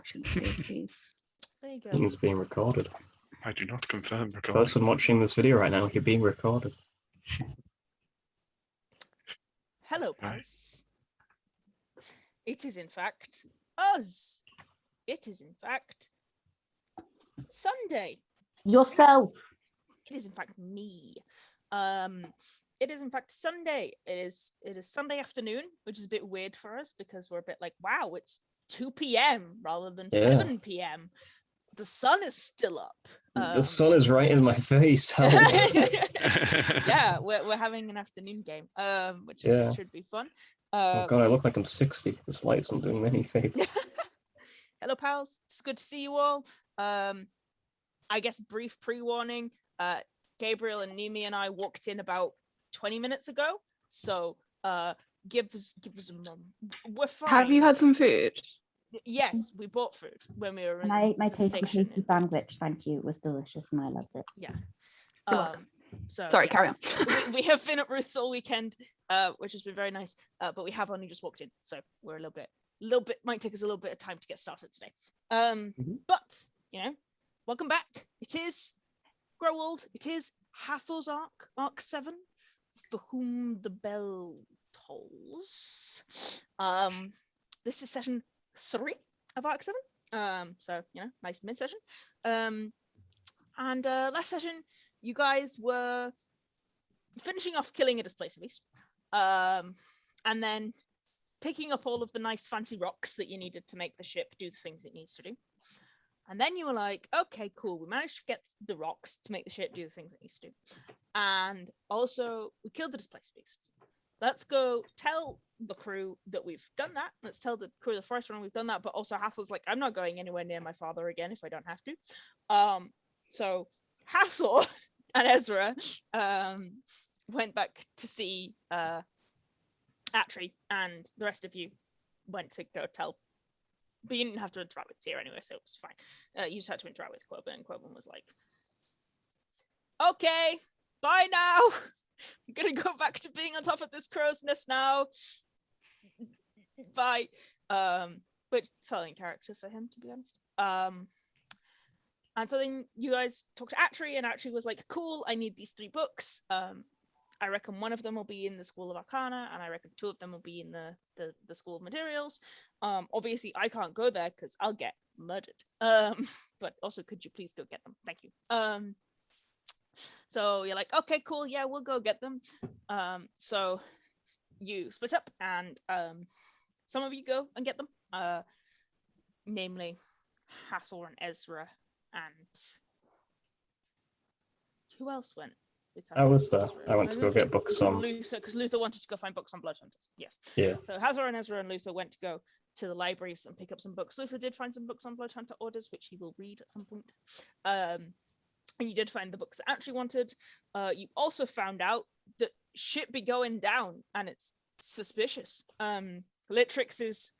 watching the video, please. There you go. It's being recorded. I do not confirm The recording. person watching this video right now, you're being recorded. Hello, pals. It is, in fact, us. It is, in fact, Sunday. Yourself. It is, in fact, me. It is, in fact, Sunday. It is Sunday afternoon, which is a bit weird for us because we're a bit like, wow, it's 2 p.m. rather than 7 p.m. The sun is still up. The sun is right in my face. Help. Yeah, we're having an afternoon game, which should be fun. Oh god, I look like I'm 60. This light's not doing me any favors. Hello, pals. It's good to see you all. I guess brief pre-warning. Gabriel and Niimi and I walked in about 20 minutes ago, so give us a moment. We're fine. Have you had some food? Yes, we bought food when we were in My the tasty station. sandwich, thank you, was delicious and I loved it. Yeah. You're welcome. So Sorry, yes. carry on. we have been at Ruth's all weekend, which has been very nice. But we have only just walked in, so we're a little bit might take us a little bit of time to get started today. But welcome back. It is Grow Old. It is Hathor's Arc 7, for whom the bell tolls. This is session 3 of Arc 7. So nice mid session. And last session you guys were finishing off killing a displacer beast, and then picking up all of the nice fancy rocks that you needed to make the ship do the things it needs to do. And then you were like, okay, cool, we managed to get the rocks to make the ship do the things it needs to do. And also we killed the displacer beast. Let's go tell the crew that we've done that. Let's tell the crew of the first one we've done that. But also Hathor's like, I'm not going anywhere near my father again if I don't have to. So Hathor and Ezra went back to see Atri, and the rest of you went to go tell. But you didn't have to interact with Tyr anyway, so it was fine. You just had to interact with Quoban, and Quoban was like, okay, bye now. I'm gonna go back to being on top of this crow's nest now. Bye. Which fell in character for him, to be honest. And so then you guys talked to Atri, and Atri was like, cool, I need these 3 books. I reckon one of them will be in the School of Arcana, and I reckon 2 of them will be in the School of Materials. Obviously, I can't go there because I'll get murdered. But also, could you please go get them? Thank you. So you're like, okay, cool, yeah, we'll go get them. So you split up, and some of you go and get them. Namely, Hathor and Ezra, and who else went? I was there. I went to go get books on Luther, because Luther wanted to go find books on blood hunters. Yes. Yeah. So Hathor and Ezra and Luther went to go to the libraries and pick up some books. Luther did find some books on blood hunter orders, which he will read at some point. And you did find the books that actually wanted. You also found out that shit be going down, and it's suspicious. Litrix is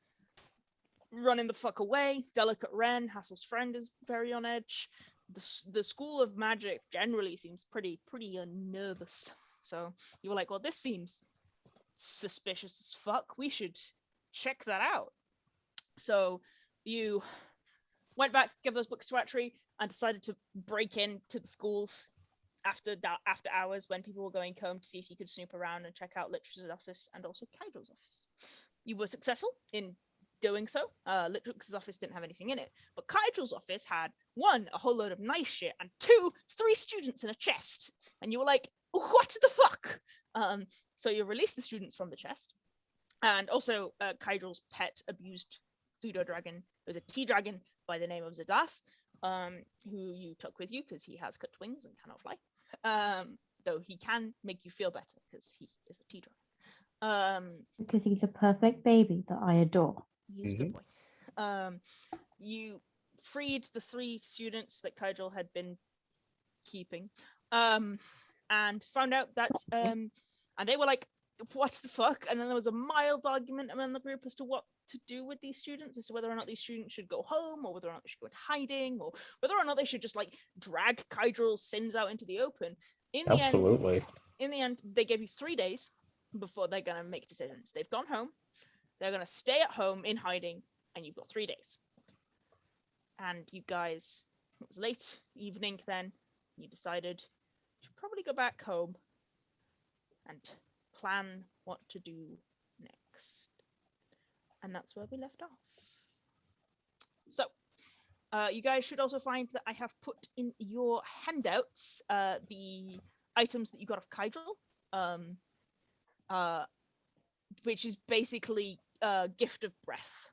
running the fuck away. Delicate Wren, Hathor's friend, is very on edge. The School of Magic generally seems pretty nervous. So you were like, well, this seems suspicious as fuck. We should check that out. So you went back, gave those books to Atri, and decided to break into the schools after hours when people were going home to see if you could snoop around and check out Litrix's office and also Cydrol's office. You were successful in doing so. Litrix's office didn't have anything in it, but Cydrol's office had 1, a whole load of nice shit, and 2, 3 students in a chest. And you were like, what the fuck? So you released the students from the chest, and also Cydrol's pet abused pseudo dragon. There's a tea dragon by the name of Zadas, who you took with you because he has cut wings and cannot fly. Though he can make you feel better because he is a tea dragon. Because he's a perfect baby that I adore. He's a good boy. You freed the 3 students that Cydrol had been keeping, and found out that, and they were like, what the fuck? And then there was a mild argument among the group as to what to do with these students, as to whether or not these students should go home, or whether or not they should go in hiding, or whether or not they should just like drag Cydrol's sins out into the open. In the end, they gave you 3 days before they're gonna make decisions. They've gone home. They're going to stay at home in hiding, and you've got 3 days. and you guys, it was late evening then, you decided you should probably go back home and plan what to do next. And that's where we left off. So, you guys should also find that I have put in your handouts the items that you got off Cydrol, which is basically gift of breath.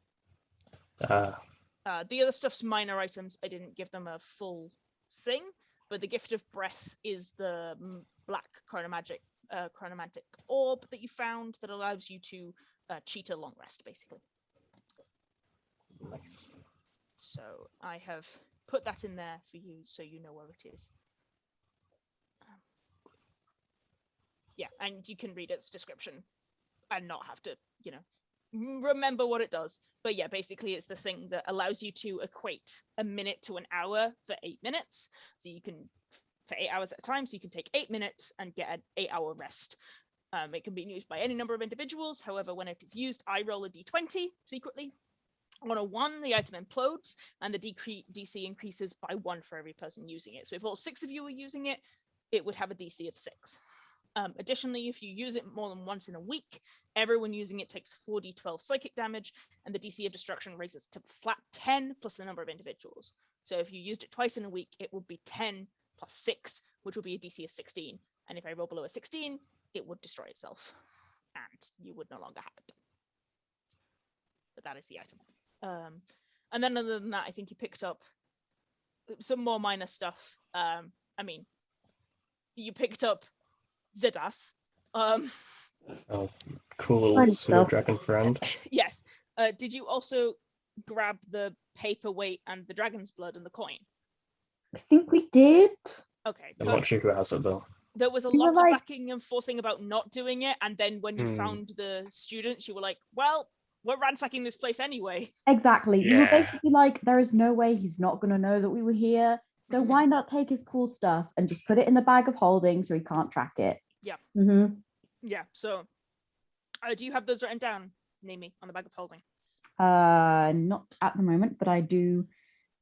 The other stuff's minor items. I didn't give them a full thing, but the gift of breath is the black chronomantic orb that you found that allows you to cheat a long rest, basically. Nice. So I have put that in there for you so you know where it is. Yeah, and you can read its description and not have to, remember what it does. But yeah, basically it's the thing that allows you to equate a minute to an hour for 8 minutes. So you can, for 8 hours at a time, so you can take 8 minutes and get an 8-hour rest. It can be used by any number of individuals. However, when it is used, I roll a d20 secretly. On a 1, the item implodes, and the DC increases by 1 for every person using it. So if all 6 of you are using it, it would have a DC of 6. Additionally, if you use it more than once in a week, everyone using it takes 4d12 psychic damage, and the DC of destruction raises to flat 10 plus the number of individuals. So if you used it twice in a week, it would be 10 plus 6, which would be a DC of 16. And if I roll below a 16, it would destroy itself, and you would no longer have it. But that is the item. And then other than that, I think you picked up some more minor stuff. You picked up Zedas. Oh, cool little pseudo dragon friend. Yes. Did you also grab the paperweight and the dragon's blood and the coin? I think we did. Okay. I'm not sure who has it though. There was a We were lot of like- backing and forthing about not doing it, and then when you found the students, you were like, well, we're ransacking this place anyway. Exactly. We were Yeah. basically like, there is no way he's not going to know that we were here. So why not take his cool stuff and just put it in the bag of holding so he can't track it? Yeah. Mm-hmm. Yeah, so do you have those written down, Niimi, on the bag of holding? Not at the moment, but I do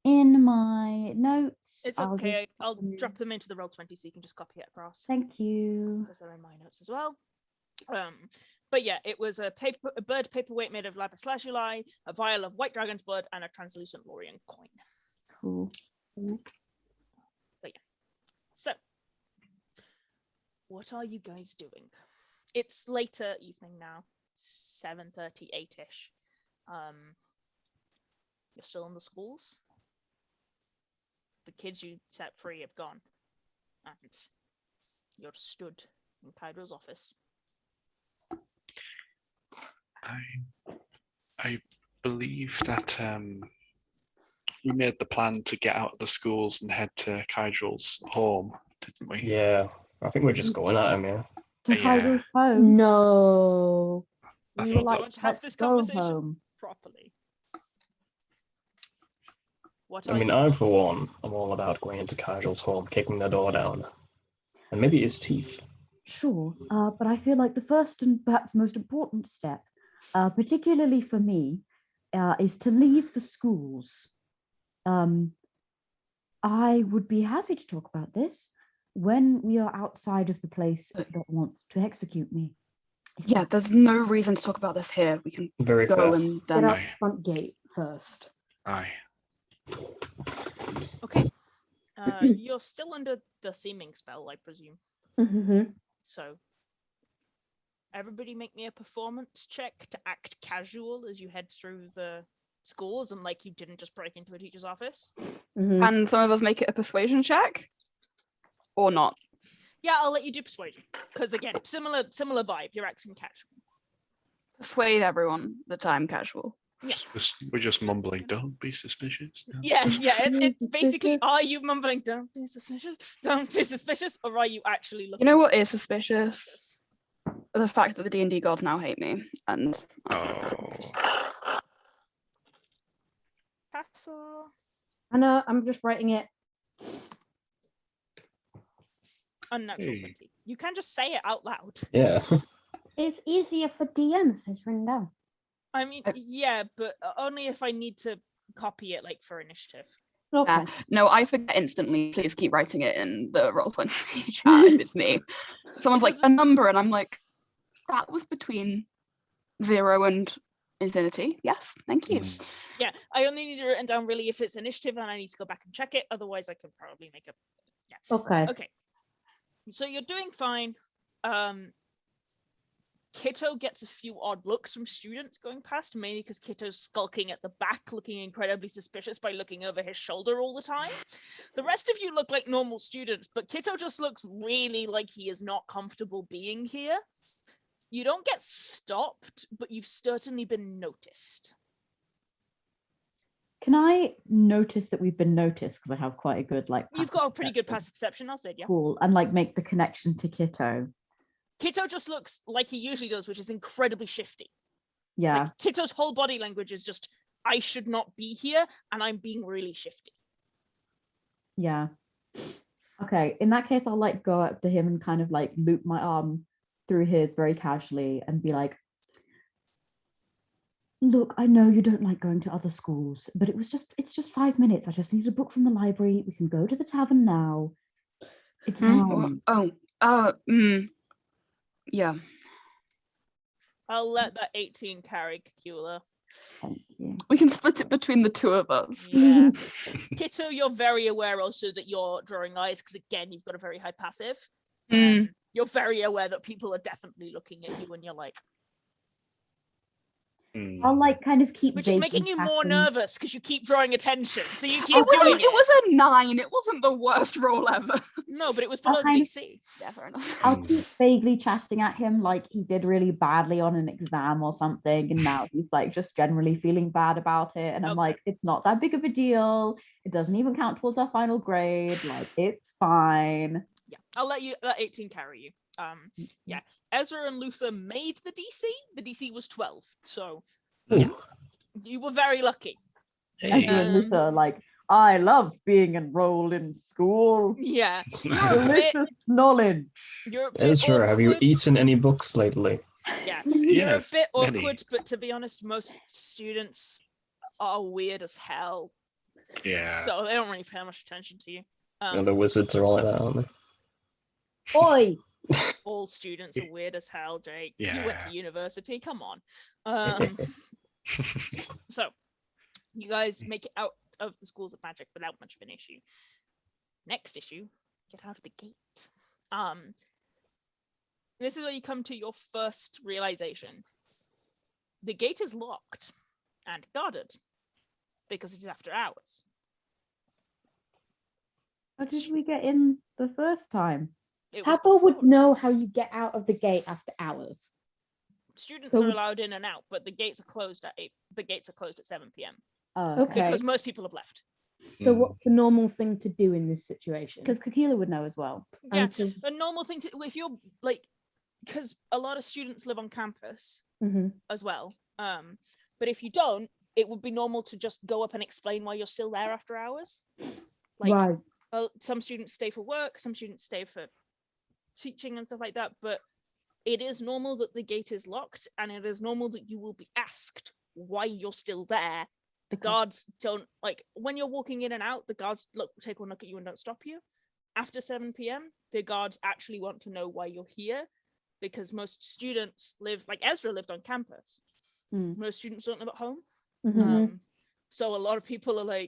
in my notes. It's I'll okay. just- I'll drop them into the Roll20 so you can just copy it across. Thank you. Because they're in my notes as well. But yeah, it was a bird paperweight made of lapis lazuli, a vial of white dragon's blood, and a translucent Lorien coin. Cool. But yeah. So, what are you guys doing? It's later evening now, 7:30, 8-ish. You're still in the schools. The kids you set free have gone, and you're stood in Cydrol's office. I believe that we made the plan to get out of the schools and head to Cydrol's home, didn't we? Yeah, I think we're just going at him, yeah. To Yeah. Hydra's home. No. I We thought were like, that- Want to have let's this go conversation home. properly. What I are mean, you? I, for one, I'm all about going into Casual's home, kicking the door down. And maybe his teeth. Sure, but I feel like the first and perhaps most important step, particularly for me, is to leave the schools. I would be happy to talk about this when we are outside of the place that wants to execute me. Yeah, there's no reason to talk about this here. We can Very go fair. and Get then out the front gate first. Aye. Okay. You're still under the seeming spell, I presume. Mm-hmm. So, everybody make me a performance check to act casual as you head through the schools and like you didn't just break into a teacher's office. Mm-hmm. can some of us make it a persuasion check or not? Yeah, I'll let you do persuasion because again, similar vibe. You're acting casual. Persuade everyone that I'm casual. We're just mumbling, don't be suspicious. No. Yeah. It's basically, Suspicious. are you mumbling, don't be suspicious, or are you actually looking? You know what is suspicious? The fact that the D&D gods now hate me, and Oh. Hathor. I know, I'm just writing it. Unnatural Hey. 20. You can just say it out loud. Yeah. It's easier for DM if it's written down. I mean, I- yeah, but only if I need to copy it like for initiative. Okay. No, I forget instantly. Please keep writing it in the Roll20 chat if it's me. Someone's like, a number, and I'm like, that was between 0 and infinity. Yes, thank you. Yeah, I only need it written down really if it's initiative, and I need to go back and check it. Otherwise, I can probably make a. Yeah. Okay. Okay. So you're doing fine. Kitto gets a few odd looks from students going past, mainly because Kitto's skulking at the back, looking incredibly suspicious by looking over his shoulder all the time. The rest of you look like normal students, but Kitto just looks really like he is not comfortable being here. You don't get stopped, but you've certainly been noticed. Can I notice that we've been noticed? Because I have quite a good You've got a pretty good passive perception, I'll say, yeah. Cool. And make the connection to Kitto. Kitto just looks like he usually does, which is incredibly shifty. Yeah. Like, Kitto's whole body language is just, I should not be here, and I'm being really shifty. Yeah. Okay. In that case, I'll go up to him and kind of loop my arm through his very casually and be like, look, I know you don't like going to other schools, but it's just 5 minutes. I just need a book from the library. We can go to the tavern now. It's fine. Yeah. I'll let that 18 carry Cacula. Thank you. We can split it between the two of us. Yeah. Kitto, you're very aware also that you're drawing eyes, because again, you've got a very high passive. You're very aware that people are definitely looking at you, and you're like... I'll kind of keep... Which is making you more nervous, because you keep drawing attention, so you keep It doing it. It was a 9. It wasn't the worst roll ever. No, but it was below the DC. Yeah, fair enough. I'll keep vaguely chatting at him like he did really badly on an exam or something, and now he's just generally feeling bad about it, and I'm like, it's not that big of a deal. It doesn't even count towards our final grade. It's fine. Yeah, I'll let you let 18 carry you. Yeah, Ezra and Luther made the DC. The DC was 12, so yeah, you were very lucky. Ezra and Luther I love being enrolled in school. Yeah, Delicious knowledge. You're a bit Ezra, awkward. have you eaten any books lately? Yeah, Yes, you're a bit many. awkward, but to be honest, most students are weird as hell. Yeah. So they don't really pay much attention to you. The wizards are all like that, aren't they? Oi! All students are weird as hell, Jake. Yeah. You went to university, come on. So, you guys make it out of the schools of magic without much of an issue. Next issue, get out of the gate. This is where you come to your first realization. The gate is locked and guarded because it is after hours. How did we get in the first time? It was Hathor would before. know how you get out of the gate after hours. Students So are we- allowed in and out, but the gates are closed at 8. The gates are closed at 7 p.m. Oh, Okay. because most people have left. So what's the normal thing to do in this situation? Because Cacula would know as well. Yeah, And so- a normal thing to if you're because a lot of students live on campus Mhm. as well. But if you don't, it would be normal to just go up and explain why you're still there after hours. Right. Well, some students stay for work, some students stay for teaching and stuff like that, but it is normal that the gate is locked, and it is normal that you will be asked why you're still there. The guards don't, when you're walking in and out, the guards take one look at you and don't stop you. After 7 p.m, the guards actually want to know why you're here, because most students live, Ezra lived on campus. Most students don't live at home. Mhm. So a lot of people are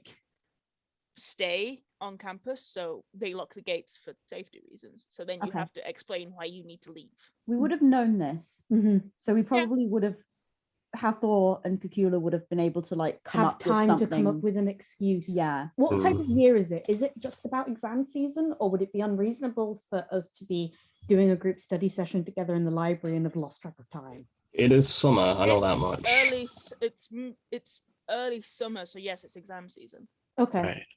stay on campus, so they lock the gates for safety reasons. So then you Okay. have to explain why you need to leave. We would have known this, Mhm. so we probably would have. Hathor and Cacula would have been able to come Have up with time something. to come up with an excuse. Yeah. What type of year is it? Is it just about exam season, or would it be unreasonable for us to be doing a group study session together in the library and have lost track of time? It is summer, I know that much. It's early summer, so yes, it's exam season. Okay. Right.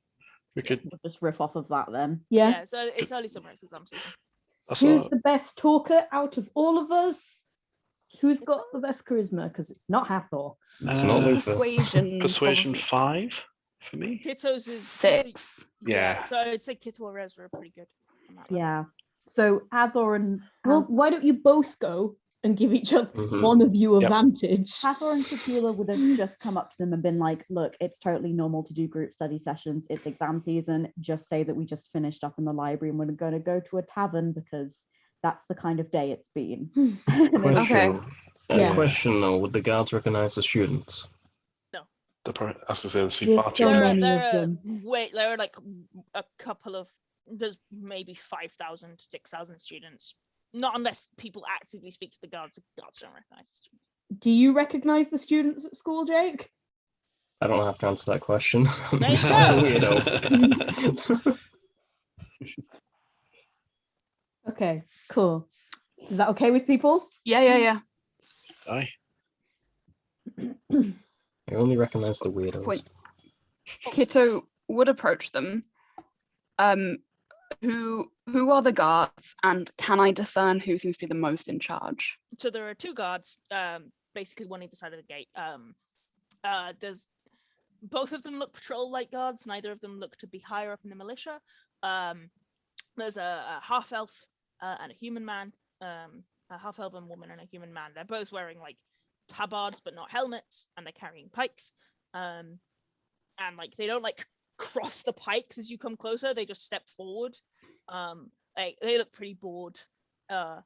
We could We'll just riff off of that then. Yeah. Yeah, so it's early summer, it's exam season. Who's also the best talker out of all of us? Who's It's got all- the best charisma? Because it's not Hathor. It's not Luther. Persuasion Probably. 5 for me. Kitto's is 6. Yeah. So I'd say Kitto or Ezra are pretty good on that level. Yeah. So Hathor and Well, why don't you both go and give each other Mhm. one of you a Yep. vantage. Hathor and Cacula would have just come up to them and been like, look, it's totally normal to do group study sessions. It's exam season. Just say that we just finished up in the library and we're going to go to a tavern because that's the kind of day it's been. And they were like, Question. Yeah. Question though, would the guards recognize the students? As I say, they see There's far too so many. many of them. There are like a couple of, there's maybe 5,000, 6,000 students. Not unless people actively speak to the guards. The guards don't recognize the students. Do you recognize the students at school, Jake? I don't have to answer that question. There you I'm a go. weirdo. Okay, cool. Is that okay with people? Yeah. Aye. I only recognize the weirdos. Point. Kitto would approach them. Who are the guards, and can I discern who seems to be the most in charge? So there are two guards, basically one either side of the gate. There's both of them look patrol-like guards. Neither of them look to be higher up in the militia. There's a half-elf and a human man, a half-elven woman and a human man. They're both wearing like tabards but not helmets, and they're carrying pikes. And like they don't like cross the pikes as you come closer. They just step forward. They look pretty bored. And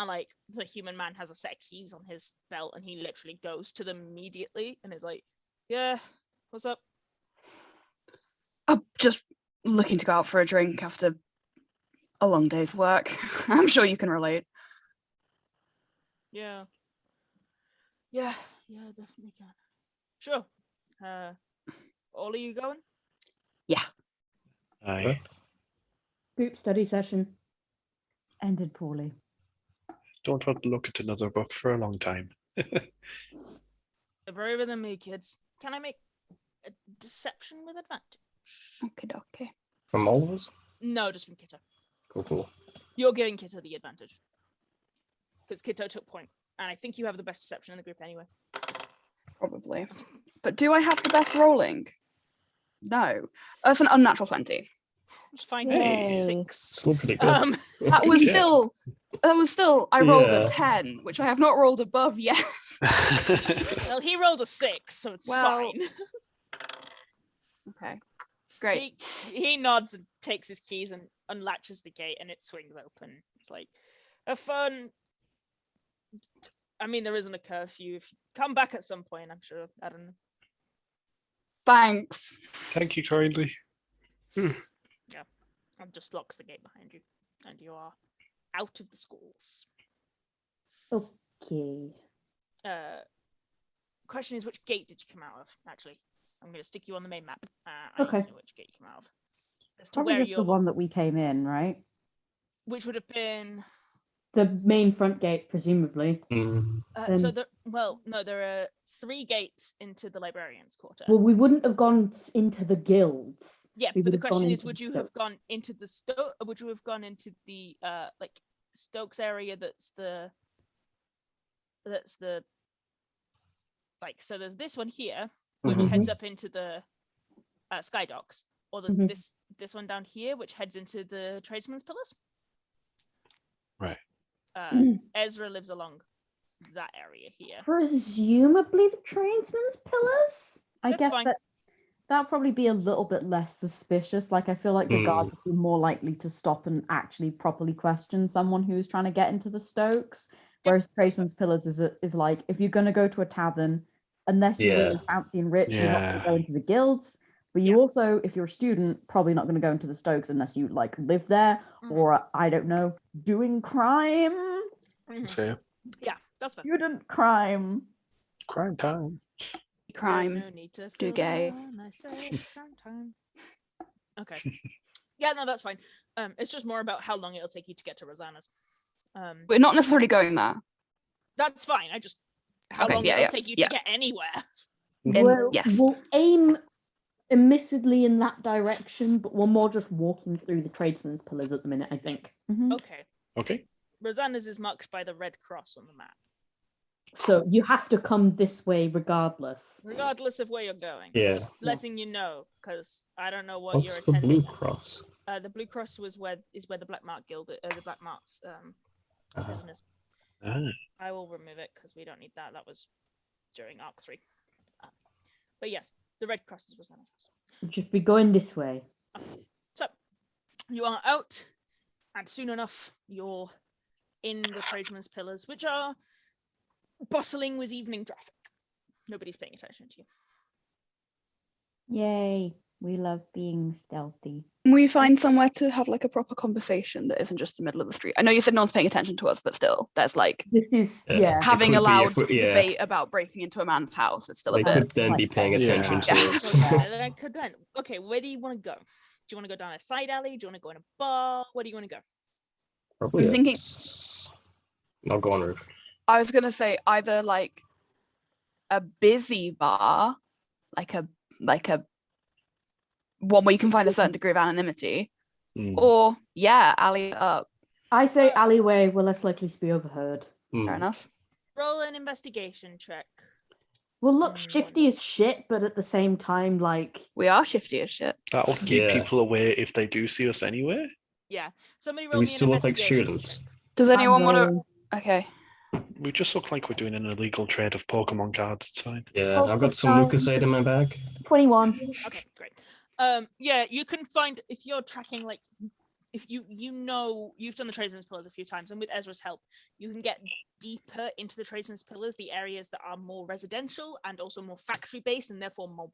like the human man has a set of keys on his belt, and he literally goes to them immediately and is like, "Yeah, what's up?" I'm just looking to go out for a drink after a long day's work. I'm sure you can relate. Yeah, definitely can. Sure. All of you going? Aye. Group study session. ended poorly. Don't want to look at another book for a long time. They're braver than me, kids. Can I make a deception with advantage? Okay. From all of us? No, just from Kitto. Cool. You're giving Kitto the advantage. Because Kitto took point. And I think you have the best deception in the group anyway. Probably. But do I have the best rolling? No. That's an unnatural 20. It's fine. Yay. 6. Still pretty good. That was Yeah. still I rolled Yeah. a 10, which I have not rolled above yet. Well, he rolled a 6, so it's Well, fine. Okay. Great. He nods and takes his keys and unlatches the gate, and it swings open. It's like a fun. I mean, there isn't a curfew. If you come back at some point, I'm sure. I don't know. Thanks. Thank you kindly. And just locks the gate behind you, and you are out of the schools. Okay. Question is, which gate did you come out of? Actually, I'm going to stick you on the main map. Okay. I know which gate you came out of. As to Probably where just the you're, one that we came in, right? which would have been. The main front gate, presumably. So there are 3 gates into the librarian's quarter. Well, we wouldn't have gone into the guilds. Yeah, we but the would have question gone is, into would the you have gone into the would you have gone into the like Stokes area? That's the like, so there's this one here which Mhm. heads up into the Sky Docks, or there's Mhm. this one down here which heads into the Tradesman's Pillars. Right. Ezra lives along that area here. Presumably the tradesman's pillars? I That's guess fine. that'd probably be a little bit less suspicious. Like, I feel like the guard Mm. would be more likely to stop and actually properly question someone who's trying to get into the Stokes. Whereas tradesman's pillars is like, if you're going to go to a tavern, unless you're Yeah. really fancy and rich, you're not going Yeah. to go into the guilds. But you also, if you're a student, probably not going to go into the Stokes unless you like live there Mhm. or, I don't know, doing crime. Mhm. So, Yeah, that's fine. Student crime. crime time. Crime. There's no need to do feel gay. down, I say crime time. Okay. Yeah, no, that's fine. It's just more about how long it'll take you to get to Rosanna's. We're not necessarily going there. That's fine. I just how Okay, long yeah, it'll yeah, take you yeah. to get anywhere. Yes. We'll aim admittedly in that direction, but we're more just walking through the tradesman's pillars at the minute, I think. Mhm. Okay. Okay. Rosanna's is marked by the red cross on the map, So you have to come this way regardless. regardless of where you're going. Yeah. Just letting you know, because I don't know what What's you're the attending. Blue Cross? The Blue Cross is where the Black Mark Guild, the Black Mark's prison is. I will remove it because we don't need that. That was during Arc 3. But yes, the Red Crosses was Anna's house. We'll just be going this way. So you are out, and soon enough you're in the tradesmen's pillars, which are bustling with evening traffic. Nobody's paying attention to you. Yay. We love being stealthy. We find somewhere to have like a proper conversation that isn't just the middle of the street. I know you said no one's paying attention to us, but still, there's like This is, yeah. having could a be loud if we- yeah. debate about breaking into a man's house. It's still They a bit. could then be like paying that. attention Yeah. to Yeah. us. I could then. Okay, where do you want to go? Do you want to go down a side alley? Do you want to go in a bar? Where do you want to go? Probably. I'm thinking- I'll go on, Ruth. I was gonna say either like a busy bar, like a one where you can find a certain degree of anonymity, or alley up. I say alleyway, we're less likely to be overheard. Fair enough. Roll an investigation check. Well, look, Someone- shifty as shit, but at the same time, like, We are shifty as shit. That'll keep Yeah. people away if they do see us anyway. Yeah. Somebody Do roll we me an still look like investigation students? check. Does anyone want to? rolling. Okay. We just look like we're doing an illegal trade of Pokemon cards. It's fine. Yeah, I've got some fine. Lucasade in my bag. 21. Okay, great. Yeah, you can find if you're tracking like if you know you've done the tradesmen's pillars a few times, and with Ezra's help, you can get deeper into the tradesmen's pillars, the areas that are more residential and also more factory based and therefore more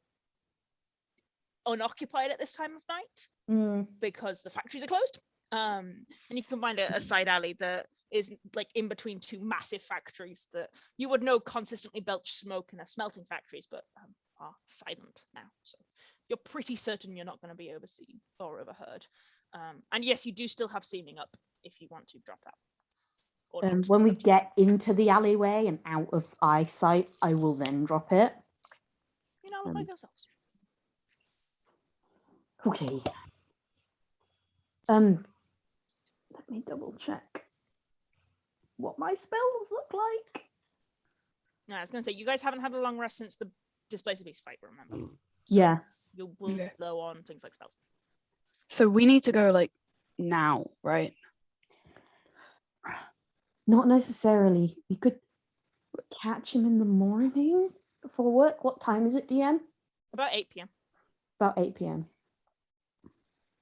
unoccupied at this time of night because the factories are closed. And you can find a side alley that is like in between two massive factories that you would know consistently belch smoke and are smelting factories, but are silent now. So you're pretty certain you're not going to be overseen or overheard. And yes, you do still have seeming up if you want to drop that. Or not, When it's we up to you. get into the alleyway and out of eyesight, I will then drop it. You know, look like yourselves. Okay. Let me double check what my spells look like. No, I was going to say, you guys haven't had a long rest since the Displacer Beast fight, remember? Yeah. You will Okay. low on things like spells. So we need to go like now, right? Not necessarily. We could catch him in the morning before work. What time is it, DM? About 8 p.m. About 8 p.m.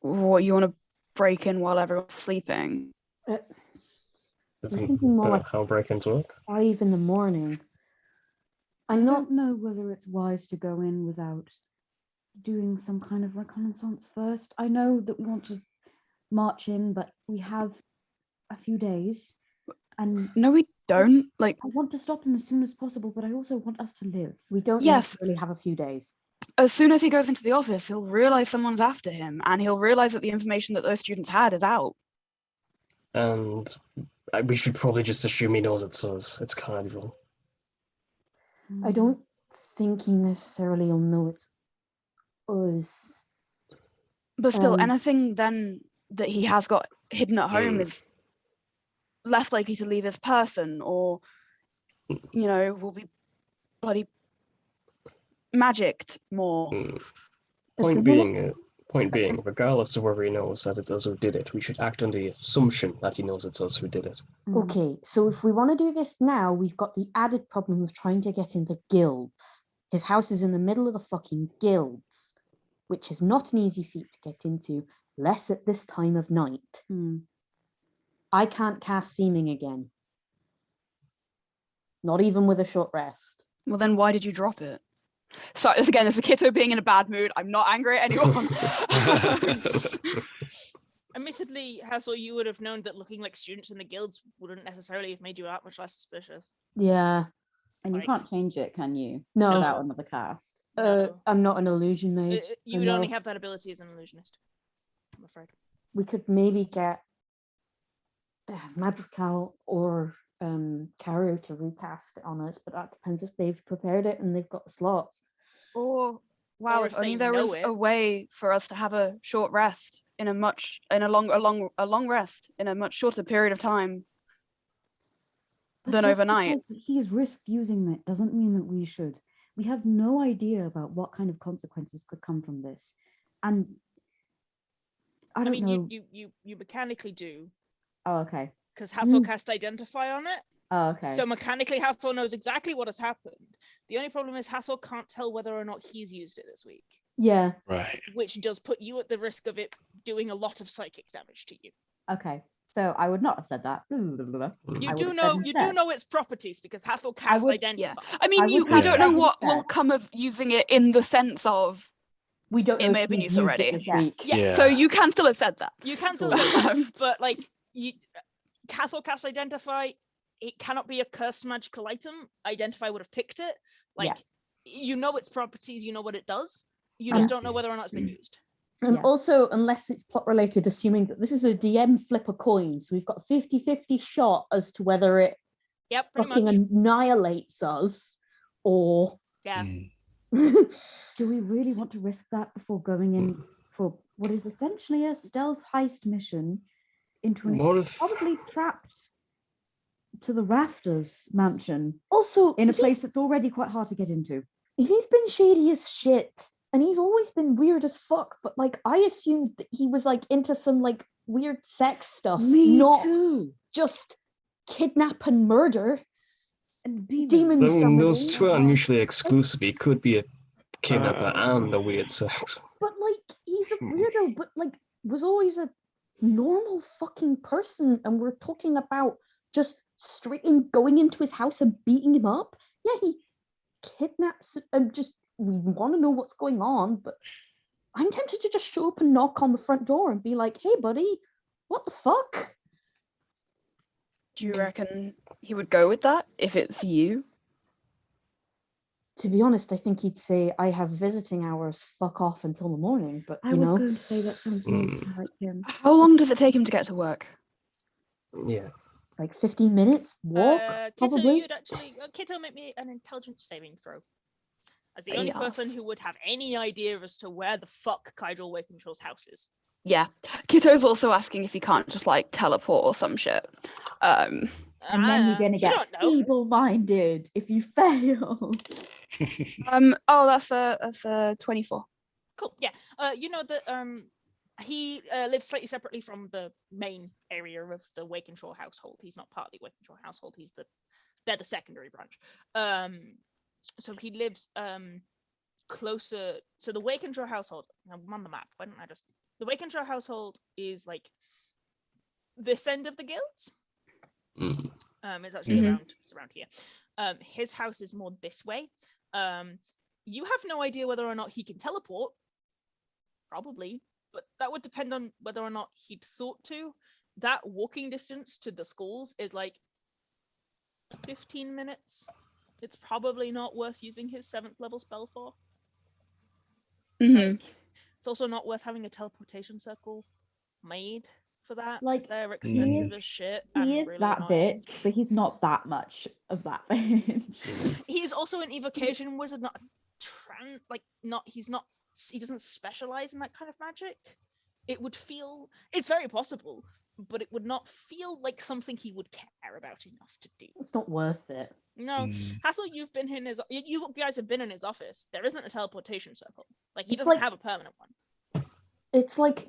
What, you want to break in while everyone's sleeping? Isn't thinking more that like- how break-ins work? 5 in the morning. I I'm not. don't know whether it's wise to go in without doing some kind of reconnaissance first. I know that we want to march in, but we have a few days, and No, we don't. Like, I want to stop him as soon as possible, but I also want us to live. We don't Yes. necessarily have a few days. as soon as he goes into the office, he'll realize someone's after him, and he'll realize that the information that those students had is out. And we should probably just assume he knows it's us. It's Carnival. I don't think he necessarily will know it's us. But still, Um, anything then that he has got hidden at home is less likely to leave his person, or will be bloody magicked more. Point being, regardless of whether he knows that it's us who did it, we should act on the assumption that he knows it's us who did it. Okay, so if we want to do this now, we've got the added problem of trying to get into guilds. His house is in the middle of the fucking guilds, which is not an easy feat to get into, less at this time of night. I can't cast Seeming again. Not even with a short rest. Well, then why did you drop it? Sorry, again, it's a Kitto being in a bad mood. I'm not angry at anyone. Admittedly, Hathor, you would have known that looking like students in the guilds wouldn't necessarily have made you that much less suspicious. Yeah. And you Like- can't change it, can you? No. Without another cast. No. I'm not an illusion mage. You so would only no. have that ability as an illusionist, I'm afraid. We could maybe get Madrigal or Caro to recast it on us, but that depends if they've prepared it and they've got the slots. Or wow, Or if if only they there know was it. a way for us to have a short rest in a long rest in a much shorter period of time But than just overnight. because he's risked using it doesn't mean that we should. We have no idea about what kind of consequences could come from this. And I don't mean, know. you mechanically do, Oh, okay. because Hathor cast Identify on it, Oh, okay. So mechanically, Hathor knows exactly what has happened. The only problem is Hathor can't tell whether or not he's used it this week, Yeah. Right. which does put you at the risk of it doing a lot of psychic damage to you. Okay. So I would not have said that. You I do would have know said you do instead. know its properties because Hathor cast would- identify. I mean, I would we have don't know said what will instead. come of using it in the sense of We don't It know may if have been he's used used already. it this Yes. week. Yes. Yeah. so you can still have said that. You can still Cool. say that, Um, but like Hathor cast identify. It cannot be a cursed magical item. Identify would have picked it. Like you know its properties, you know what it does. You just don't know whether or not it's been used. And Yeah. also, unless it's plot related, assuming that this is a DM flip a coin, so we've got a 50-50 shot as to whether it Yep, pretty fucking much. annihilates us or Yeah. Mm. Do we really want to risk that before going in for what is essentially a stealth heist mission into an What if probably trapped to the rafters mansion also in a he's- place that's already quite hard to get into? he's been shady as shit and he's always been weird as fuck, but like I assumed that he was like into some like weird sex stuff, not too. just kidnap and murder. And Demon demons. I mean, summoning. those two aren't mutually exclusive. He could be a kidnapper and a weird sex. But like he's a weirdo, but like was always a normal fucking person, and we're talking about just straight in going into his house and beating him up. Yeah, he kidnaps and just we want to know what's going on, but I'm tempted to just show up and knock on the front door and be like, hey buddy, what the fuck? Do you reckon he would go with that if it's you? To be honest, I think he'd say, I have visiting hours, fuck off until the morning, but I you was know, going to say that sounds more Mm. like him. How long does it take him to get to work? Yeah. like 15 minutes walk, Kitto, probably. you'd actually Kitto, make me an intelligence saving throw. As the only person Yes. who would have any idea as to where the fuck Cydrol Wakenshaw's house is. Yeah. Kitto's also asking if he can't just like teleport or some shit. And then you're going to You get don't know. feeble-minded if you fail. Oh, that's a 24. Cool. Yeah. You know that he lives slightly separately from the main area of the Wakenshaw household. He's not part of the Wakenshaw household. They're the secondary branch. So he lives closer. So the Wakenshaw household. I'm on the map. Why don't I just? The Wakenshaw household is like this end of the guilds. Mm. It's actually Mhm. around here. His house is more this way. You have no idea whether or not he can teleport. Probably, but that would depend on whether or not he'd thought to. That walking distance to the schools is like 15 minutes. It's probably not worth using his 7th level spell for. Mhm. Like, it's also not worth having a teleportation circle made for that. Like, Like, they're expensive is- as shit. He and is really that annoying. bitch, but he's not that much of that bitch. He's also an evocation wizard, not he doesn't specialize in that kind of magic. It's very possible, but it would not feel like something he would care about enough to do. It's not worth it. No, Mm. Hathor, you guys have been in his office. There isn't a teleportation circle. Like, he It's doesn't like- have a permanent one. It's like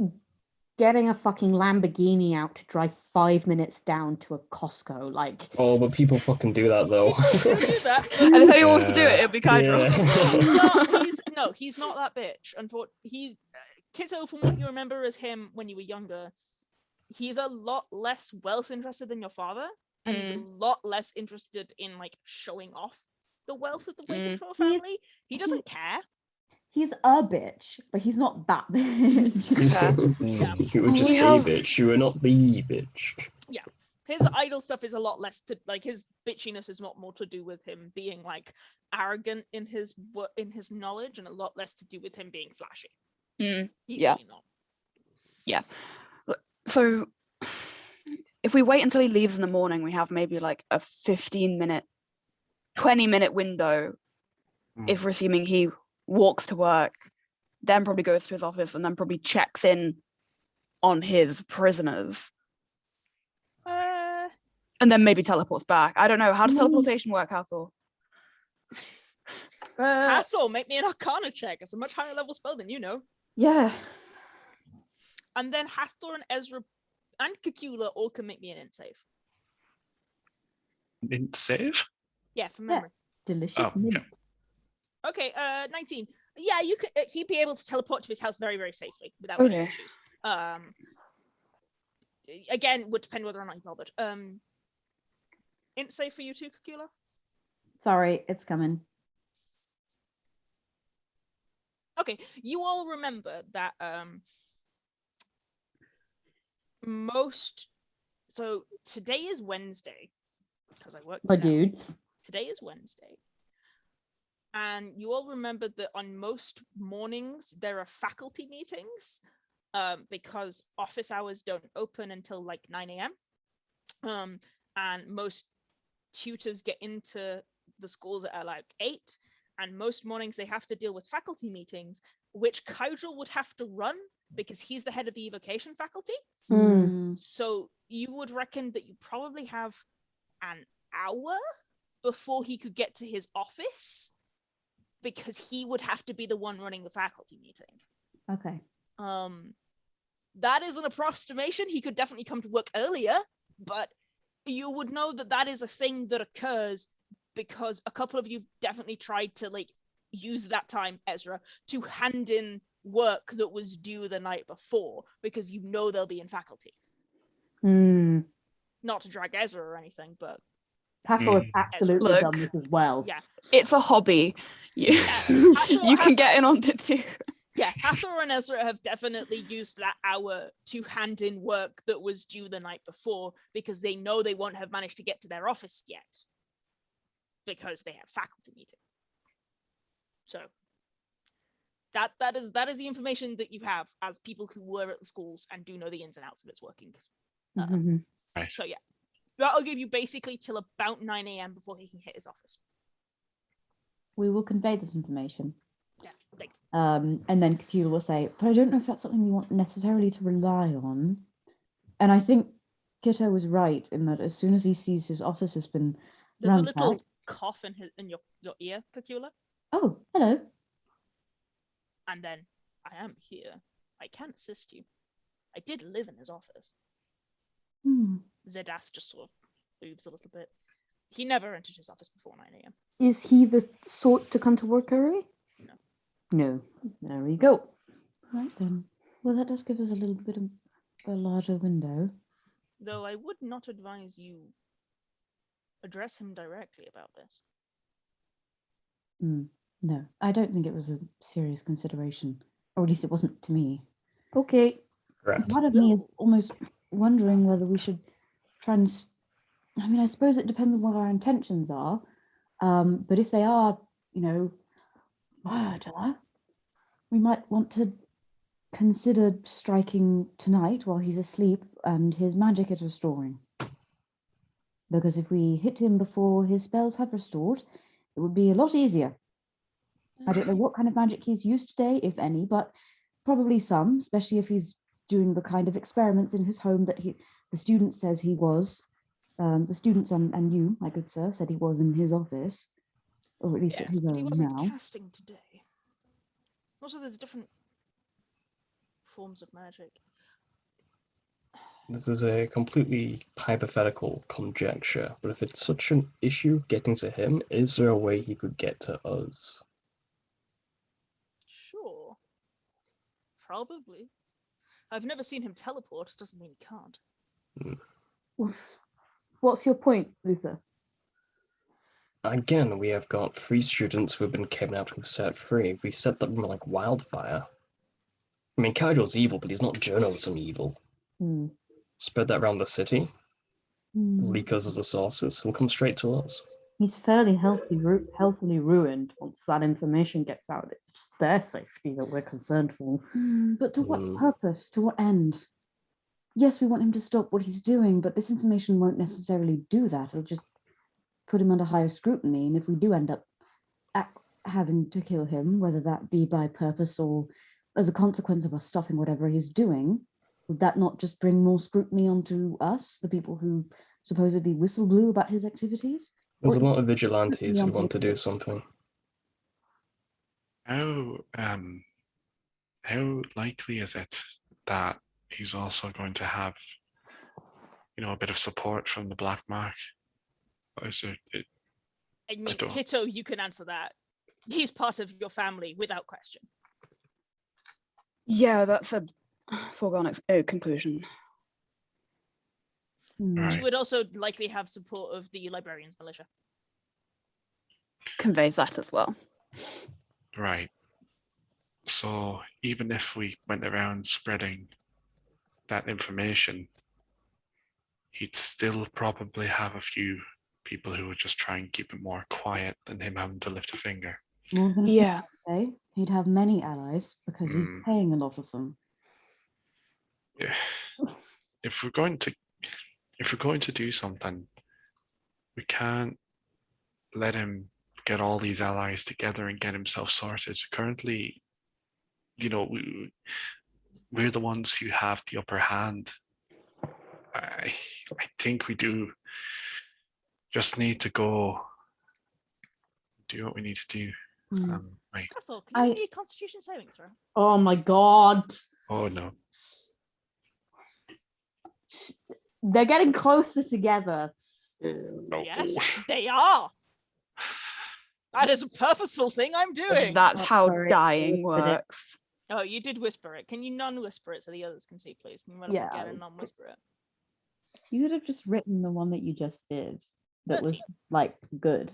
getting a fucking Lamborghini out to drive 5 minutes down to a Costco. Like, Oh, but people fucking do that though. People do that, but And if anyone wants to do it, it'll be Cydrol. Yeah. he's not that bitch. He's Kitto, from what you remember as him when you were younger, he's a lot less wealth interested than your father, and he's a lot less interested in like showing off the wealth of the Wakenshaw family. He doesn't care. He's a bitch, but he's not that bitch. Yeah. You were just We a have- bitch. You were not the bitch. His idle stuff is a lot less to like his bitchiness is not more to do with him being like arrogant in his knowledge, and a lot less to do with him being flashy. Mm, He's yeah. really not. So if we wait until he leaves in the morning, we have maybe like a 15-minute, 20-minute window if we're assuming he walks to work, then probably goes to his office and then probably checks in on his prisoners and then maybe teleports back. I don't know. How does teleportation work, Hathor? Hathor, make me an Arcana check. It's a much higher level spell than you know. yeah. And then Hathor and Ezra and Cacula all can make me an int save. Didn't save? Yeah, from memory. Delicious Oh, mint. okay. Okay, 19. Yeah, you could. He'd be able to teleport to his house very, very safely without any Okay. issues. Again, would depend whether or not he bothered. Int safe for you too, Cacula? Sorry, it's coming. Okay, you all remember that so today is Wednesday because I worked My it out. dudes. Today is Wednesday. And you all remember that on most mornings there are faculty meetings because office hours don't open until like 9 a.m. And most tutors get into the schools at like 8. And most mornings they have to deal with faculty meetings, which Cydrol would have to run because he's the head of the evocation faculty. So you would reckon that you probably have an hour before he could get to his office because he would have to be the one running the faculty meeting. Okay. That is an approximation. He could definitely come to work earlier, but you would know that that is a thing that occurs because a couple of you definitely tried to like use that time, Ezra, to hand in work that was due the night before because you know they'll be in faculty. Not to drag Ezra or anything, but Hathor has absolutely Look. done this as well. yeah. It's a hobby. You, Hathor- you can Hathor- get in on it too. Yeah, Hathor and Ezra have definitely used that hour to hand in work that was due the night before because they know they won't have managed to get to their office yet because they have faculty meeting. So that is the information that you have as people who were at the schools and do know the ins and outs of its working. Right. So yeah, that'll give you basically till about 9 a.m. before he can hit his office. We will convey this information. Yeah, thank you. And then Cacula will say, but I don't know if that's something we want necessarily to rely on. And I think Kitto was right in that as soon as he sees his office has been There's a little ransacked. cough in your ear, Cacula. Oh, hello. And then, I am here. I can assist you. I did live in his office. Zedas just sort of moves a little bit. He never entered his office before 9 a.m. Is he the sort to come to work early? No. No. There we go. Right then. Well, that does give us a little bit of a larger window. Though I would not advise you address him directly about this. No, I don't think it was a serious consideration. Or at least it wasn't to me. Okay. Correct. Part of me is almost wondering whether we should try and... I mean, I suppose it depends on what our intentions are. But if they are, murder, we might want to consider striking tonight while he's asleep and his magic is restoring. Because if we hit him before his spells have restored, it would be a lot easier. I don't know what kind of magic he's used today, if any, but probably some, especially if he's doing the kind of experiments in his home that the student says he was. The students and you, my good sir, said he was in his office, or at least at Yes, his but he own wasn't now. casting today. Also, there's different forms of magic. This is a completely hypothetical conjecture, but if it's such an issue getting to him, is there a way he could get to us? Sure. Probably. I've never seen him teleport, doesn't mean he can't. What's your point, Luther? Again, we have got 3 students who have been kidnapped and set free. If we set them like wildfire... I mean, Cydrol's evil, but he's not journalism evil. Spread that around the city, leak us as the sources, he'll come straight to us. He's fairly healthily ruined once that information gets out. It's just their safety that we're concerned for. But to what purpose? To what end? Yes, we want him to stop what he's doing, but this information won't necessarily do that. It'll just put him under higher scrutiny. And if we do end up having to kill him, whether that be by purpose or as a consequence of us stopping whatever he's doing, would that not just bring more scrutiny onto us, the people who supposedly whistle blew about his activities? There's a lot of vigilantes who want to do something. How likely is it that he's also going to have, a bit of support from the Black Mark? I said it. I mean, don't- Kitto, you can answer that. He's part of your family without question. Yeah, that's a foregone conclusion. Right. You would also likely have support of the librarian's militia. Conveys that as well. Right. So even if we went around spreading that information, he'd still probably have a few people who would just try and keep it more quiet than him having to lift a finger. More than Yeah. okay. He'd have many allies because he's paying a lot of them. Yeah. If we're going to do something, we can't let him get all these allies together and get himself sorted. Currently, we're the ones who have the upper hand. I think we do just need to go do what we need to do. Right. Hathor, can you give me a Constitution saving throw? Oh my god. Oh no. They're getting closer together. No. Yes, they are. That is a purposeful thing I'm doing. That's how Sorry, dying I whispered it. works. Oh, you did whisper it. Can you non-whisper it so the others can see, please? Can you run up Yeah. again and non-whisper it? You could have just written the one that you just did. That was like good.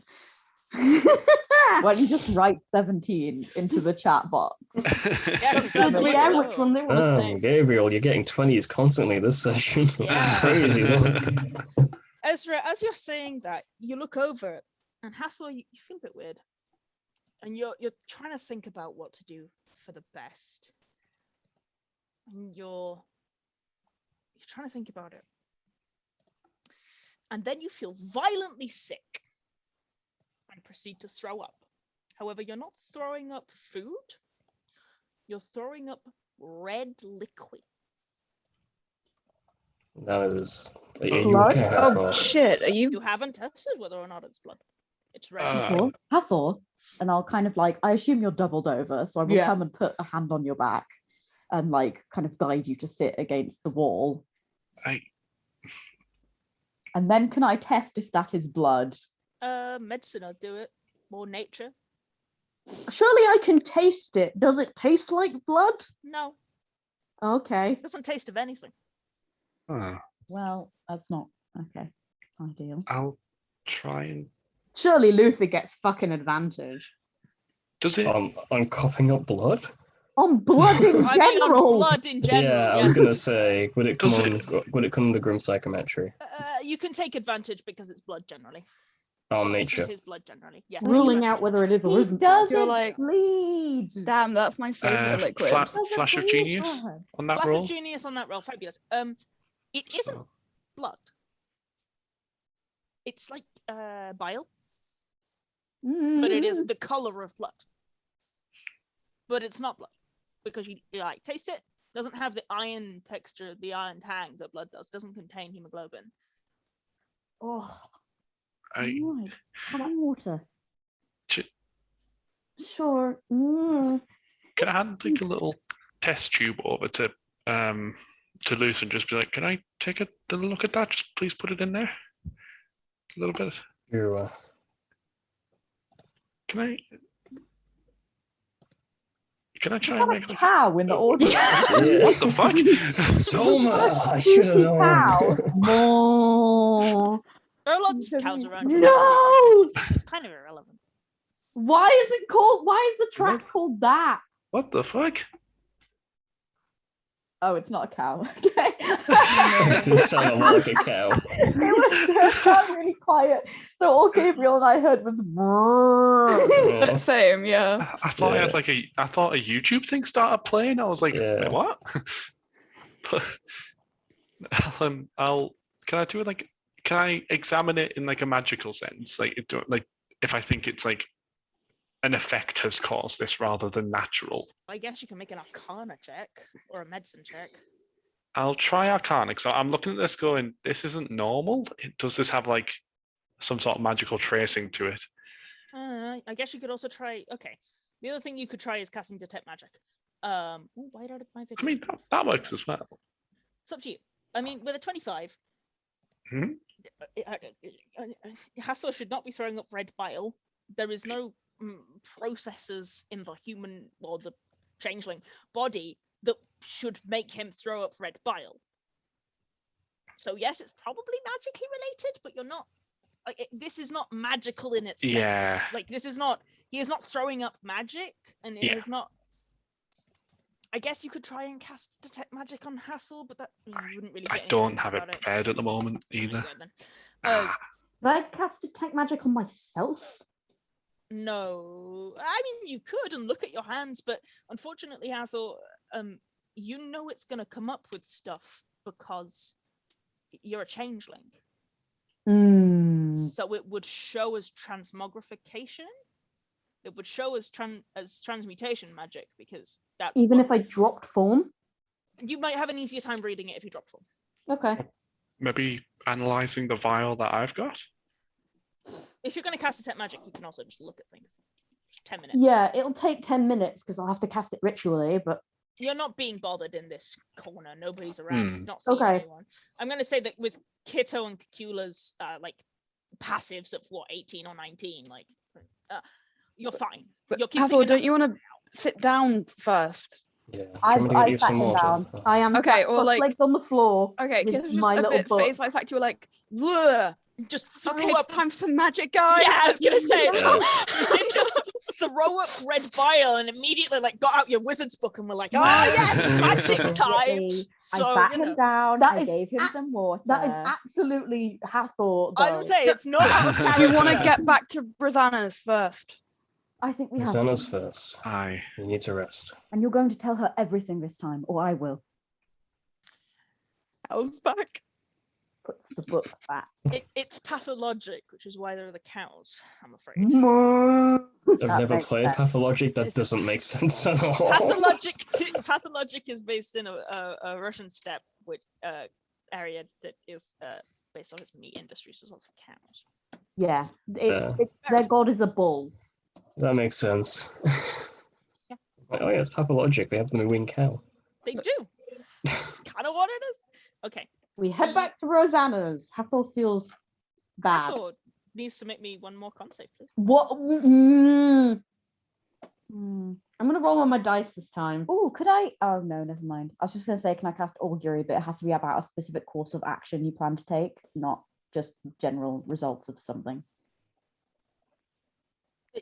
Why don't you just write 17 into the chat box? Yeah, 'cause So that's do we what know you which one they want to say? Gabriel, you're getting 20s constantly this session. Yeah. Crazy. Ezra, as you're saying that, you look over and Hathor, you feel a bit weird. And you're trying to think about what to do for the best. And you're trying to think about it. And then you feel violently sick and proceed to throw up. However, you're not throwing up food. You're throwing up red liquid. That is. Are Blood? you okay, Oh Hathor? shit! Are You you? haven't tested whether or not it's blood. It's red. Hathor, and I'll kind of like, I assume you're doubled over, so I will come and put a hand on your back and like kind of guide you to sit against the wall. And then can I test if that is blood? Medicine will do it. More nature. Surely I can taste it. Does it taste like blood? No, Okay. it doesn't taste of anything. Well, that's not okay. Ideal. I'll try and. Surely Luther gets fucking advantage. Does it? On coughing up blood? On blood in I mean, on general. blood in general. Yeah, I yes. was gonna say, would it Does come under grim psychometry? You can take advantage because it's blood generally. On I nature. think it is blood generally. Yes. take Ruling advantage. out whether it is or He isn't. doesn't You're like, bleed. damn, that's my favorite liquid. Doesn't Flash of bleed genius blood. on that Flash roll. of genius on that roll. Fabulous. It isn't blood. It's like bile, but it is the color of blood. But it's not blood because you like taste it. Doesn't have the iron texture, the iron tang that blood does. Doesn't contain hemoglobin. Oh, Right. Have some water. sure. Can I hand like a little test tube over to Ruth and just be like, can I take a little look at that? Just please put it in there. A little bit. You're, Can I try and make like Cow in the audience. what the fuck? Soma! I should have known. Cow. More. There are lots of cows around. here. No! It's kind of irrelevant. Why is it called? Why is the track called that? What the fuck? Oh, it's not a cow. Okay. It did sound a lot like a cow. It sounded really quiet. So all Gabriel and I heard was Yeah. Same, yeah. I thought I Yeah. had I thought a YouTube thing started playing. I was like, Yeah. wait, what? But can I do it like, can I examine it in like a magical sense? Like, if I think it's like an effect has caused this rather than natural. I guess you can make an Arcana check or a medicine check. I'll try Arcana. So I'm looking at this going, this isn't normal. Does this have like some sort of magical tracing to it? I guess you could also try. Okay, the other thing you could try is casting detect magic. Why did my video? I mean, that works as well. It's up to you. I mean, with a 25, Hathor should not be throwing up red bile. There is no processes in the human or the changeling body that should make him throw up red bile. So yes, it's probably magically related, but you're not. This is not magical in itself. Yeah. Like this is not. He is not throwing up magic, and it is not. I guess you could try and cast detect magic on Hathor, but that you wouldn't really. I Get don't anything have it about prepared at the moment either. Yeah, then. Did I cast detect magic on myself? No, I mean you could and look at your hands, but unfortunately, Hathor, you know it's going to come up with stuff because you're a changeling. So it would show as transmogrification. It would show as transmutation magic because that's Even if I dropped form? You might have an easier time reading it if you drop form. Okay. Maybe analysing the vial that I've got? If you're going to cast detect magic, you can also just look at things. Just 10 minutes. Yeah, it'll take 10 minutes because I'll have to cast it ritually, but... You're not being bothered in this corner. Nobody's around. You've not seen anyone. I'm going to say that with Kitto and Cacula's like passives of 18 or 19, like you're fine. But You're Hathor, don't you want to sit down first? Yeah. I you sat some him water? down. I am Okay, sat or like- legs on the floor. Okay, with Kitto's just my a little bit book. phased by the fact you were like, "Bleh." Just throw Okay, up. it's time for some magic, guys. Yeah, I was gonna say Yeah. you did just throw up red bile and immediately like got out your wizard's book and were like, yes, magic time. Immediately, So I sat you know, him down. That I is gave him some water. That is absolutely Hathor, I though. would say it's not out of Do character. you want to get back to Rosanna's first? I think we have Rosanna's to. first. Aye. You need to rest. And you're going to tell her everything this time, or I will. I was back. Puts the book back. It's pathologic, which is why there are the cows, I'm afraid. I've That never makes played sense. Pathologic. That This is- doesn't make sense at all. Pathologic is based in a Russian steppe with area that is based on its meat industry, so there's lots of cows. Yeah, their god is a bull. That makes sense. Yeah. Oh yeah, it's pathologic. They have the winged cow. They do. It's kind of what it is. Okay. We head back to Rosanna's. Hathor feels bad. Hathor needs to make me one more con save, please. What? I'm gonna roll on my dice this time. Oh, could I? Oh, no, never mind. I was just going to say, can I cast Augury, but it has to be about a specific course of action you plan to take, not just general results of something.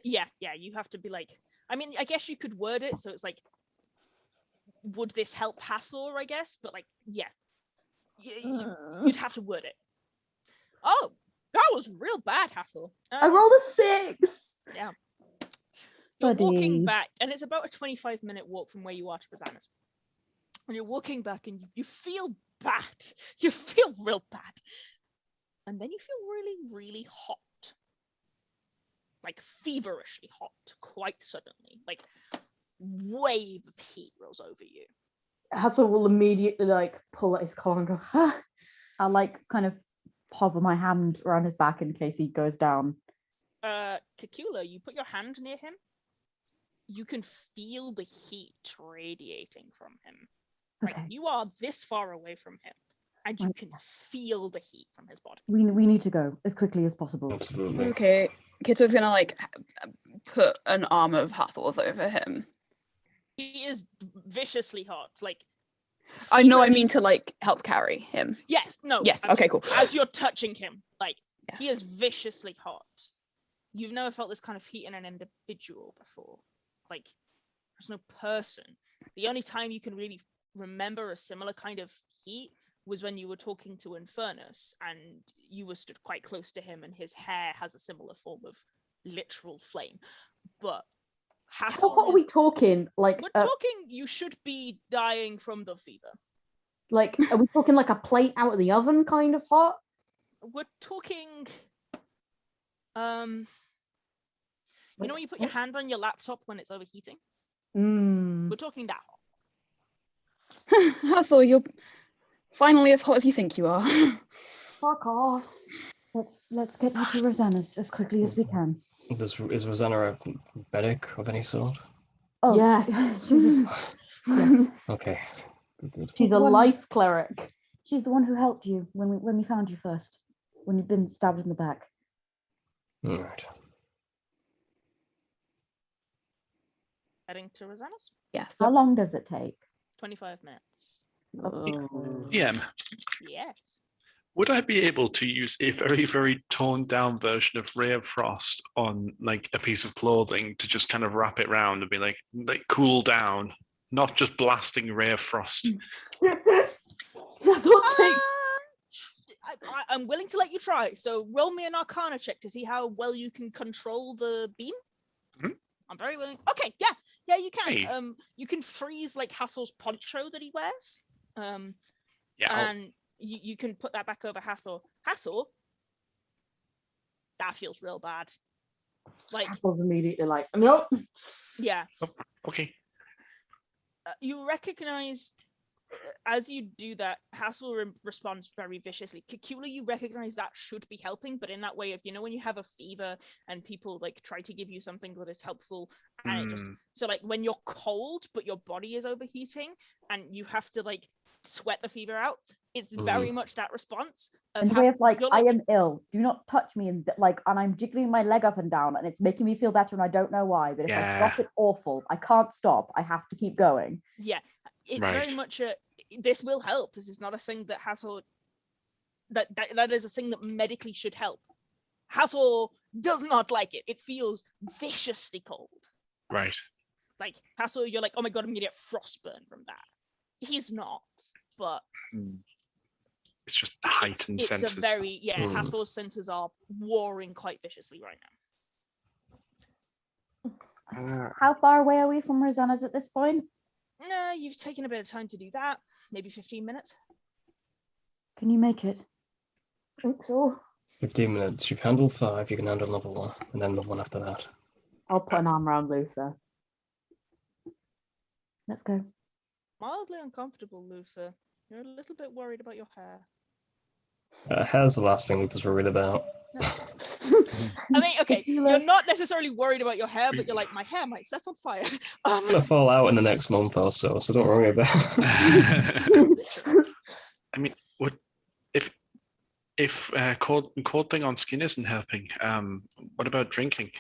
Yeah, you have to be like, I mean, I guess you could word it so it's like, would this help Hathor, I guess? But like, yeah. You'd have to word it. Oh, that was real bad, Hathor. I rolled a 6. Yeah. You're walking Buddy. back, and it's about a 25-minute walk from where you are to Rosanna's. And you're walking back, and you feel bad. You feel real bad. And then you feel really, really hot. Like feverishly hot, quite suddenly. Like wave of heat rolls over you. Hathor will immediately like pull at his collar and go, "Huh." I'll like kind of hover my hand around his back in case he goes down. Cacula, you put your hand near him. You can feel the heat radiating from him. Like Okay. you are this far away from him, and you can feel the heat from his body. We need to go as quickly as possible. Absolutely. Okay, Kitto's gonna like put an arm of Hathor's over him. He is viciously hot. Like I know, I feverish- mean to like help carry him. Yes, no. Yes, I'm okay, just- cool. As you're touching him, like he Yes. is viciously hot. You've never felt this kind of heat in an individual before. Like there's no person. The only time you can really remember a similar kind of heat was when you were talking to Infernus and you were stood quite close to him and his hair has a similar form of literal flame. But How Hathor hot are we is- talking? Like, we're talking you should be dying from the fever. are we talking like a plate out of the oven kind of hot? We're talking you know when you put your hand on your laptop when it's overheating? We're talking that hot. Hathor, you're finally as hot as you think you are. Fuck off. Let's get you to Rosanna's as quickly as we can. Is Rosanna a medic of any sort? Oh Yes. yes. Okay. Good. She's a One- life cleric. She's the one who helped you when we found you first, when you'd been stabbed in the back. All right. Heading to Rosanna's? Yes. How long does it take? 25 minutes. DM, Yes. would I be able to use a very, very toned down version of Ray of Frost on like a piece of clothing to just kind of wrap it round and be like cool down, not just blasting Ray of Frost? I'm willing to let you try. So roll me an Arcana check to see how well you can control the beam. Mhm. I'm very willing. Okay, yeah, you can. Hey. You can freeze like Hathor's poncho that he wears. Yeah. And you can put that back over Hathor. Hathor, that feels real bad. Like, Hathor's immediately like, nope. yeah. Okay. You recognize as you do that, Hathor responds very viciously. Cacula, you recognize that should be helping, but in that way of, when you have a fever and people like try to give you something that is helpful, and it just so like when you're cold but your body is overheating and you have to like sweat the fever out, it's very much that response of And the way of like, I am ill, do not touch me, and I'm jiggling my leg up and down and it's making me feel better and I don't know why, but if I stop, it's awful. I can't stop, I have to keep going. It's very much this will help. This is not a thing that Hathor that is a thing that medically should help. Hathor does not like it. It feels viciously cold. Right. Like Hathor, you're like, oh my god, I'm gonna get frostburn from that. He's not, but it's just heightened senses. It's a very Hathor's senses are warring quite viciously right now. How far away are we from Rosanna's at this point? No, you've taken a bit of time to do that. Maybe 15 minutes. Can you make it? I think so. 15 minutes. You've handled 5, you can handle another one, and then the one after that. I'll put an arm around Luther. Let's go. Mildly uncomfortable, Luther. You're a little bit worried about your hair. Hair's the last thing Luther's worried about. I mean, okay, you're not necessarily worried about your hair, but you're like, my hair might set on fire. I'm gonna fall out in the next month or so don't worry about it. I mean, if cold thing on skin isn't helping, what about drinking?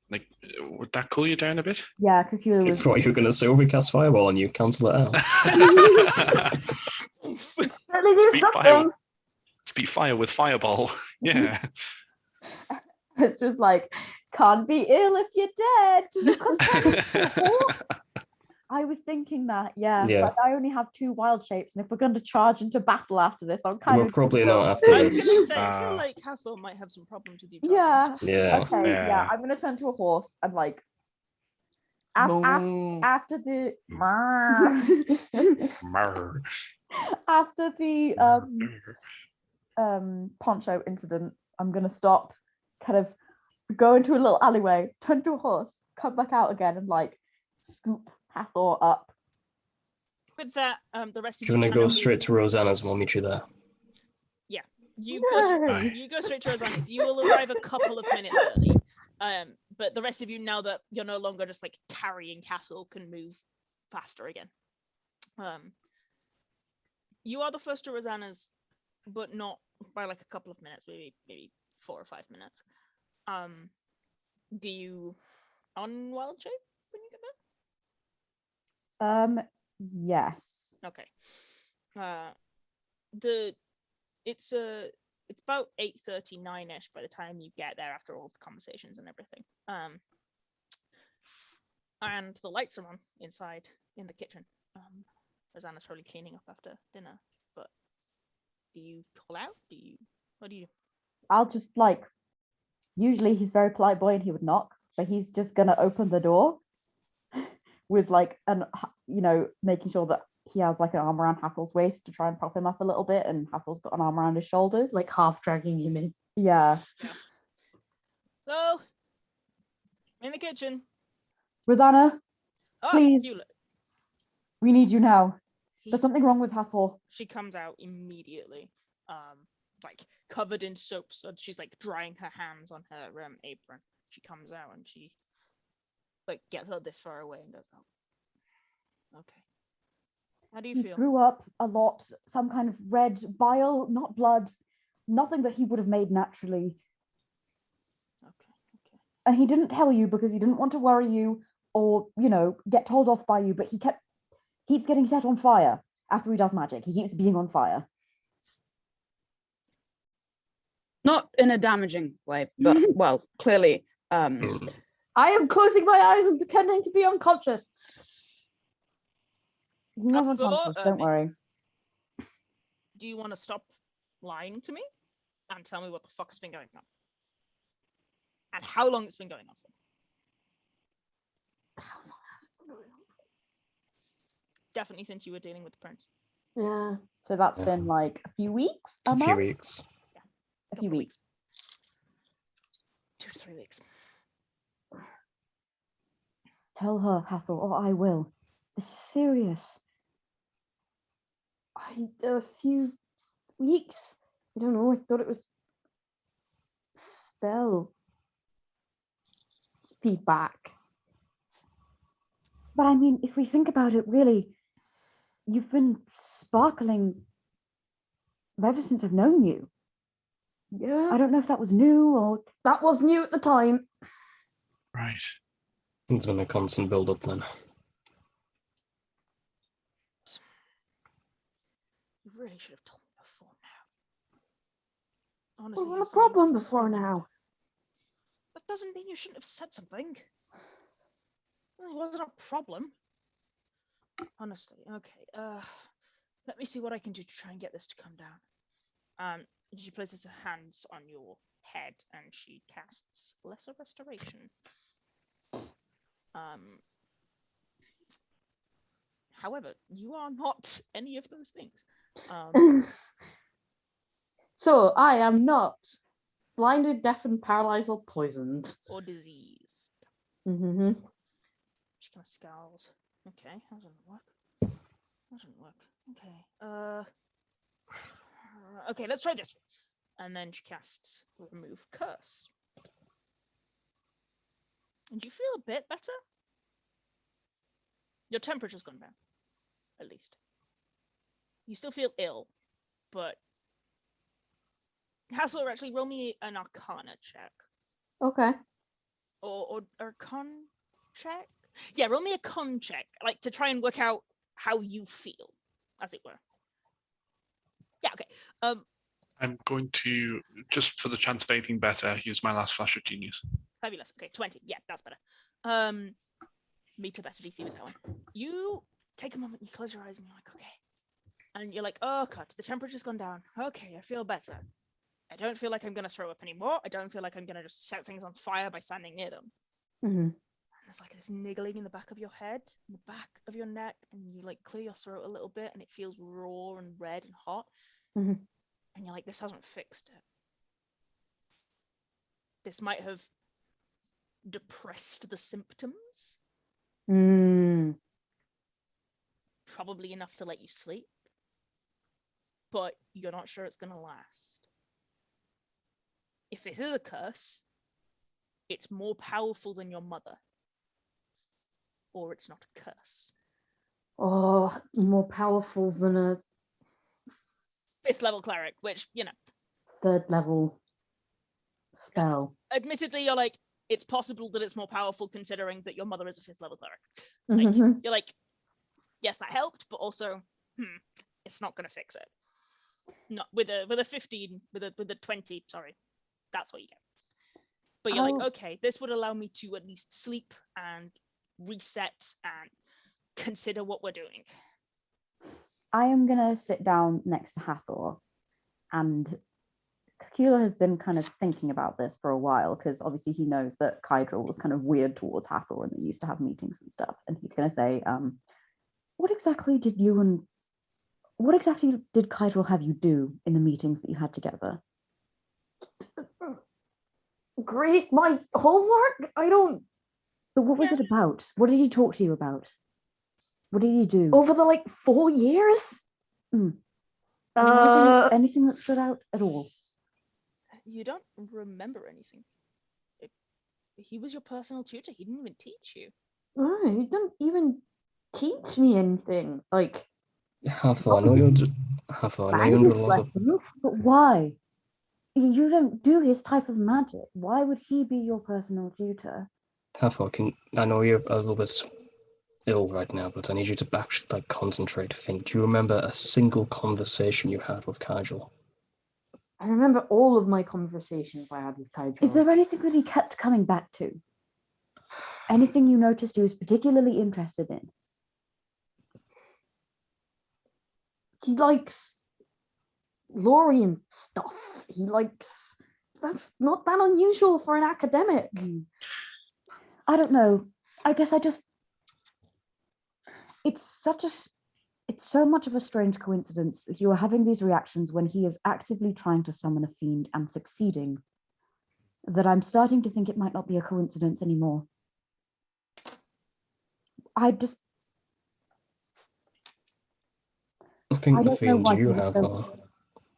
Like, would that cool you down a bit? Yeah, Cacula was. What you were gonna say? We cast fireball and you cancel it out. Speak fire with fireball. Yeah. It's just like, can't be ill if you're dead. I was thinking that, but I only have 2 wild shapes, and if we're going to charge into battle after this, I'm kind of. We're probably not after I was this. going to say, I feel like Hathor might have some problems with you. Yeah. Okay. Yeah. I'm going to turn to a horse and like. After the after the poncho incident, I'm gonna stop, kind of go into a little alleyway, turn to a horse, come back out again, and like scoop Hathor up. With that, the rest of you want to go straight to Rosanna's and we'll meet you there? Yeah, you go straight to Rosanna's. You will arrive a couple of minutes early. But the rest of you, now that you're no longer just like carrying cattle, can move faster again. You are the first to Rosanna's, but not by like a couple of minutes, maybe 4 or 5 minutes. Do you on wild shape when you get there? Yes. Okay. It's about 8:39ish by the time you get there after all the conversations and everything. And the lights are on inside in the kitchen. Rosanna's probably cleaning up after dinner. But do you call out? What do you do? I'll just usually he's a very polite boy and he would knock, but he's just gonna open the door with making sure that he has like an arm around Hathor's waist to try and prop him up a little bit, and Hathor's got an arm around his shoulders, like half dragging him in. Yeah. So, in the kitchen. Rosanna, please. Cacula. We need you now. There's something wrong with Hathor. She comes out immediately, covered in soap, so she's like drying her hands on her apron. She comes out and she gets her this far away and goes, "Oh, okay. How do you He feel? threw up a lot, some kind of red bile, not blood, nothing that he would have made naturally. Okay. And he didn't tell you because he didn't want to worry you or, get told off by you, but he keeps getting set on fire after he does magic. He keeps being on fire. Not in a damaging way, but well, clearly. I am closing my eyes and pretending to be unconscious. He's not Hathor, unconscious, don't worry. Do you want to stop lying to me and tell me what the fuck has been going on? And how long it's been going on for? Definitely since you were dealing with the prince. Yeah. So that's been like a few weeks? A few month? weeks. A few weeks. 2 to 3 weeks. Tell her, Hathor, or I will. This is serious. A few weeks. I don't know. I thought it was spell feedback. But I mean, if we think about it, really, you've been sparkling ever since I've known you. Yeah. I don't know if that was new or... That was new at the time. Right. It's been a constant build-up then. You really should have told me before now. Honestly, Well, no Hathor, problem you before really- now. That doesn't mean you shouldn't have said something. Well, it wasn't a problem. Honestly, okay. Let me see what I can do to try and get this to come down. She places her hands on your head and she casts Lesser Restoration. However, you are not any of those things. So I am not blinded, deafened, paralyzed, or poisoned. Or diseased. Mm-hmm. She kind of scowls. Okay, that doesn't work. Okay. Okay, let's try this. And then she casts Remove Curse. And you feel a bit better? Your temperature's gone down, at least. You still feel ill, but Hathor, actually roll me an Arcana check. Okay. Or con check? Yeah, roll me a con check, like to try and work out how you feel, as it were. Yeah, okay. I'm going to, just for the chance of anything better, use my last flash of genius. Fabulous. Okay, 20. Yeah, that's better. Meet a better DC with that one. You take a moment, you close your eyes, and you're like, okay. And you're like, oh, God, the temperature's gone down. Okay, I feel better. I don't feel like I'm going to throw up anymore. I don't feel like I'm going to just set things on fire by standing near them. Mm-hmm. And there's like this niggling in the back of your head, in the back of your neck, and you like clear your throat a little bit, and it feels raw and red and hot. Mm-hmm. And you're like, this hasn't fixed it. This might have depressed the symptoms. Probably enough to let you sleep. But you're not sure it's going to last. If this is a curse, it's more powerful than your mother. Or it's not a curse. Oh, more powerful than a 5th level cleric, which, 3rd level spell. admittedly, you're like, it's possible that it's more powerful considering that your mother is a 5th level cleric. Mm-hmm. You're like, yes, that helped, but also, it's not going to fix it. Not with a 15, with a 20, sorry. That's what you get. But you're like, okay, this would allow me to at least sleep and reset and consider what we're doing. I am going to sit down next to Hathor, and Cacula has been kind of thinking about this for a while, because obviously he knows that Cydrol was kind of weird towards Hathor and they used to have meetings and stuff. And he's going to say, what exactly did Cydrol have you do in the meetings that you had together? Great, my homework? I don't... But what was it about? What did he talk to you about? What did he do? Over the 4 years? Anything that stood out at all? You don't remember anything. He was your personal tutor. He didn't even teach you. He didn't even teach me anything. Hathor, I know you're Hathor, I know you're under a lot of. But why? You don't do his type of magic. Why would he be your personal tutor? Hathor, I know you're a little bit ill right now, but I need you to concentrate, think. Do you remember a single conversation you had with Cydrol? I remember all of my conversations I had with Cydrol. Is there anything that he kept coming back to? Anything you noticed he was particularly interested in? He likes Lorien stuff. That's not that unusual for an academic. I don't know. I guess it's so much of a strange coincidence that you are having these reactions when he is actively trying to summon a fiend and succeeding, that I'm starting to think it might not be a coincidence anymore. I think the fiend you have are.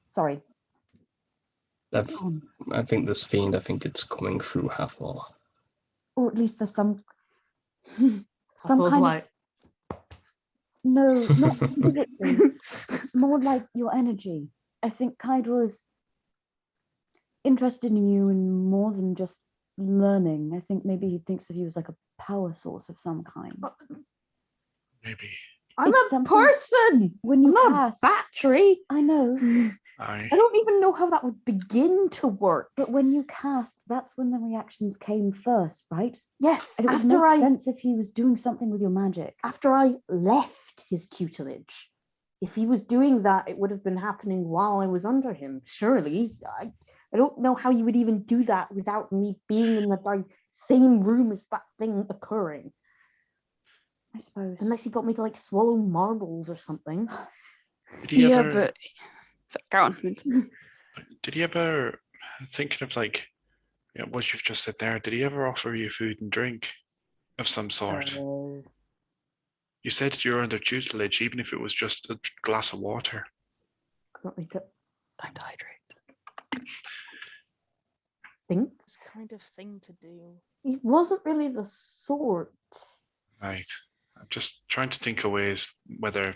Sorry. I think this fiend, it's coming through Hathor. Or at least there's some Hathor's kind like, of... No, not physically. More like your energy. I think Cydrol is interested in you in more than just learning. I think maybe he thinks of you as like a power source of some kind. Maybe. I'm It's a person. When you I'm cast, not a battery. I know. I I don't even know how that would begin to work. But when you cast, that's when the reactions came first, right? Yes, And it would after make sense if he was doing something with your magic. after I left his tutelage. If he was doing that, it would have been happening while I was under him. Surely, I don't know how you would even do that without me being in the same room as that thing occurring. I suppose. Unless he got me to like swallow marbles or something. did he Yeah, ever but go on. did he ever thinking of what you've just said there, did he ever offer you food and drink of some sort? You said you're under tutelage, even if it was just a glass of water. Time to hydrate. Thinks This kind of thing to do. he wasn't really the sort. Right. I'm just trying to think of ways whether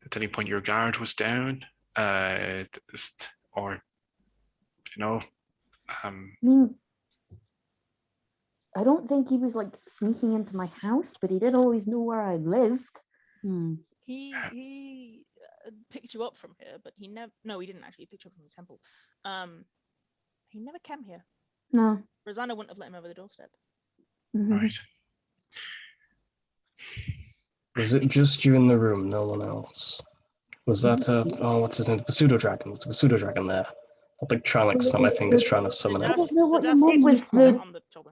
at any point your guard was down, or I mean, I don't think he was like sneaking into my house, but he did always know where I lived. He picked you up from here, but he never. No, he didn't actually pick you up from the temple. He never came here. No. Rosanna wouldn't have let him over the doorstep. right. Was it just you in the room, no one else? Was that what's his name? The pseudo dragon. Was the pseudo dragon there? I'll try snap my fingers trying to summon it. I don't know what your Zadath name was. on the shoulder.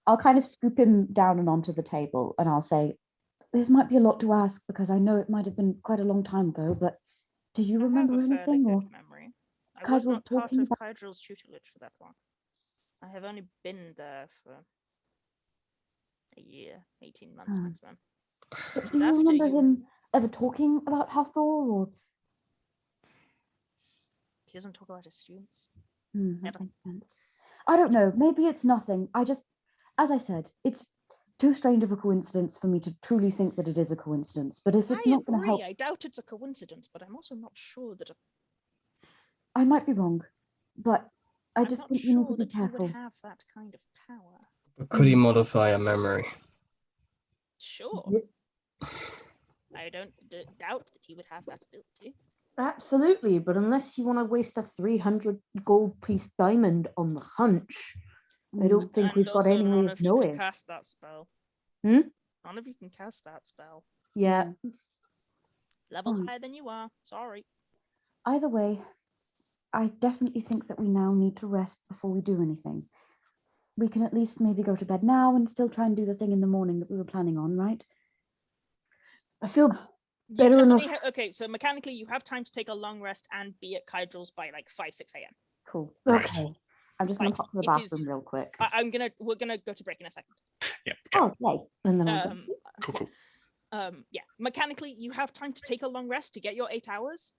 I'll kind of scoop him down and onto the table, and I'll say, "This might be a lot to ask because I know it might have been quite a long time ago. But do you remember I have a fairly anything?" Or good memory. I was Cydrol not part talking of about- Cydrol's tutelage for that long. I have only been there for a year, 18 months maximum. But Which do is you after remember you- him ever talking about Hathor? Or He doesn't talk about his students. that Never. makes sense. I don't know. Maybe it's nothing. As I said, it's too strange of a coincidence for me to truly think that it is a coincidence. But if it's I not going to agree. help, I doubt it's a coincidence, but I'm also not sure that. I might be wrong. But I I'm just not think you sure need to be that he careful. would have that kind of power. But could he modify a memory? Sure. I don't doubt that he would have that ability. Absolutely, but unless you want to waste a 300 gold piece diamond on the hunch, I don't think And we've got also any way none of of you can knowing. cast that spell. Hmm? None of you can cast that spell. Yeah. Level Fine. higher than you are. Sorry. Either way, I definitely think that we now need to rest before we do anything. We can at least maybe go to bed now and still try and do the thing in the morning that we were planning on, right? I feel You better definitely enough. okay, so mechanically you have time to take a long rest and be at Cydrol's by like 5-6 a.m. Cool. Right. Okay. I'm just gonna Like, pop to the it is- bathroom real quick. We're gonna go to break in a second. Yeah. Okay. Oh, yay. And then I'll go. Cool. Yeah, mechanically you have time to take a long rest to get your 8 hours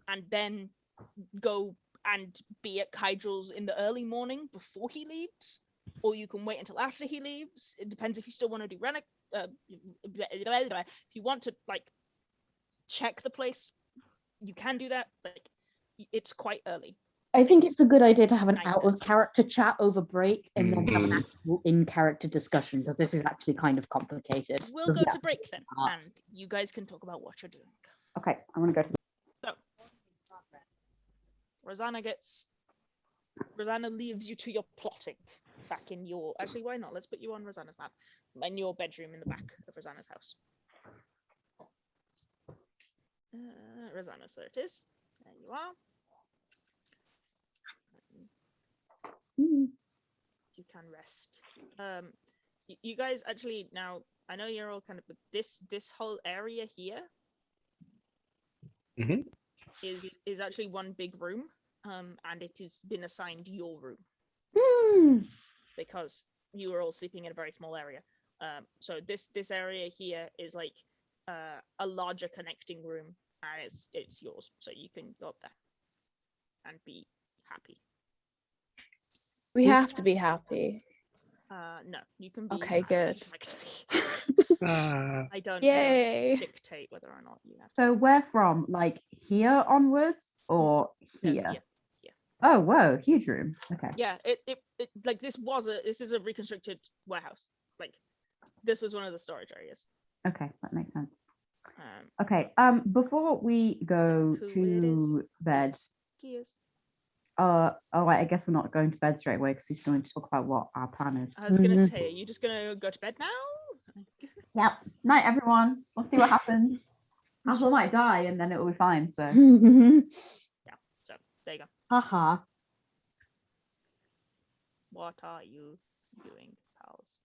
and then go and be at Cydrol's in the early morning before he leaves, or you can wait until after he leaves. It depends if you still want to do if you want to like check the place, you can do that. Like, it's quite early. I think it's a good idea to have an 9:30. out of character chat over break and then have an Mhm. actual in character discussion, because this is actually kind of complicated. We'll So, go yeah. to break then, Ah. and you guys can talk about what you're doing. Okay, I'm gonna go to Rosanna leaves you to your plotting back in your. Actually, why not? Let's put you on Rosanna's map. In your bedroom in the back of Rosanna's house. Rosanna, so there it is. There you are. You can rest. You guys actually now. I know you're all kind of, but this whole area here Mhm. is actually one big room, and it has been assigned your room because you were all sleeping in a very small area. So this area here is like a larger connecting room, and it's yours, so you can go up there and be happy. We have to be happy. No, you can be. Okay, as happy as good. you'd like to be. I don't Yay. dictate whether or not you have to. So where from? Like here onwards or No, here? here. Oh, whoa, huge room. Okay. Yeah, it like this is a reconstructed warehouse. Like this was one of the storage areas. Okay, that makes sense. Um, Okay. Before we go Who it to is. bed, it's Kia's. I guess we're not going to bed straight away because we're going to talk about what our plan is. I was gonna Mhm. say, are you just gonna go to bed now? Yep. Night, everyone. We'll see what happens. Hathor might die, and then it will be fine. So So there you go. Haha. What are you doing, pals?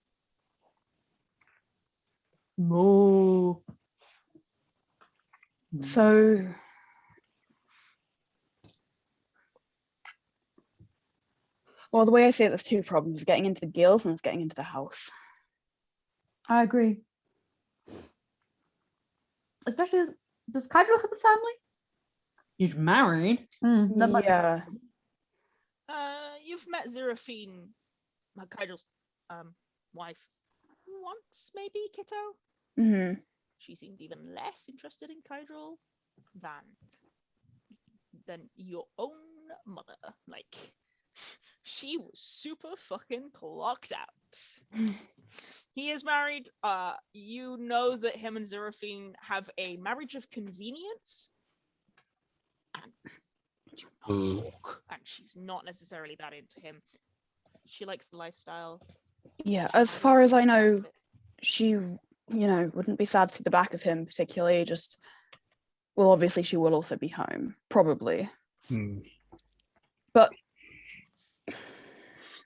Moo. So well, the way I see it, there's two problems: getting into the guilds and getting into the house. I agree. Especially as does Cydrol have a family? He's married. That might be- Yeah. You've met Zeraphine, Kydrel's wife, once, maybe, Kitto? Hmm. She seemed even less interested in Cydrol than your own mother. Like, she was super fucking clocked out. He is married. You know that him and Zeraphine have a marriage of convenience. And do not talk. And she's not necessarily that into him. She likes the lifestyle. Yeah, She as has far as taken I care know, of it. she, wouldn't be sad to see the back of him particularly. Just, well, obviously she will also be home, probably. But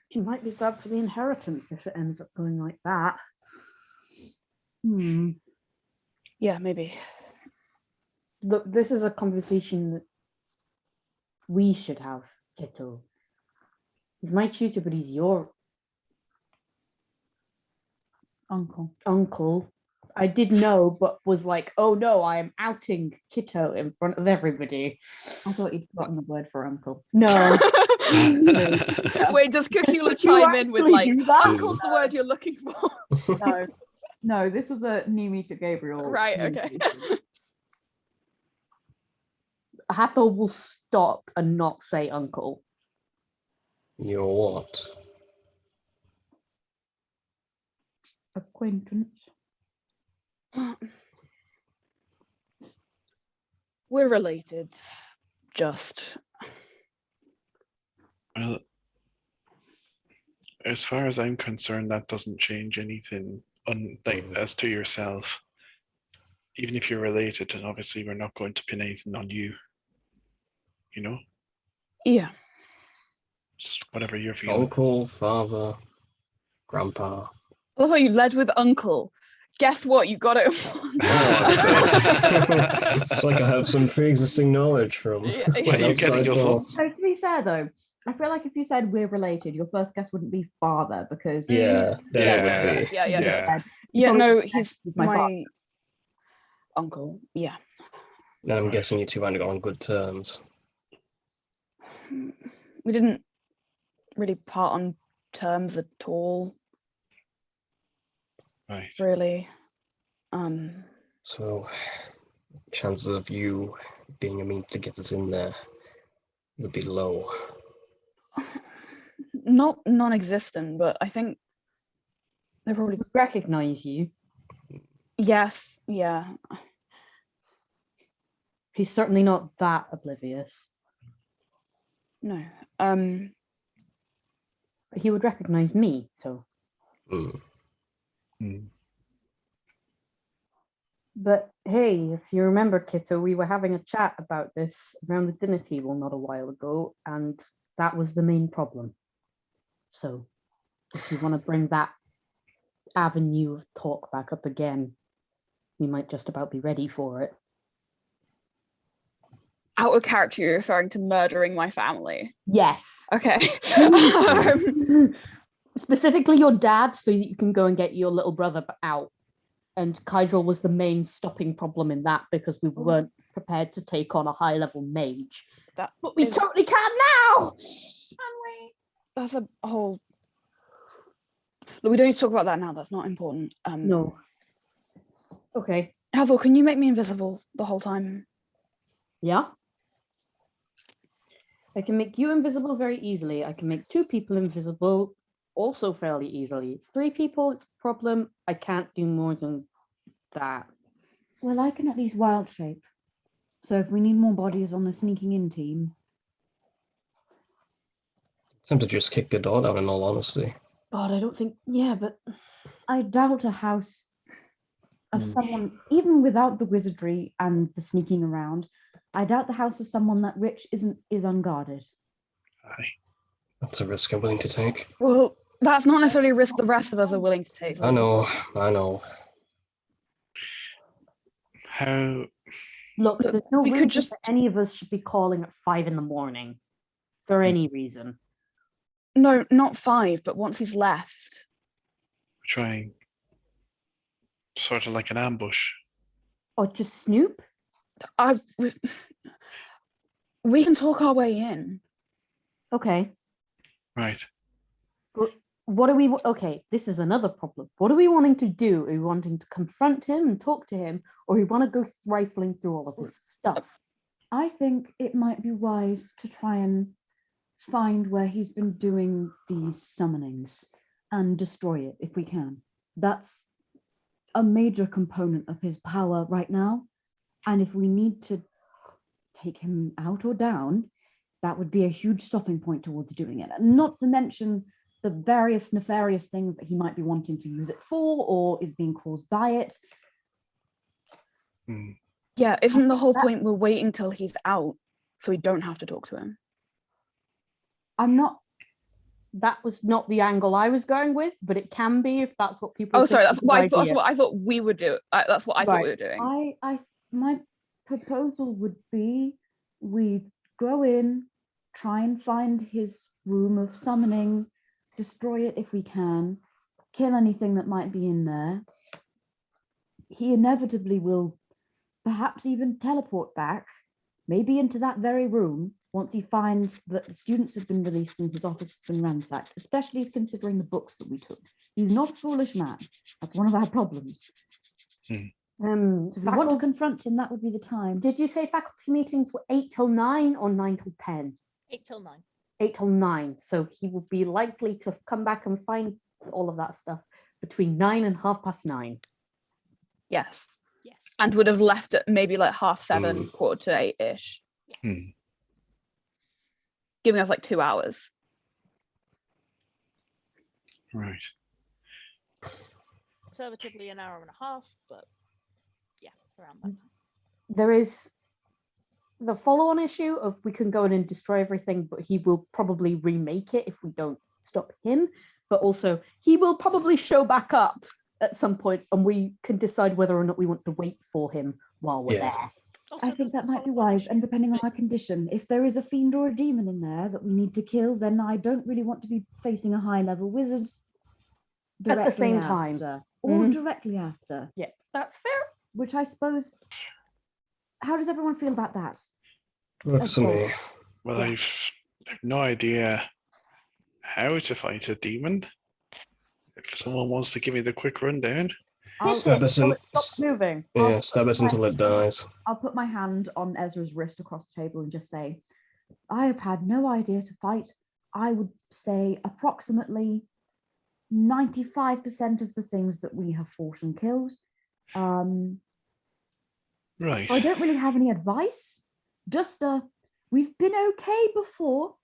He might be glad for the inheritance if it ends up going like that. yeah, maybe. Look, this is a conversation that we should have, Kitto. He's my tutor, but he's your uncle. I did know, but was like, oh no, I am outing Kitto in front of everybody. I thought you'd forgotten the word for uncle. No. Wait, does Cacula Did you chime in with actually like, do that? uncle's the word you're looking for? No, no, this was a Niimi to Gabriel. Right, okay. communication. Hathor will stop and not say uncle. You're what? Acquaintance. We're related. Just. Well, as far as I'm concerned, that doesn't change anything as to yourself. Even if you're related, and obviously we're not going to pin anything on you. You know? Yeah. Just whatever you're feeling. Uncle, father, grandpa. I love how you led with uncle. Guess what? You got it. It's like I have some pre-existing knowledge from Yeah, Where are you getting outside your world. So to be fair though, I feel like if you said we're related, your first guess wouldn't be father because Yeah, then it would be. Yeah. Yeah. Yeah, Probably no, said he's he's my my father. uncle. Yeah. And I'm Right. guessing you two aren't on good terms. We didn't really part on terms at all, Right. really. So, chances of you being a means to get us in there would be low. Not non-existent, but I think they probably Recognize you. yes, yeah. He's certainly not that oblivious. No. He would recognize me, so. But hey, if you remember, Kitto, we were having a chat about this around the dinner table not a while ago, and that was the main problem. So, if you want to bring that avenue of talk back up again, we might just about be ready for it. Out of character, you're referring to murdering my family. Yes. Okay. Specifically your dad, so that you can go and get your little brother out. And Cydrol was the main stopping problem in that because we weren't prepared to take on a high-level mage. But we totally can now! Can we? That's a whole... Look, we don't need to talk about that now. That's not important. No. Okay. Hathor, can you make me invisible the whole time? Yeah. I can make you invisible very easily. I can make 2 people invisible also fairly easily. 3 people, it's a problem. I can't do more than that. Well, I can at least wild shape. So if we need more bodies on the sneaking in team. Time to just kick the door down, in all honesty. God, I don't think... Yeah, but... I doubt a house of someone, even without the wizardry and the sneaking around, I doubt the house of someone that rich is unguarded. Aye. That's a risk I'm willing to take. Well, that's not necessarily a risk the rest of us are willing to take. I know. How... Look, there's no we reason could just... that any of us should be calling at 5 a.m. for any reason. No, not 5, but once he's left. Trying sort of like an ambush. Or just snoop? We can talk our way in. Okay. Right. But what are we... Okay, this is another problem. What are we wanting to do? Are we wanting to confront him and talk to him? Or we want to go rifling through all of this stuff? I think it might be wise to try and find where he's been doing these summonings and destroy it if we can. That's a major component of his power right now. And if we need to take him out or down, that would be a huge stopping point towards doing it. And not to mention the various nefarious things that he might be wanting to use it for or is being caused by it. Yeah, isn't the whole point we're waiting till he's out so we don't have to talk to him? That was not the angle I was going with, but it can be if that's what people. Oh, sorry, that's what I thought we would do. That's what I thought we were doing. My proposal would be we go in, try and find his room of summoning, destroy it if we can, kill anything that might be in there. He inevitably will perhaps even teleport back, maybe into that very room, once he finds that the students have been released and his office has been ransacked, especially considering the books that we took. He's not a foolish man. That's one of our problems. So if we want to confront him, that would be the time. Did you say faculty meetings were 8 till 9 or 9 till 10? 8 till 9. 8 till 9. So he will be likely to come back and find all of that stuff between 9 and 9:30. Yes. Yes. And would have left at maybe like 7:30, 7:45-ish. Yes. Giving us like 2 hours. Right. Conservatively an hour and a half, but yeah, around that time. There is the follow-on issue of we can go in and destroy everything, but he will probably remake it if we don't stop him. But also, he will probably show back up at some point, and we can decide whether or not we want to wait for him while we're there. Also, I think that might be wise, and depending on our condition, if there is a fiend or a demon in there that we need to kill, then I don't really want to be facing a high-level wizard At the same time. Or directly after. Yeah, that's fair. Which I suppose... How does everyone feel about that? Works for me. Well, I've no idea how to fight a demon. If someone wants to give me the quick rundown. Stab it in. Stop moving. Yeah, stab it until it dies. I'll put my hand on Ezra's wrist across the table and just say, I have had no idea to fight. I would say approximately 95% of the things that we have fought and killed. Right. I don't really have any advice. Just we've been okay before,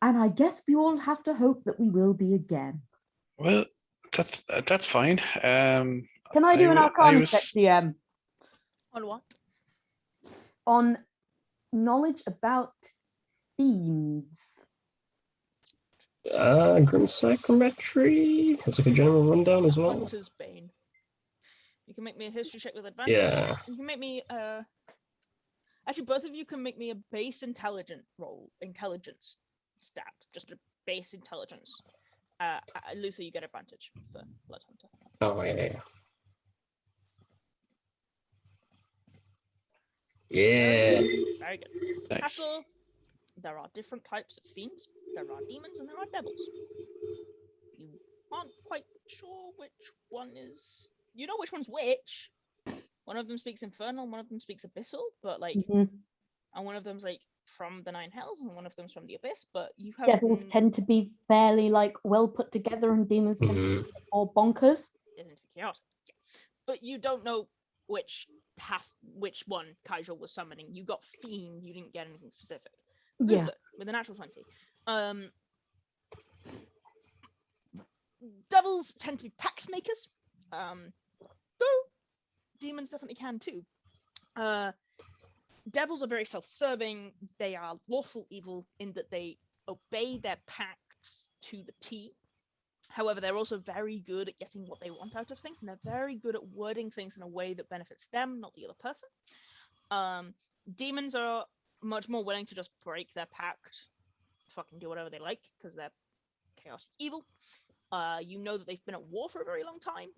and I guess we all have to hope that we will be again. Well, that's fine. Can I do an Arcana check, DM? On what? On knowledge about fiends. Grim Psychometry. It's like a general rundown as well. Hunter's Bane. You can make me a history check with advantage. Yeah. You can make me actually both of you can make me a base intelligence stat. Just a base intelligence. Lucy, you get advantage for Blood Hunter. Oh yeah. Yeah. Very good. Nice. Hathor, there are different types of fiends. There are demons and there are devils. You aren't quite sure which one is. You know which one's which. One of them speaks infernal, one of them speaks abyssal, but like, and one of them's like from the Nine Hells, and one of them's from the Abyss. But you have Devils tend to be fairly like well put together, and demons tend to be more bonkers. Chaos. Yeah. But you don't know which one Cydrol was summoning. You got fiend. You didn't get anything specific. Yeah. Gusta, with a natural 20. Devils tend to be pact makers. Though demons definitely can too. Devils are very self-serving. They are lawful evil in that they obey their pacts to the T. However, they're also very good at getting what they want out of things, and they're very good at wording things in a way that benefits them, not the other person. Demons are much more willing to just break their pact, fucking do whatever they like, because they're chaotic evil. You know that they've been at war for a very long time.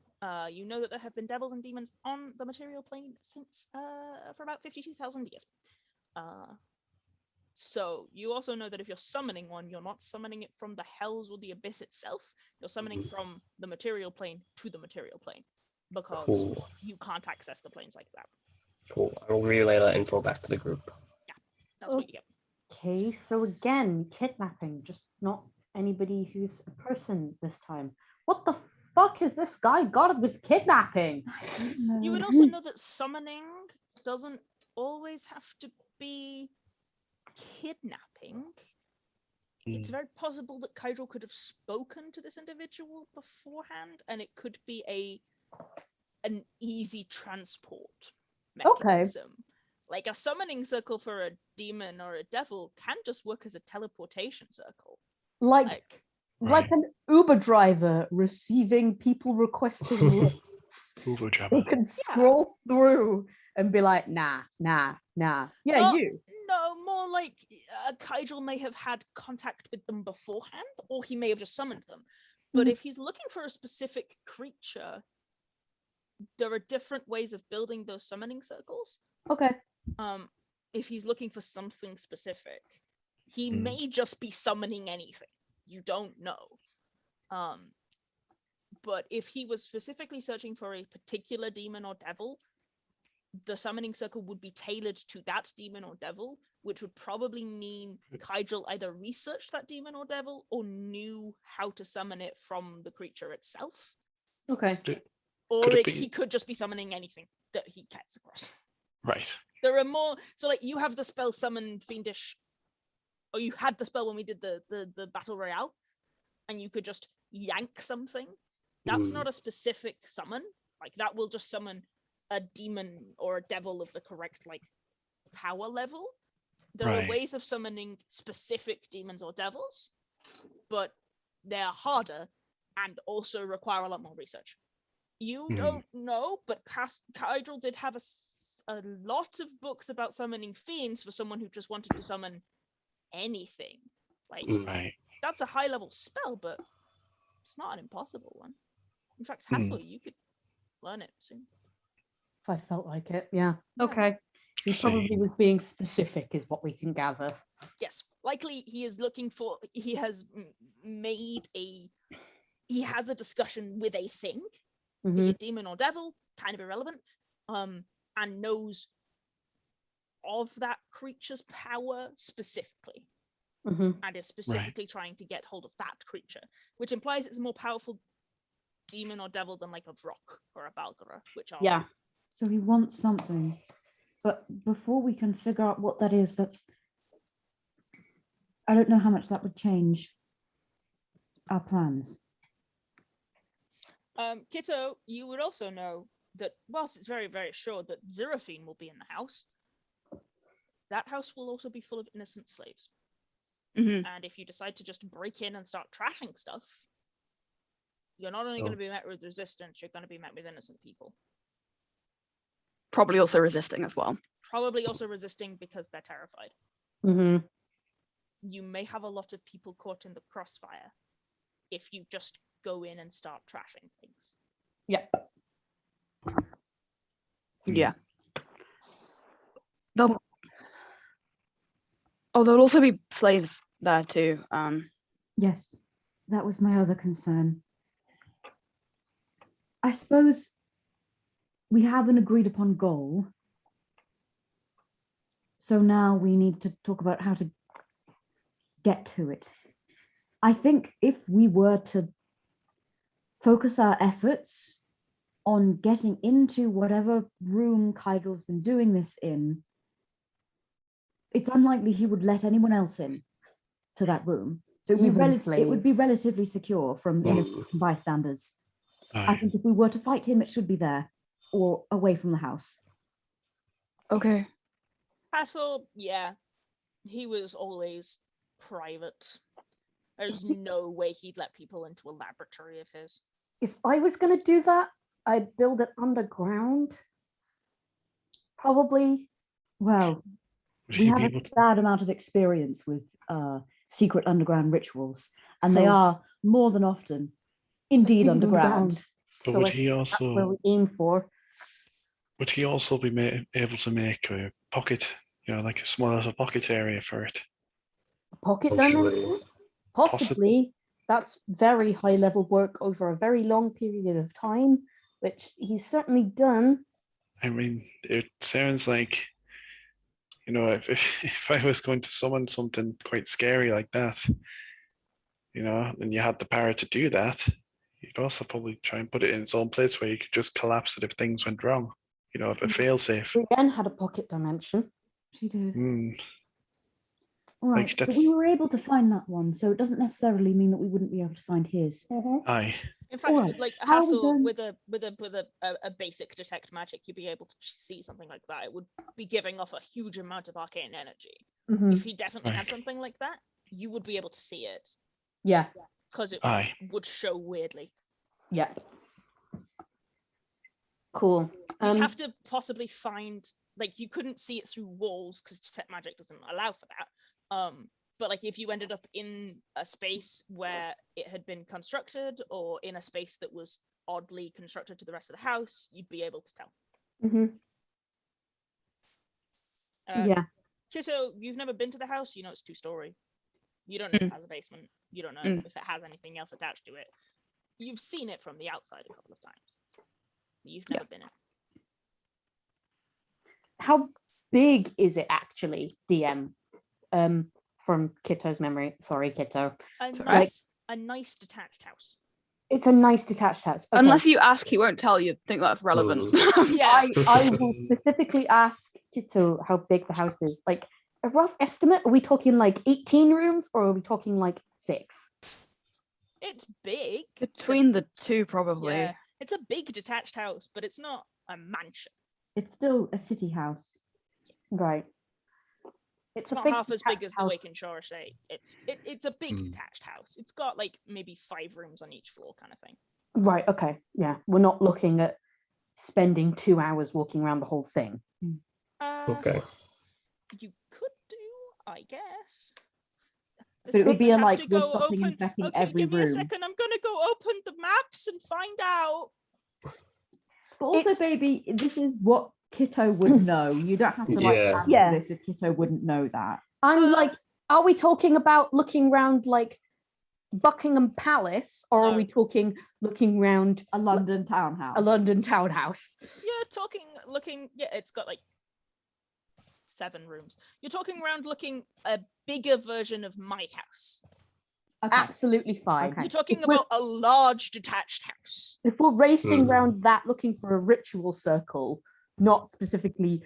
You know that there have been devils and demons on the material plane since for about 52,000 years. So you also know that if you're summoning one, you're not summoning it from the hells or the abyss itself. You're summoning from the material plane to the material plane, because you can't access the planes like that. Cool. I will relay that info back to the group. Yeah, that's what you get. Okay, so again, kidnapping, just not anybody who's a person this time. What the fuck has this guy got with kidnapping? You would also know that summoning doesn't always have to be kidnapping. It's very possible that Cydrol could have spoken to this individual beforehand, and it could be an easy transport mechanism. Okay. Like a summoning circle for a demon or a devil can just work as a teleportation circle. Like an Uber driver receiving people requesting lifts. Uber driver. They can scroll through and be like, nah. Yeah, you. No, more like Cydrol may have had contact with them beforehand, or he may have just summoned them. But if he's looking for a specific creature, there are different ways of building those summoning circles. Okay. If he's looking for something specific, he may just be summoning anything. You don't know. But if he was specifically searching for a particular demon or devil, the summoning circle would be tailored to that demon or devil, which would probably mean Cydrol either researched that demon or devil or knew how to summon it from the creature itself. Okay. Or he could just be summoning anything that he gets across. Right. There are more. So, like, you have the spell summon fiendish, or you had the spell when we did the battle royale, and you could just yank something. That's not a specific summon. Like, that will just summon a demon or a devil of the correct, like, power level. There are ways of summoning specific demons or devils, but they're harder and also require a lot more research. You don't know, but Cydrol did have a lot of books about summoning fiends for someone who just wanted to summon anything. Like, that's a high-level spell, but it's not an impossible one. In fact, Hathor, you could learn it soon. If I felt like it, yeah. Okay. He probably was being specific, is what we can gather. Yes. Likely he is looking for, he has a discussion with a thing. be it demon or devil, kind of irrelevant, and knows of that creature's power specifically, and is specifically trying to get hold of that creature, which implies it's a more powerful demon or devil than like a Vrock or a Balgara, which are So he wants something, but before we can figure out what that is, I don't know how much that would change our plans. Kitto, you would also know that whilst it's very, very sure that Zeraphine will be in the house, that house will also be full of innocent slaves. And if you decide to just break in and start trashing stuff, you're not only going to be met with resistance, you're going to be met with innocent people. Probably also resisting as well. Probably also resisting because they're terrified. You may have a lot of people caught in the crossfire if you just go in and start trashing things. Yeah. There'll also be slaves there too. Yes, that was my other concern. I suppose we have an agreed upon goal. So now we need to talk about how to get to it. I think if we were to focus our efforts on getting into whatever room Cydrol's been doing this in, it's unlikely he would let anyone else in to that room. So it would be relatively secure from bystanders. I think if we were to fight him, it should be there or away from the house. Okay. Hathor, he was always private. There's no way he'd let people into a laboratory of his. If I was going to do that, I'd build it underground. Probably. Well, we have a bad amount of experience with secret underground rituals, and they are more than often indeed underground. But So would he that's where also we aim for. would he also be able to make a pocket, like a small little pocket area for it? A pocket Possibly. dimension? Possibly. That's very high level work over a very long period of time, which he's certainly done. I mean, it sounds like, if I was going to summon something quite scary like that, and you had the power to do that, you'd also probably try and put it in its own place where you could just collapse it if things went wrong. If it fails safe. Brienne had a pocket dimension. She did. Like Right, but that's we were able to find that one, so it doesn't necessarily mean that we wouldn't be able to find his. aye. In fact, Alright, like how are we Hathor going- with a basic detect magic, you'd be able to see something like that. It would be giving off a huge amount of arcane energy. If he definitely had Right. something like that, you would be able to see it Yeah. because it Aye. would show weirdly. Yeah. Cool. You'd have to possibly find, like, you couldn't see it through walls because detect magic doesn't allow for that. But like if you ended up in a space where it had been constructed or in a space that was oddly constructed to the rest of the house, you'd be able to tell. Yeah. Kitto, you've never been to the house, it's 2-story. You don't know if it has a basement. You don't know if it has anything else attached to it. You've seen it from the outside a couple of times. But you've never been in. How big is it actually, DM? From Kitto's memory. Sorry, Kitto. A nice detached house. It's a nice detached house. Okay. Unless you ask, he won't tell you. Think that's relevant. Yeah. I will specifically ask Kitto how big the house is. Like a rough estimate. Are we talking like 18 rooms or are we talking like 6? It's big. Between the two, probably. Yeah. It's a big detached house, but it's not a mansion. It's still a city house. Right. It's not half as big as the Wakenshaw estate. It's a big detached house. It's got like maybe 5 rooms on each floor kind of thing. Right, okay. Yeah. We're not looking at spending 2 hours walking around the whole thing. Okay. You could do, I guess. But it would be I'd have like to we're go stopping and open. checking Okay, every give me a room. second. I'm gonna go open the maps and find out. But also, It's- baby, this is what Kitto would know. You don't have to like Yeah. handle Yeah. this if Kitto wouldn't know that. I'm like, are we talking about looking around like Buckingham Palace, or are No. we talking looking round A London townhouse. a London townhouse? You're talking, looking, yeah, it's got like 7 rooms. You're talking around looking a bigger version of my house. Okay. Absolutely fine. Okay. You're talking If we're- about a large detached house. If we're racing Hmm. round that looking for a ritual circle, not specifically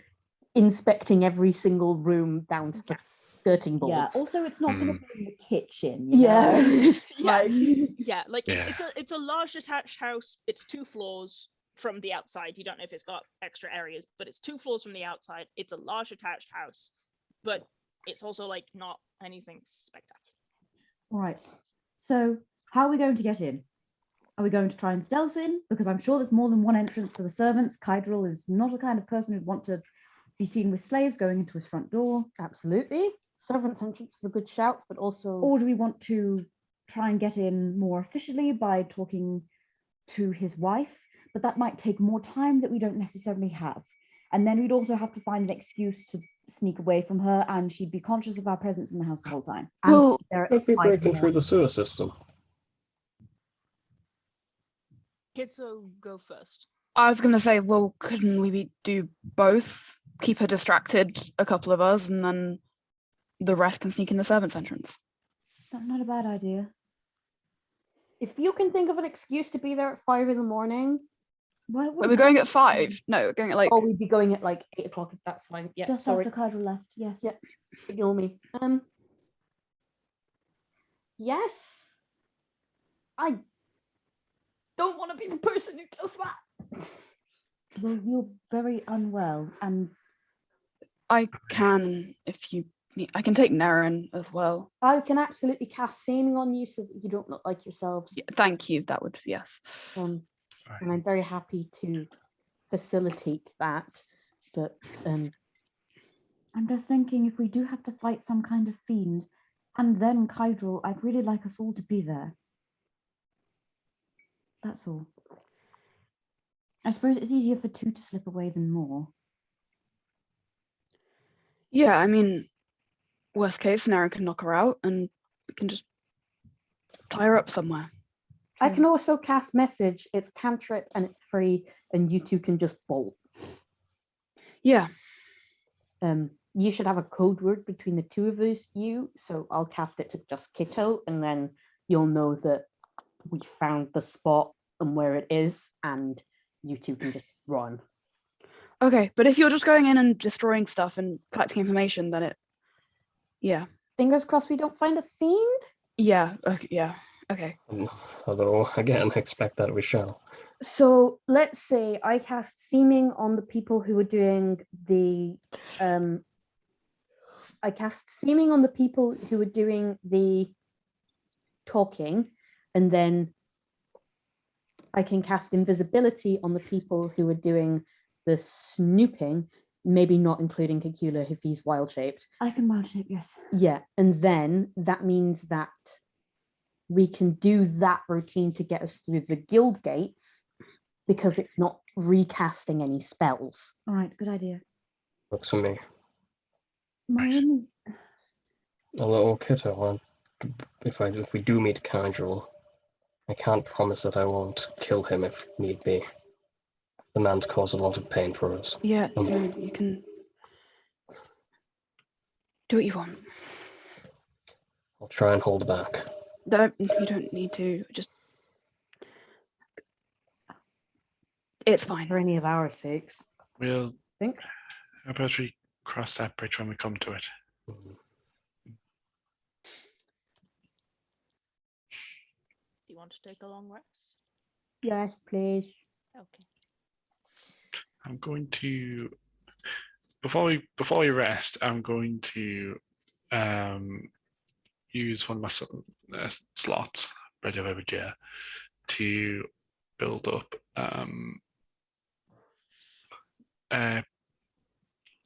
inspecting every single room down to the skirting boards. Yeah. Also, it's not going to Hmm. be in the kitchen. You Yeah. know? Yeah. Like, Yeah, like Yeah. it's a large detached house. It's 2 floors from the outside. You don't know if it's got extra areas, but it's 2 floors from the outside. It's a large attached house, but it's also like not anything spectacular. All right. So, how are we going to get in? Are we going to try and stealth in? Because I'm sure there's more than one entrance for the servants. Cydrol is not a kind of person who'd want to be seen with slaves going into his front door. absolutely. Servants' entrance is a good shout, but also Or do we want to try and get in more officially by talking to his wife? But that might take more time that we don't necessarily have. And then we'd also have to find an excuse to sneak away from her, and she'd be conscious of our presence in the house the whole time. And Well, there If we might breaking more. through the sewer system. Kitto, go first. I was gonna say, well, couldn't we do both? Keep her distracted, a couple of us, and then the rest can sneak in the servants' entrance. That's not a bad idea. if you can think of an excuse to be there at 5 in the morning, Why Wait, we're going at 5. No, we're going at like. or we'd be going at like 8 o'clock if that's fine. Yeah, just sorry. after Cydrol left, yes. Yep. Ignore me. Yes. I don't want to be the person who does that. Well, you're very unwell, and I can, if you need. I can take Nerin as well. I can absolutely cast Seeming on you so that you don't look like yourselves. Yeah, thank you. That would, yes. And I'm very happy to facilitate that. But I'm just thinking if we do have to fight some kind of fiend, and then Cydrol, I'd really like us all to be there. That's all. I suppose it's easier for 2 to slip away than more. Yeah, I mean, worst case, Nerin can knock her out, and we can just tie her up somewhere. I can also cast Message. It's cantrip and it's free, and you two can just bolt. Yeah. You should have a code word between the two of you, so I'll cast it to just Kitto, and then you'll know that we found the spot and where it is, and you two can just run. Okay, but if you're just going in and destroying stuff and collecting information, then it. Yeah. Fingers crossed we don't find a fiend. Yeah. Okay. Yeah. Okay. Although, again, expect that we shall. So let's say I cast Seeming on the people who are doing the I cast Seeming on the people who are doing the talking, and then I can cast Invisibility on the people who are doing the snooping, maybe not including Cacula if he's wild shaped. I can wild shape, yes. Yeah, and then that means that we can do that routine to get us through the guild gates because it's not recasting any spells. All right, good idea. Looks for me. My only- Although, Kitto, if we do meet Cydrol, I can't promise that I won't kill him if need be. The man's caused a lot of pain for us. Yeah. No, you can do what you want. I'll try and hold back. You don't need to. Just. It's fine. For any of our sakes. We'll. Think. How about we cross that bridge when we come to it? Do you want to take a long rest? Yes, please. Okay. I'm going to before we rest, I'm going to use one of my slots, Bridge of Every Year, to build up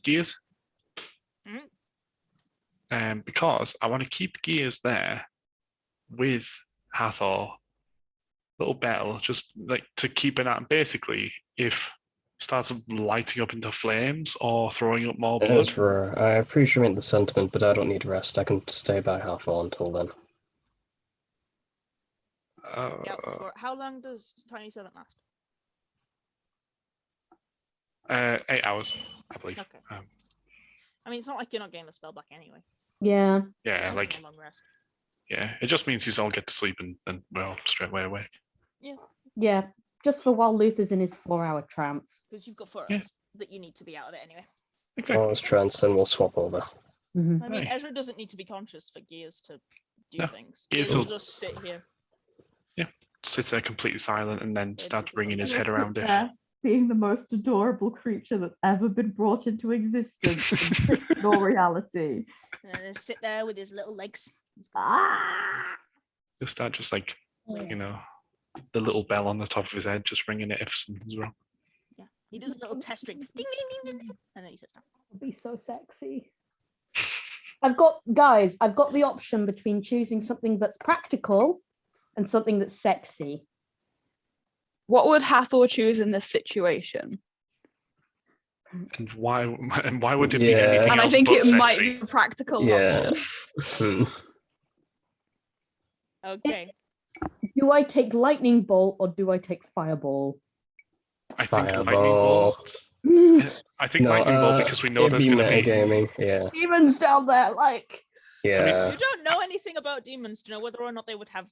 gears. Because I want to keep gears there with Hathor, little bell, just like to keep an eye. Basically, if it starts lighting up into flames or throwing up more blood. Ezra, I appreciate the sentiment, but I don't need rest. I can stay by Hathor until then. Yeah. For how long does Tiny Servant last? 8 hours, I believe. Okay. I mean, it's not like you're not getting the spell back anyway. Yeah. Yeah, Taking like a long rest. yeah, it just means he's all get to sleep and we're all straight away awake. Yeah. Just for while Luther's in his 4-hour trance. Because you've got 4 Yeah. hours that you need to be out of it anyway. Well, let's trance and we'll swap over. Mhm. I mean, Aye. Ezra doesn't need to be conscious for Gears to do No, things. Gears Gears will will- just sit here. Sits there completely silent and then starts bringing his head around it. There, being the most adorable creature that's ever been brought into existence in fictional reality. And then he'll sit there with his little legs. Ah! He'll start just like, you know, the little bell on the top of his head, just ringing it if something's wrong. Yeah. He does a little test ring. Ding, ding, ding, ding, ding, and then he sits down. It'd be so sexy. I've got the option between choosing something that's practical and something that's sexy. What would Hathor choose in this situation? And why would it be Yeah. anything And I else think but it sexy? might be a practical Yeah. option. Okay. Do I take lightning bolt or do I take fireball? I think lightning Fireball. bolt. I think No, lightning bolt because we know it'd there's be going to be. metagaming. Yeah. Demons down there, like. Yeah. You don't know anything about demons to know whether or not they would have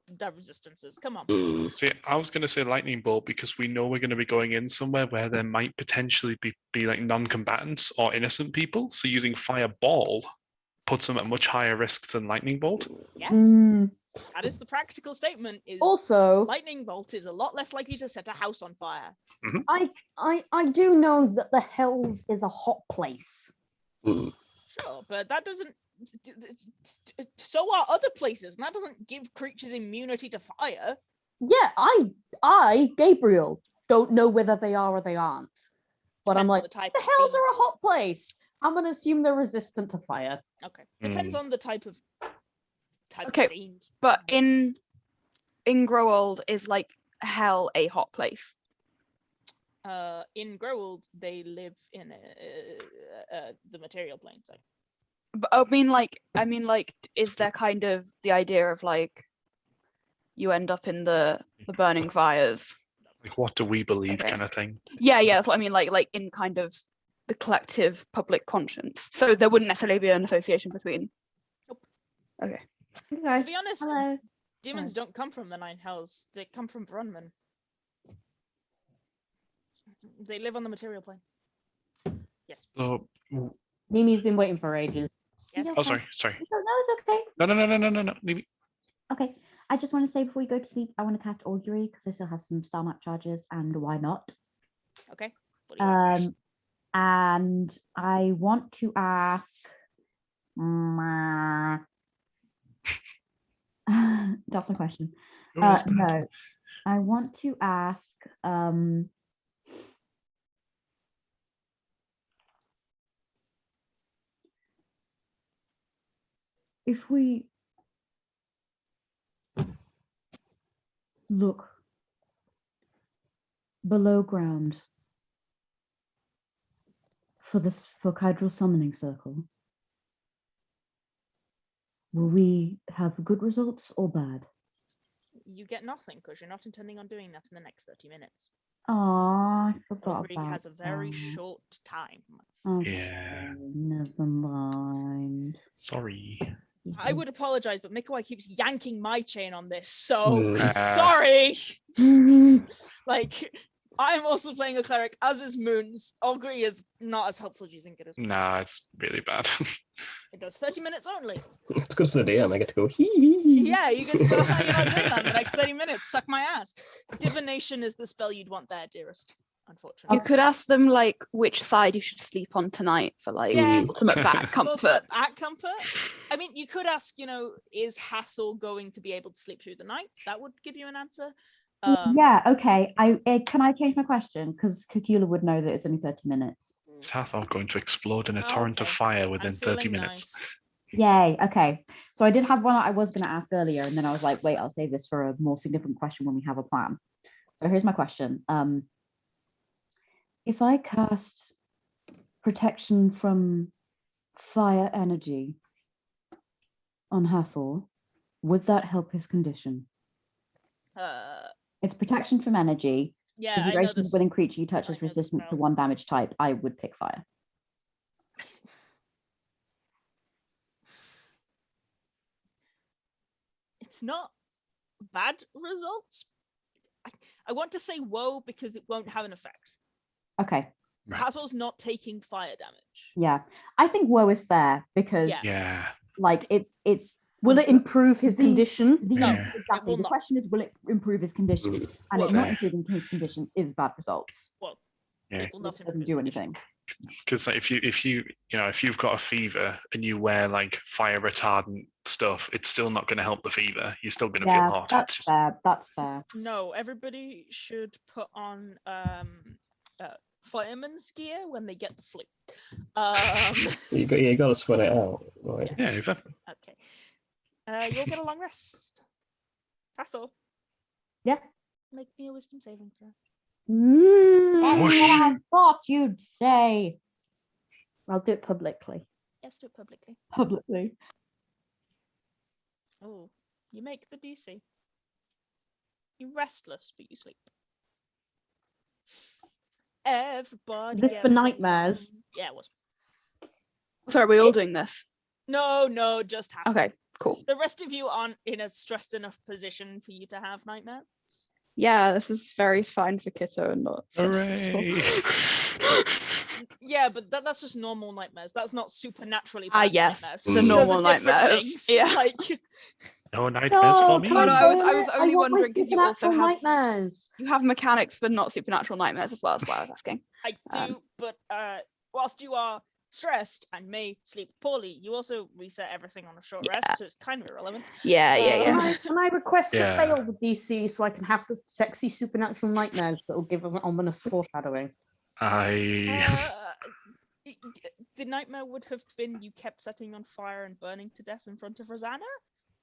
their resistances. Come on. Mm. See, I was going to say lightning bolt because we know we're going to be going in somewhere where there might potentially be like non-combatants or innocent people. So using fireball puts them at much higher risk than lightning bolt. Yes. Mm. That is the practical statement. Is Also, lightning bolt is a lot less likely to set a house on fire. I do know that the Hells is a hot place. Mm. Sure, but that doesn't. So are other places, and that doesn't give creatures immunity to fire. Yeah, I, Gabriel, don't know whether they are or they aren't. But I'm Depends on like, the type the of Hells fiend. are a hot place. I'm gonna assume they're resistant to fire. Okay, depends on the type of Okay. fiend. But in Growold, is like hell a hot place? In Growold, they live in the material plane. So But I mean, like, is there kind of the idea of like you end up in the burning fires? Like, what do we believe, Okay. kind of thing. Yeah, that's what I mean. Like in kind of the collective public conscience. So there wouldn't necessarily be an association between. Nope. Okay. to be honest, Hello. demons don't come from the Nine Hells. They come from Brunman. They live on the material plane. Yes. So, Niimi's been waiting for ages. Yes. oh, sorry. No, it's okay. No. Maybe. Okay. I just want to say before we go to sleep, I want to cast Augury because I still have some star map charges, and why not? Okay. What do you want to say? And I want to ask. That's my question. Who is that? No, I want to ask. If we look below ground for Cydrol Summoning Circle, will we have good results or bad? You get nothing because you're not intending on doing that in the next 30 minutes. Oh, I forgot Augury about has a very that. short time. Okay, Yeah. never mind. Sorry. I would apologize, but Mikawai keeps yanking my chain on this, so Mm. sorry. Mhm. Like, I'm also playing a cleric, as is Moons. Augury is not as helpful as you think it is. Nah, it's really bad. It does 30 minutes only. It's good for the DM. I get to go hee hee hee. Yeah, you get to go hang out doing that in the next 30 minutes. Suck my ass. Divination is the spell you'd want there, dearest. Unfortunately. You could ask them like which side you should sleep on tonight for like Yeah. ultimate back comfort. At comfort. I mean, you could ask, is Hathor going to be able to sleep through the night? That would give you an answer. Yeah, okay. Can I change my question? Because Cacula would know that it's only 30 minutes. Is Hathor going to explode in a torrent of Okay. fire I'm within 30 feeling minutes? nice. Yay, okay. So I did have one I was going to ask earlier, and then I was like, wait, I'll save this for a more significant question when we have a plan. So here's my question. If I cast protection from fire energy on Hathor, would that help his condition? It's protection from energy. Yeah, The I know duration of this. the willing creature you touch I is know this resistant to spell. 1 damage type. I would pick fire. It's not bad results. I want to say woe because it won't have an effect. Okay. Right. Hathor's not taking fire damage. Yeah. I think woe is fair because Yeah. like it's Will it improve his the- condition? No. Yeah. exactly. will The not. question is, will it improve his condition? Mm. And Well, it not fair. improving his condition is bad results. Well, Yeah. it will It not doesn't improve do his condition. anything. Because if you've got a fever and you wear like fire retardant stuff, it's still not going to help the fever. You're still going to feel Yeah, hot. that's It's just fair. That's fair. No, everybody should put on fireman's gear when they get the flu. You got to sweat it out. Right. yeah, exactly. Okay. You'll get a long rest. That's all. Yeah. Make me a wisdom saving throw. That's Whoosh. what I thought you'd say. I'll do it publicly. Yes, do it publicly. Publicly. Oh, you make the DC. You're restless, but you sleep. Everybody. This for gets nightmares? along. Yeah, it was. So are we all doing this? No, just half. Okay, cool. The rest of you aren't in a stressed enough position for you to have nightmares. Yeah, this is very fine for Kitto and not. Hooray! Yeah, but that's just normal nightmares. That's not supernaturally Ah, bad yes, nightmares. the Those are normal different nightmares. things. Yeah. Like, No nightmares for me. Oh, no, I was I only want my wondering because you also supernatural have nightmares. you have mechanics but not supernatural nightmares as well. That's why I was asking. I do, but whilst you are stressed and may sleep poorly, you also reset everything on a short Yeah. rest, so it's kind of irrelevant. Yeah, Can I request Yeah. to fail the DC so I can have the sexy supernatural nightmares that will give us an ominous foreshadowing? The nightmare would have been you kept setting on fire and burning to death in front of Rosanna.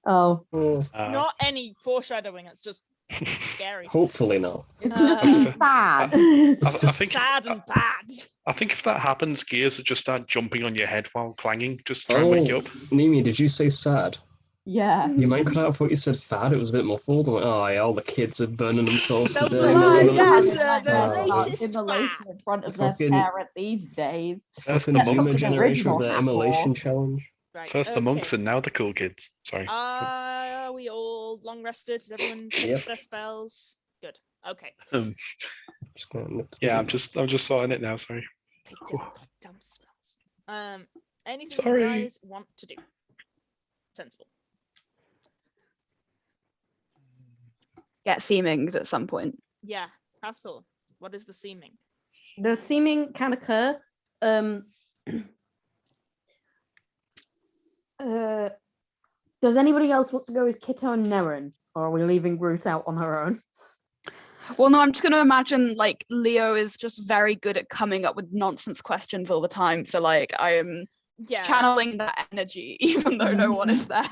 Oh, Not any foreshadowing, it's just scary. Hopefully not. it's Uh, just sad. It's just think sad and bad. I think if that happens, gears will just start jumping on your head while clanging, just to try and wake you up. Niimi, did you say sad? Yeah. You might cut out what you said fad. It was a bit muffled. I'm like, oh, yeah, all the kids are burning themselves That to was death. a lie, No, no, no, yes, no, no. the Oh, latest Immolation fad. in front of their Fucking- parent these days. First Fucking the Get Zoomer something generation with original, their immolation Hathor. challenge. Right, First the okay. monks and now the cool kids. Sorry. Are we all long rested? Has everyone picked Yep. their spells? Good. Okay. Just gonna nip Yeah, through. I'm just sorting it now. Sorry. Take your goddamn spells. Anything Sorry. you guys want to do? Sensible. Get seeminged at some point. Yeah. Hathor, what is the seeming? The seeming can occur. Does anybody else want to go with Kitto and Nerin? Or are we leaving Ruth out on her own? Well, no, I'm just going to imagine like Leo is just very good at coming up with nonsense questions all the time. So like I am Yeah. channeling that energy, even though no one is there.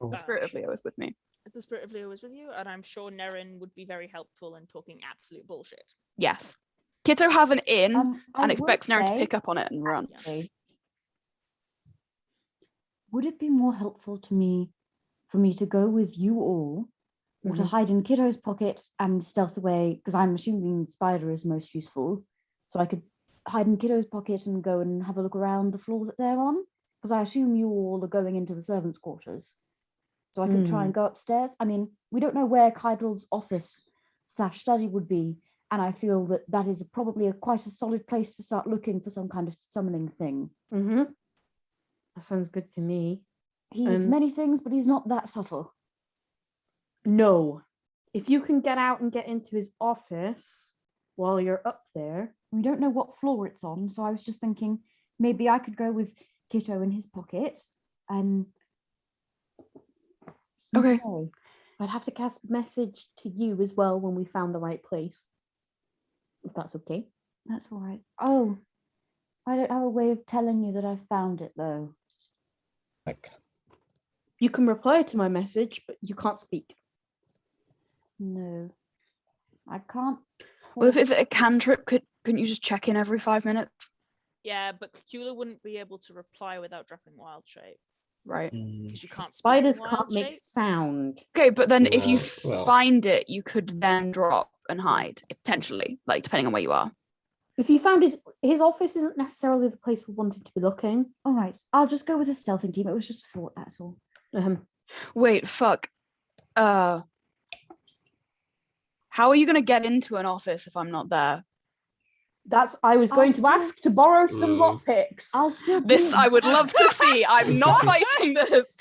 Oh. The spirit of Leo is with me. The spirit of Leo is with you, and I'm sure Nerin would be very helpful in talking absolute bullshit. Yes. Kitto has an in I and would expects Nerin to say, pick up on it and run. actually, would it be more helpful to me for me to go with you all, or to Mhm. hide in Kitto's pocket and stealth away? Because I'm assuming Spider is most useful, so I could hide in Kitto's pocket and go and have a look around the floor that they're on. Because I assume you all are going into the servants' quarters, so I could try and go upstairs. I mean, we don't know where Cydrol's office/study would be, and I feel that that is probably quite a solid place to start looking for some kind of summoning thing. Mm-hmm. That sounds good to me. He's Um, many things, but he's not that subtle. No. If you can get out and get into his office while you're up there. We don't know what floor it's on, so I was just thinking maybe I could go with Kitto in his pocket and sneak Okay. away. I'd have to cast message to you as well when we found the right place. If that's okay. That's all right. Oh, I don't have a way of telling you that I found it though. Like, You can reply to my message, but you can't speak. No, I can't. Well, if talk. it's a cantrip, couldn't you just check in every 5 minutes? Yeah, but Cacula wouldn't be able to reply without dropping wild shape. Right. because you can't speak in Spiders wild can't make shape. sound. Okay, but then if you Yeah, well. find it, you could then drop and hide, potentially, like depending on where you are. If you found his office isn't necessarily the place we wanted to be looking. All right, I'll just go with a stealthing team. It was just a thought, that's all. Wait, fuck. How are you gonna get into an office if I'm not there? I was going to still- ask to borrow some lockpicks. I'll still be This I would love to see. I'm not fighting this.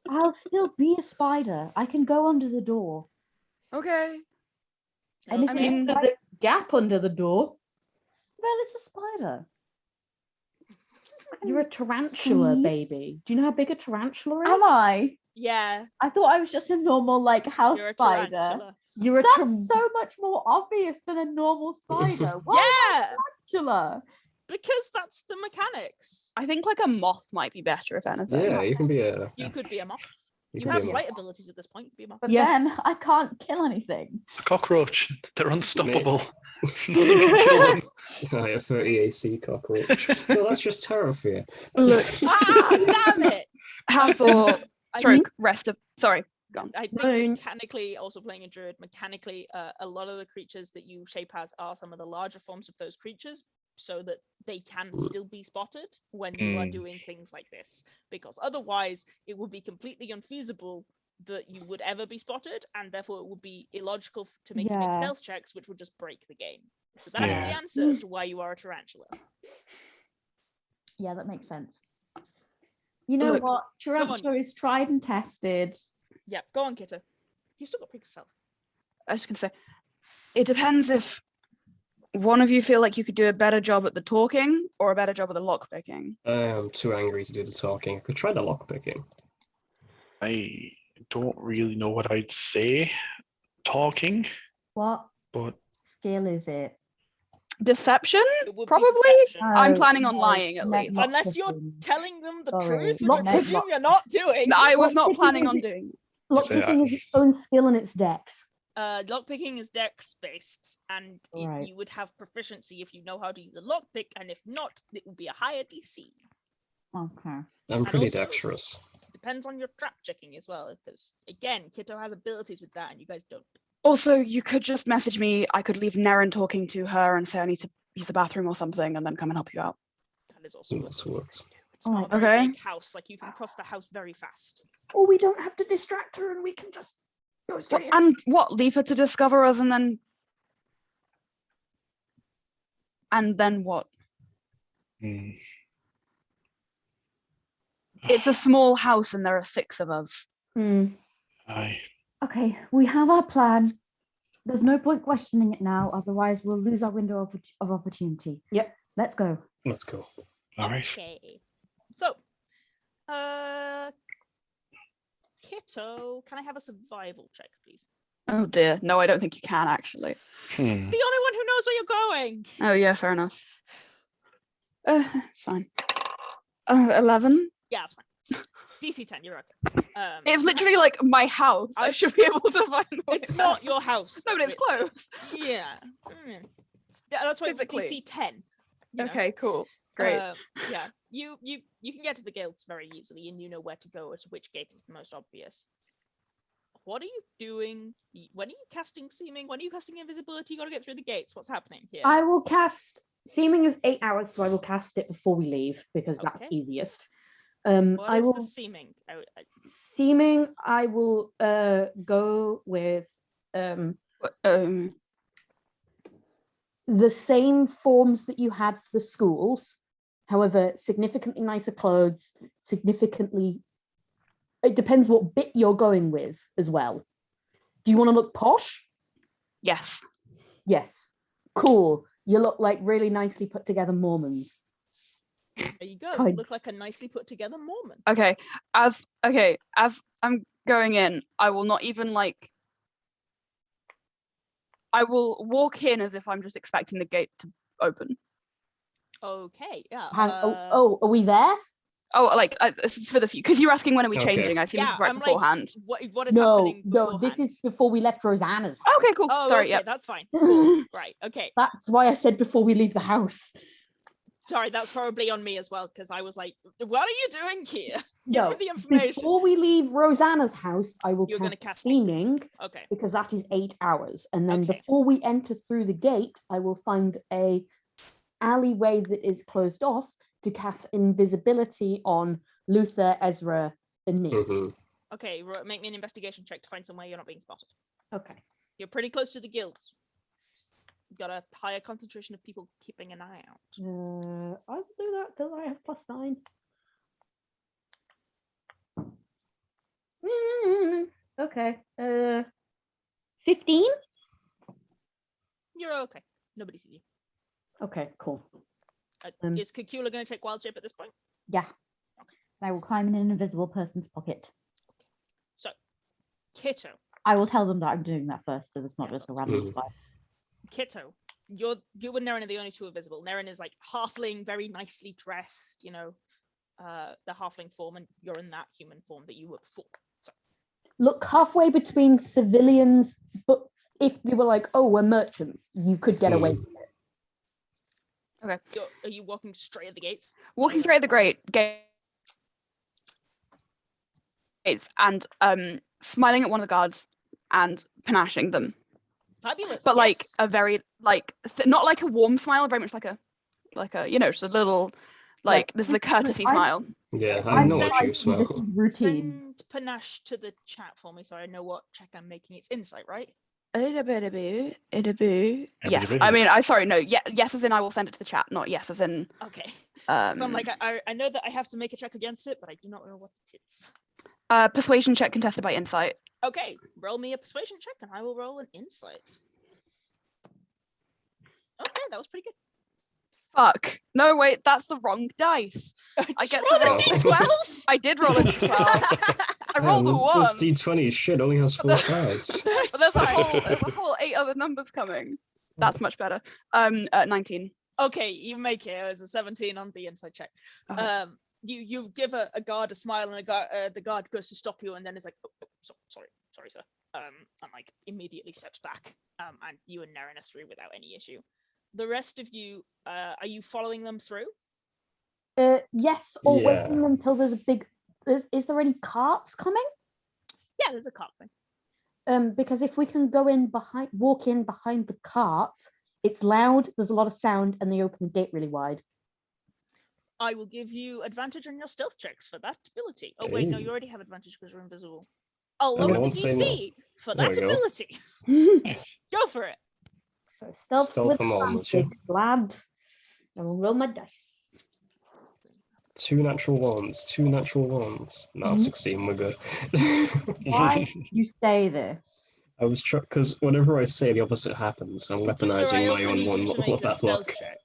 I'll still be a spider. I can go under the door. Okay. And if I it's mean- There's a gap under the door. well, it's a spider. You're a tarantula, Please? baby. Do you know how big a tarantula is? Am I? Yeah, I thought I was just a normal like house you're a spider. tarantula. You're a That's so much more obvious than a normal spider. Why Yeah, tarantula? because that's the mechanics. I think like a moth might be better, if anything. Yeah, you can be a. You could be a moth. You You can have be a flight abilities at this point. You could be a moth. But Yeah. then I can't kill anything. A cockroach. They're unstoppable. You can kill them. Right, a 30 AC cockroach. No, that's just terror fear. Look, Damn it! Hathor, I stroke, rest of. Sorry, gone. I think Right. mechanically, also playing a druid, mechanically, a lot of the creatures that you shape as are some of the larger forms of those creatures, so that they can still be spotted when you are doing things like this. Because otherwise, it would be completely unfeasible that you would ever be spotted, and therefore it would be illogical to make you make Yeah. stealth checks, which would just break the game. So that's Yeah. the answer as to why you are a tarantula. Yeah, that makes sense. You know Look, what? Tarantula is tried and tested. Yeah, go on, Kitto. You still got previous stealth. I was gonna say, it depends if one of you feel like you could do a better job at the talking or a better job at the lockpicking. I'm too angry to do the talking. I could try the lockpicking. I don't really know what I'd say talking, What but skill is it? Deception? It would be Probably? deception. I'm Oh, planning on no, lying at no, least. not Unless you're deception. telling them the Sorry. truth, which I Not- presume you're not doing. I was not Lockpicking planning is on it- doing. Lockpicking is its own skill and its dex. Lockpicking is dex based, and Right. you would have proficiency if you know how to use a lockpick, and if not, it would be a higher DC. Okay. I'm And pretty also- dexterous. Depends on your trap checking as well, because again, Kitto has abilities with that, and you guys don't. Also, you could just message me. I could leave Nerin talking to her and say I need to use the bathroom or something and then come and help you out. That is also That what also works. it's not a Alright, very okay. big house. Like you can cross the house very fast. Or we don't have to distract her and we can just go straight in. And what? Leave her to discover us and then. And then what? hmm. It's a small house and there are 6 of us. Aye. Okay, we have our plan. There's no point questioning it now, otherwise we'll lose our window of opportunity. Yep. Let's go. Let's go. All right. Okay. So, Kitto, can I have a survival check, please? Oh dear. No, I don't think you can actually. Hmm. It's the only one who knows where you're going. Oh yeah, fair enough. Fine. 11? Yeah, it's fine. DC 10, you're okay. It's literally like my house. I should be able to find the way It's not back. your house. No, but it's though, close. Yeah. That's why it's Physically. DC 10. you know. Okay, cool. Great. Yeah, you can get to the guilds very easily, and you know where to go or to which gate is the most obvious. What are you doing? When are you casting seeming? When are you casting invisibility? You got to get through the gates. What's happening here? I will cast. Seeming is 8 hours, so I will cast it before we leave because that's Okay. easiest. What I is will the seeming? seeming. I will go with Um, the same forms that you had for the schools, however, significantly nicer clothes, significantly. It depends what bit you're going with as well. Do you want to look posh? yes. Yes. Cool. You look like really nicely put together Mormons. There you go. You Kind. look like a nicely put together Mormon. Okay. As I'm going in, I will not even like. I will walk in as if I'm just expecting the gate to open. Okay, yeah. Are we there? Oh, like this is for the future because you're asking when are we Okay. changing? I assume this Yeah, is right I'm like, beforehand. what is No, happening? no. This is before we left Rosanna's. Okay, cool. Oh, Sorry. okay, Yeah. that's fine. Cool. Right. Okay. That's why I said before we leave the house. Sorry, that's probably on me as well, because I was like, what are you doing here? No, Give me the information. before we leave Rosanna's house, I will You're gonna cast seeming Okay. because that is 8 hours. And then Okay. before we enter through the gate, I will find a alleyway that is closed off to cast invisibility on Luther, Ezra, and me. Mhm. Okay, make me an investigation check to find somewhere you're not being spotted. Okay. You're pretty close to the guilds. You've got a higher concentration of people keeping an eye out. I will do that because I have +9. Okay. 15? You're okay. Nobody sees you. Okay, cool. Is Cacula going to take wild shape at this point? Yeah. I will climb in an invisible person's pocket. So, Kitto. I will tell them that I'm doing that first, so it's not Yeah, just a that's random fine. spy. Kitto, you and Nerin are the only two visible. Nerin is like halfling, very nicely dressed, the halfling form, and you're in that human form that you were before. So, Look halfway between civilians, but if they were like, oh, we're merchants, you could get away with it. are you walking straight at the gates? Walking straight at the gates and smiling at one of the guards and panashing them. Fabulous. But like yes. a very not like a warm smile, very much like a just a little this is a courtesy smile. Yeah, I know what you smell. Routine. Send panache to the chat for me so I know what check I'm making. It's insight, right? Yes. Everybody. I mean, yes as in I will send it to the chat, not yes as in. Okay. So I'm like, I know that I have to make a check against it, but I do not know what it is. Persuasion check contested by insight. Okay, roll me a persuasion check and I will roll an insight. Okay, that was pretty good. Fuck. No, wait, that's the wrong dice. I get to roll a roll. d12. I did roll a d12. I rolled a 1. This D20 shit only has 4 sides. But there's a whole 8 other numbers coming. That's much better. 19. Okay, you make it. It was a 17 on the inside check. Okay. You give a guard a smile, and the guard goes to stop you, and then is like, oh, sorry, sir. And like immediately steps back. And you and Nerin are through without any issue. The rest of you, are you following them through? Yes, or Yeah. waiting until there's a big. Is there any carts coming? Yeah, there's a cart thing. Because if we can walk in behind the cart, it's loud. There's a lot of sound, and they open the gate really wide. I will give you advantage on your stealth checks for that ability. Oh wait, no, Hey. you already have advantage because you're invisible. I'll Okay, lower the one thing- DC for There that we go. ability. Go for it. So stealth Stealth with and moments, yeah. advantage, lad. I will roll my dice. 2 natural ones, 2 natural ones. No, Mhm. 16, we're good. Why do you say this? I was because whenever I say the opposite happens, I'm Cacula, I weaponizing my also own need you one to make a that stealth luck. check.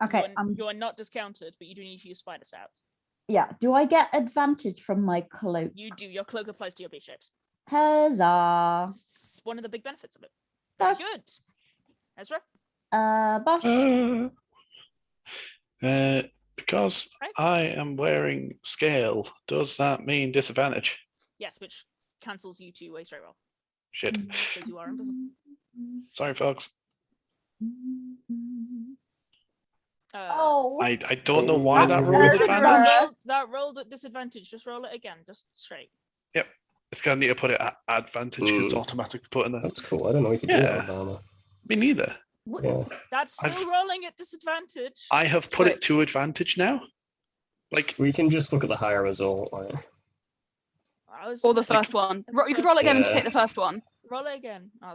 Okay, You are not discounted, but you do need to use spider stabs. yeah. Do I get advantage from my cloak? You do. Your cloak applies to your beat shapes. Huzzah! It's one of the big benefits of it. Very That's- good. Ezra? Bosh. Because Right. I am wearing scale, does that mean disadvantage? Yes, which cancels you to a straight roll Shit. because you are invisible. Sorry, folks. Oh. I don't know why that Oh. rolled Ezra. advantage. That rolled at disadvantage. Just roll it again, just straight. It's gonna need to put it at advantage because it's Mm. automatically put in there. That's cool. I don't know we can do that with armor. Me neither. Yeah. That's still I've- rolling at disadvantage. I have put it to advantage now. Like, We can just look at the higher result. Like, I was Or the like, first one. the You could roll it again and Yeah. take the first one. roll it again. Yeah.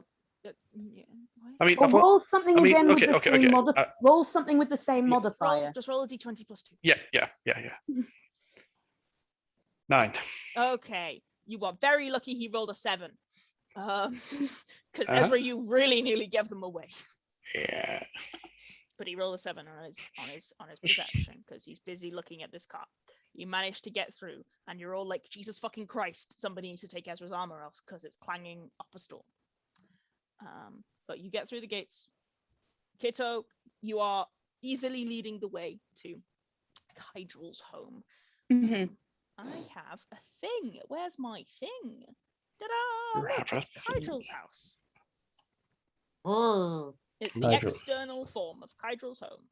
Why is I mean, Or I've, roll something I mean, again okay, with the okay, same okay. roll something with the same it- modifier. just roll a d20 plus 2. yeah. 9. Okay, you are very lucky he rolled a 7. Because Uh-huh. Ezra, you really nearly gave them away. Yeah. But he rolled a 7 on his perception because he's busy looking at this car. You managed to get through, and you're all like, Jesus fucking Christ! Somebody needs to take Ezra's armor off because it's clanging up a storm. But you get through the gates. Kitto, you are easily leading the way to Cydrol's home. Mhm. I have a thing. Where's my thing? Ta-da! You have Look, a it's thing. Cydrol's house. Oh. It's the Cydrol. external form of Cydrol's home.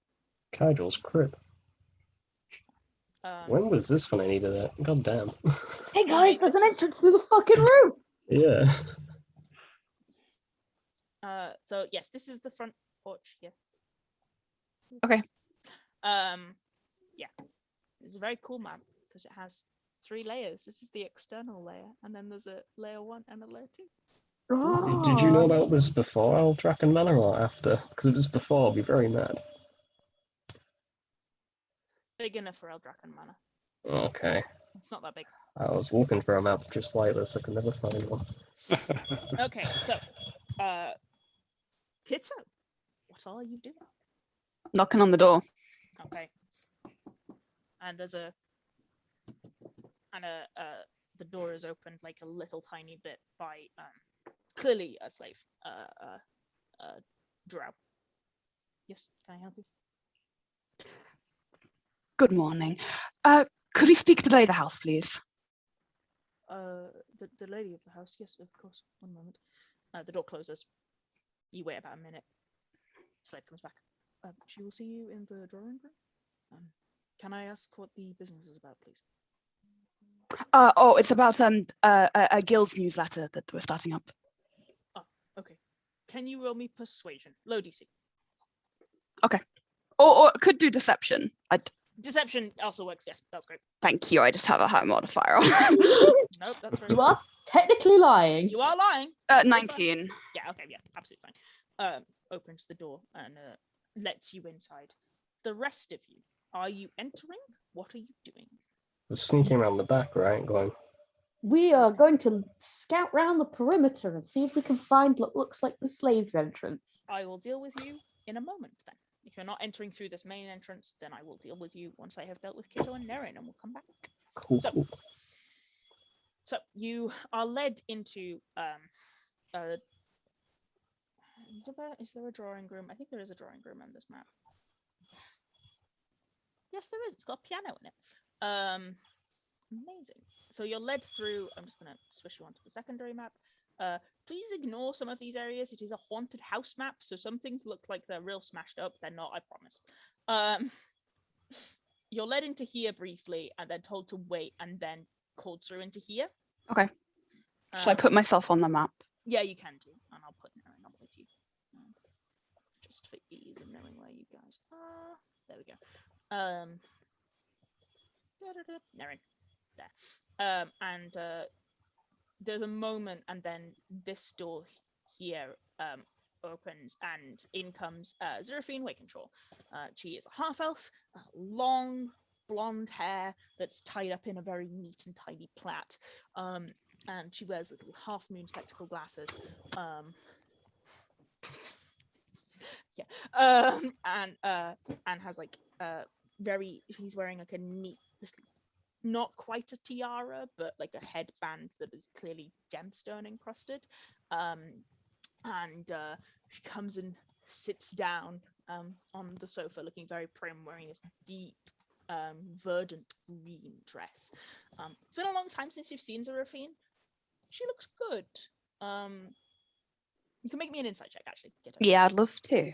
Cydrol's crib. When was this when I needed it? God damn. Hey guys, there's an entrance through the fucking roof! Yeah. So yes, this is the front porch here. Okay. Yeah, it's a very cool map because it has 3 layers. This is the external layer, and then there's a layer 1 and a layer 2. Did you know about this before Eldraken Manor or after? Because if it's before, I'll be very mad. Big enough for Eldraken Manor. Okay. It's not that big. I was looking for a map just like this. I could never find one. Okay, so, Kitto, what are you doing? Knocking on the door. Okay. And there's the door is opened like a little tiny bit by clearly a slave, drow. Yes, can I help you? Good morning. Could we speak to the lady of the house, please? The lady of the house, yes, of course. One moment. The door closes. You wait about a minute. Slave comes back. She will see you in the drawing room. Can I ask what the business is about, please? It's about a guild's newsletter that we're starting up. Oh, okay. Can you roll me persuasion? Low DC. Okay. Or could do deception. Deception also works, yes, that's great. Thank you. I just have a high modifier on. Nope, that's very You are technically lying. You are lying. That's 19. Yeah, okay, yeah, absolutely fine. Opens the door and lets you inside. The rest of you, are you entering? What are you doing? We're sneaking around the back, right? Going. We are going to scout round the perimeter and see if we can find what looks like the slaves' entrance. I will deal with you in a moment then. If you're not entering through this main entrance, then I will deal with you once I have dealt with Kitto and Nerin, and we'll come back. Cool. So you are led into is there a drawing room? I think there is a drawing room on this map. Yes, there is. It's got a piano in it. Amazing. So you're led through. I'm just going to switch you onto the secondary map. Please ignore some of these areas. It is a haunted house map, so some things look like they're real smashed up. They're not, I promise. You're led into here briefly, and then told to wait, and then called through into here. Okay. Shall I put myself on the map? Yeah, you can do, and I'll put Nerin up with you, just for ease of knowing where you guys are. There we go. Nerin, there. And there's a moment, and then this door here opens, and in comes Cydrol Wakenshaw. She is a half-elf, long blonde hair that's tied up in a very neat and tidy plait, and she wears little half-moon spectacle glasses. And has like he's wearing like a neat, not quite a tiara, but like a headband that is clearly gemstone encrusted. And she comes and sits down on the sofa, looking very prim, wearing this deep, verdant green dress. It's been a long time since you've seen Cydrol. She looks good. You can make me an insight check, actually. Yeah, I'd love to.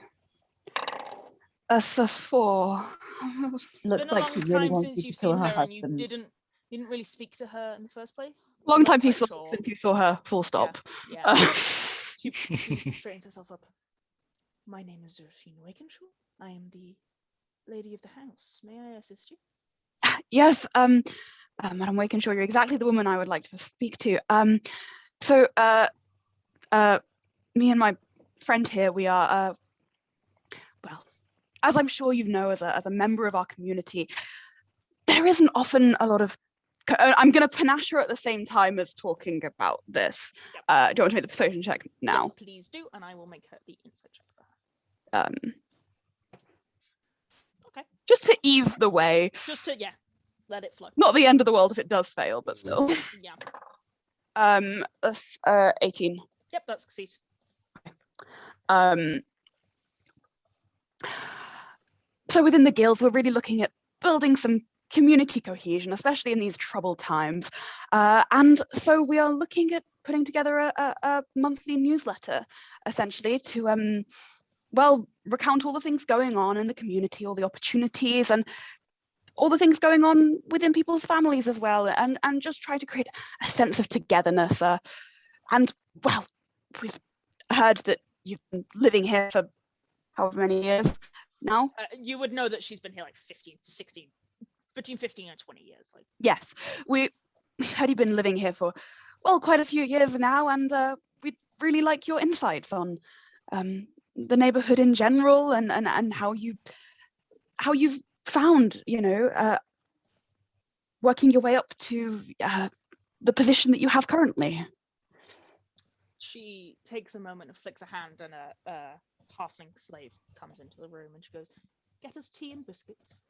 That's a 4. It's been a long time since you've seen her, and you didn't really speak to her in the first place. Long time since you saw her, full stop. Yeah. She straightens herself up. My name is Cydrol Wakenshaw. I am the lady of the house. May I assist you? Yes, Madam Wakenshaw, you're exactly the woman I would like to speak to. So, me and my friend here, we are, well, as I'm sure you know, as a member of our community, there isn't often a lot of. I'm going to panache her at the same time as talking about this. Yep. Do you want to make the persuasion check now? Yes, please do, and I will make her the insight check for her. Okay. Just to ease the way. Just to, let it flow. Not the end of the world if it does fail, but still. Yeah. 18. Yep, that succeeds. So within the guilds, we're really looking at building some community cohesion, especially in these troubled times. And so we are looking at putting together a monthly newsletter, essentially, to well, recount all the things going on in the community, all the opportunities and all the things going on within people's families as well, and just try to create a sense of togetherness. And well, we've heard that you've been living here for however many years now. You would know that she's been here like 15, 16, between 15 and 20 years. Like, yes, we've heard you've been living here for, well, quite a few years now, and we'd really like your insights on the neighborhood in general, and how you've found, working your way up to the position that you have currently. she takes a moment and flicks a hand, and a halfling slave comes into the room, and she goes, "Get us tea and biscuits.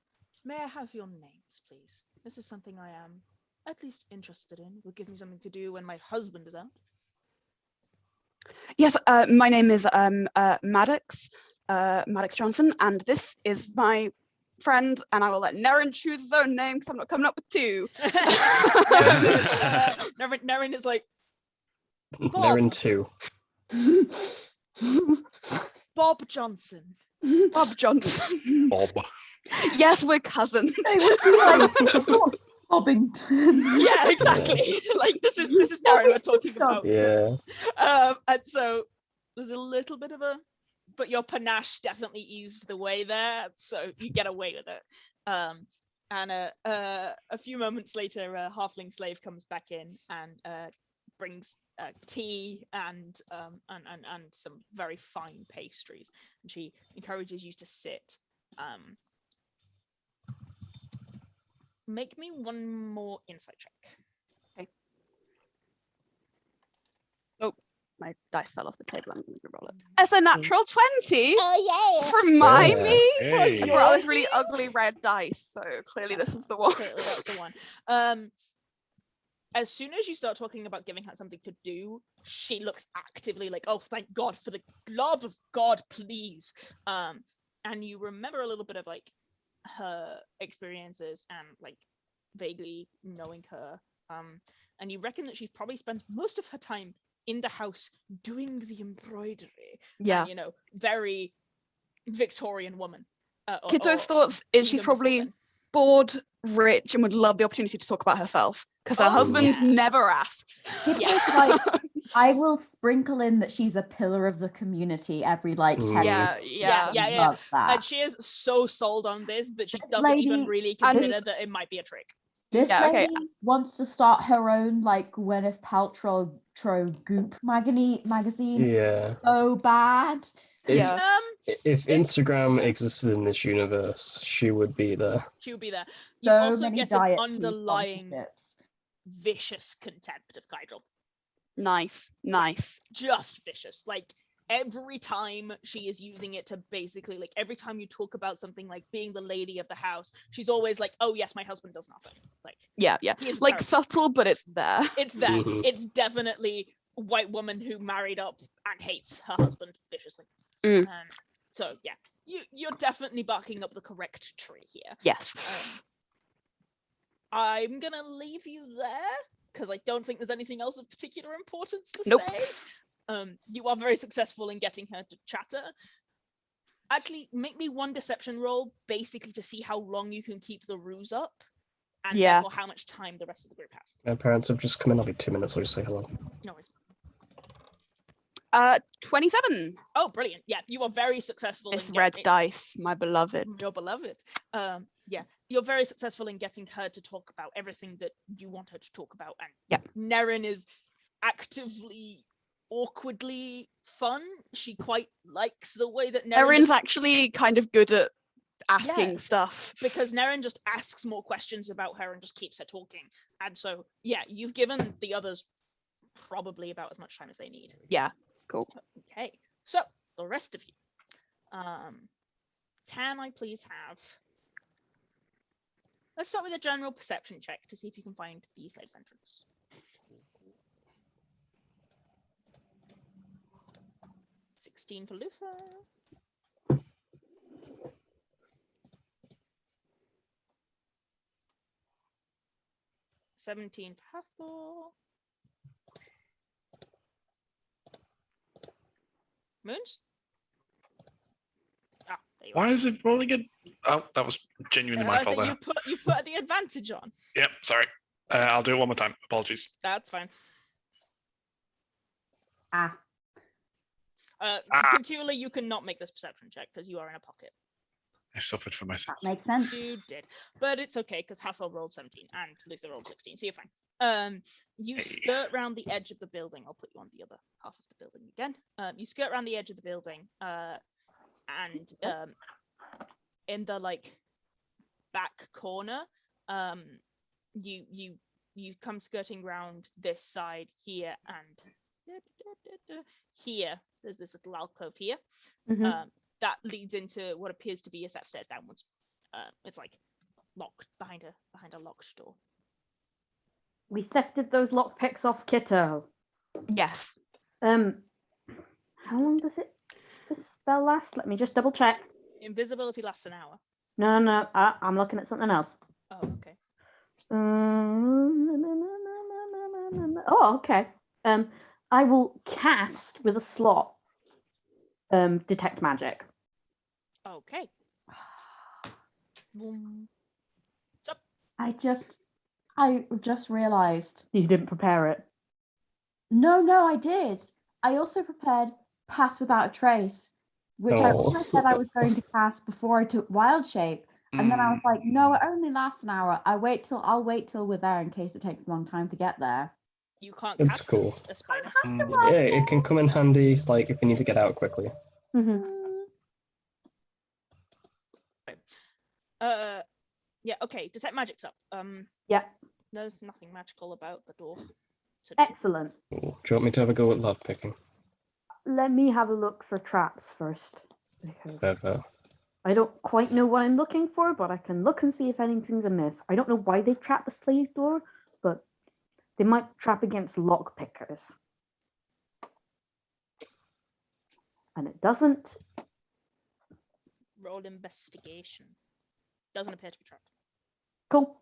May I have your names, please? This is something I am at least interested in. Will give me something to do when my husband is out." Yes, my name is Maddox Johnson, and this is my friend, and I will let Nerin choose his own name because I'm not coming up with two. Nerin is like, Nerin 2. Bob Johnson. Bob Johnson. Bob. Yes, we're cousins. Bobbington. Yeah, exactly. Like this is Nerin we're talking about. Yeah. And so there's a little bit of but your panache definitely eased the way there, so you get away with it. And a few moments later, a halfling slave comes back in and brings tea and some very fine pastries, and she encourages you to sit. Make me one more insight check. Okay. Oh, my dice fell off the table. I'm going to roll it. It's a natural 20. Oh yeah! From Niimi. Hey. I brought this really ugly red dice, so clearly this is the one. Clearly that's the one. As soon as you start talking about giving her something to do, she looks actively like, "Oh, thank God, for the love of God, please." And you remember a little bit of like her experiences and like vaguely knowing her. And you reckon that she probably spends most of her time in the house doing the embroidery. Yeah. And, very Victorian woman. Kitto's thoughts is she's even before probably then. bored, rich, and would love the opportunity to talk about herself because her Oh, husband yeah. never asks. It's like, I will sprinkle in that she's a pillar of the community every like 10 Yeah, minutes. yeah. Yeah. Love that. And she is so sold on this that she This doesn't even lady- really and- consider that it might be a trick. This Yeah, okay. lady wants to start her own like Gwyneth Paltrow Goop magazine Yeah. so bad. If, Yeah. if Instagram existed in this universe, she would be there. She would be there. You So also many get an dietary underlying sponsorships. vicious contempt of Cydrol. Nice. Just vicious. Like every time she is using it to basically, like every time you talk about something like being the lady of the house, she's always like, "Oh yes, my husband does nothing." Like Yeah. he is Like terrible. subtle, but it's there. It's there. Mhm. It's definitely a white woman who married up and hates her husband viciously. Mm. So yeah, you're definitely barking up the correct tree here. Yes. I'm gonna leave you there because I don't think there's anything else of particular importance to Nope. say. You are very successful in getting her to chatter. Actually, make me one deception roll, basically to see how long you can keep the ruse up, and Yeah. therefore how much time the rest of the group have. My parents have just come in. I'll be 2 minutes. I'll just say hello. No worries. 27. Oh, brilliant! Yeah, you are very successful. This in red getting dice, my beloved. your beloved. Yeah, you're very successful in getting her to talk about everything that you want her to talk about, and Yeah. Nerin is actively, awkwardly fun. She quite likes the way that Nerin Erin's just, actually kind of good at asking Yeah. stuff. because Nerin just asks more questions about her and just keeps her talking. And so, yeah, you've given the others probably about as much time as they need. Yeah, cool. Okay, so the rest of you, can I please have? Let's start with a general perception check to see if you can find the slave's entrance. $16 for Luther. $17 for Hathor. Moons? There you Why is it rolling it? Oh, that was genuinely my fault. So There. you put the advantage on. Yep, sorry. I'll do it one more time. Apologies. That's fine. Ah. Cacula, you cannot make this perception check because you are in a pocket. I suffered for myself. That makes sense. You did, but it's okay because Hathor rolled 17 and Luther rolled 16, so you're fine. You skirt around the edge of the building. I'll put you on the other half of the building again. You skirt around the edge of the building, and in the like back corner, you come skirting around this side here and here. There's this little alcove here. That leads into what appears to be a set of stairs downwards. It's like locked behind a locked door. We thefted those lockpicks off Kitto. Yes. How long does this spell last? Let me just double check. Invisibility lasts an hour. No, I'm looking at something else. Oh, okay. Oh, okay. I will cast with a slot. Detect magic. Okay. What's up? I just realized. You didn't prepare it. No, I did. I also prepared Pass Without a Trace, which I also said I was going to cast before I took Wild Shape. And then I was like, no, it only lasts an hour. I'll wait till we're there in case it takes a long time to get there. You can't That's cast cool. a spider. Yeah, it can come in handy, like, if you need to get out quickly. Yeah, okay, detect magic's up. Yeah. There's nothing magical about the door. Excellent. Cool. Do you want me to have a go at lock picking? Let me have a look for traps first. Because Fair. I don't quite know what I'm looking for, but I can look and see if anything's amiss. I don't know why they trap the slave door, but they might trap against lock pickers. And it doesn't. Roll investigation. Doesn't appear to be trapped. Cool.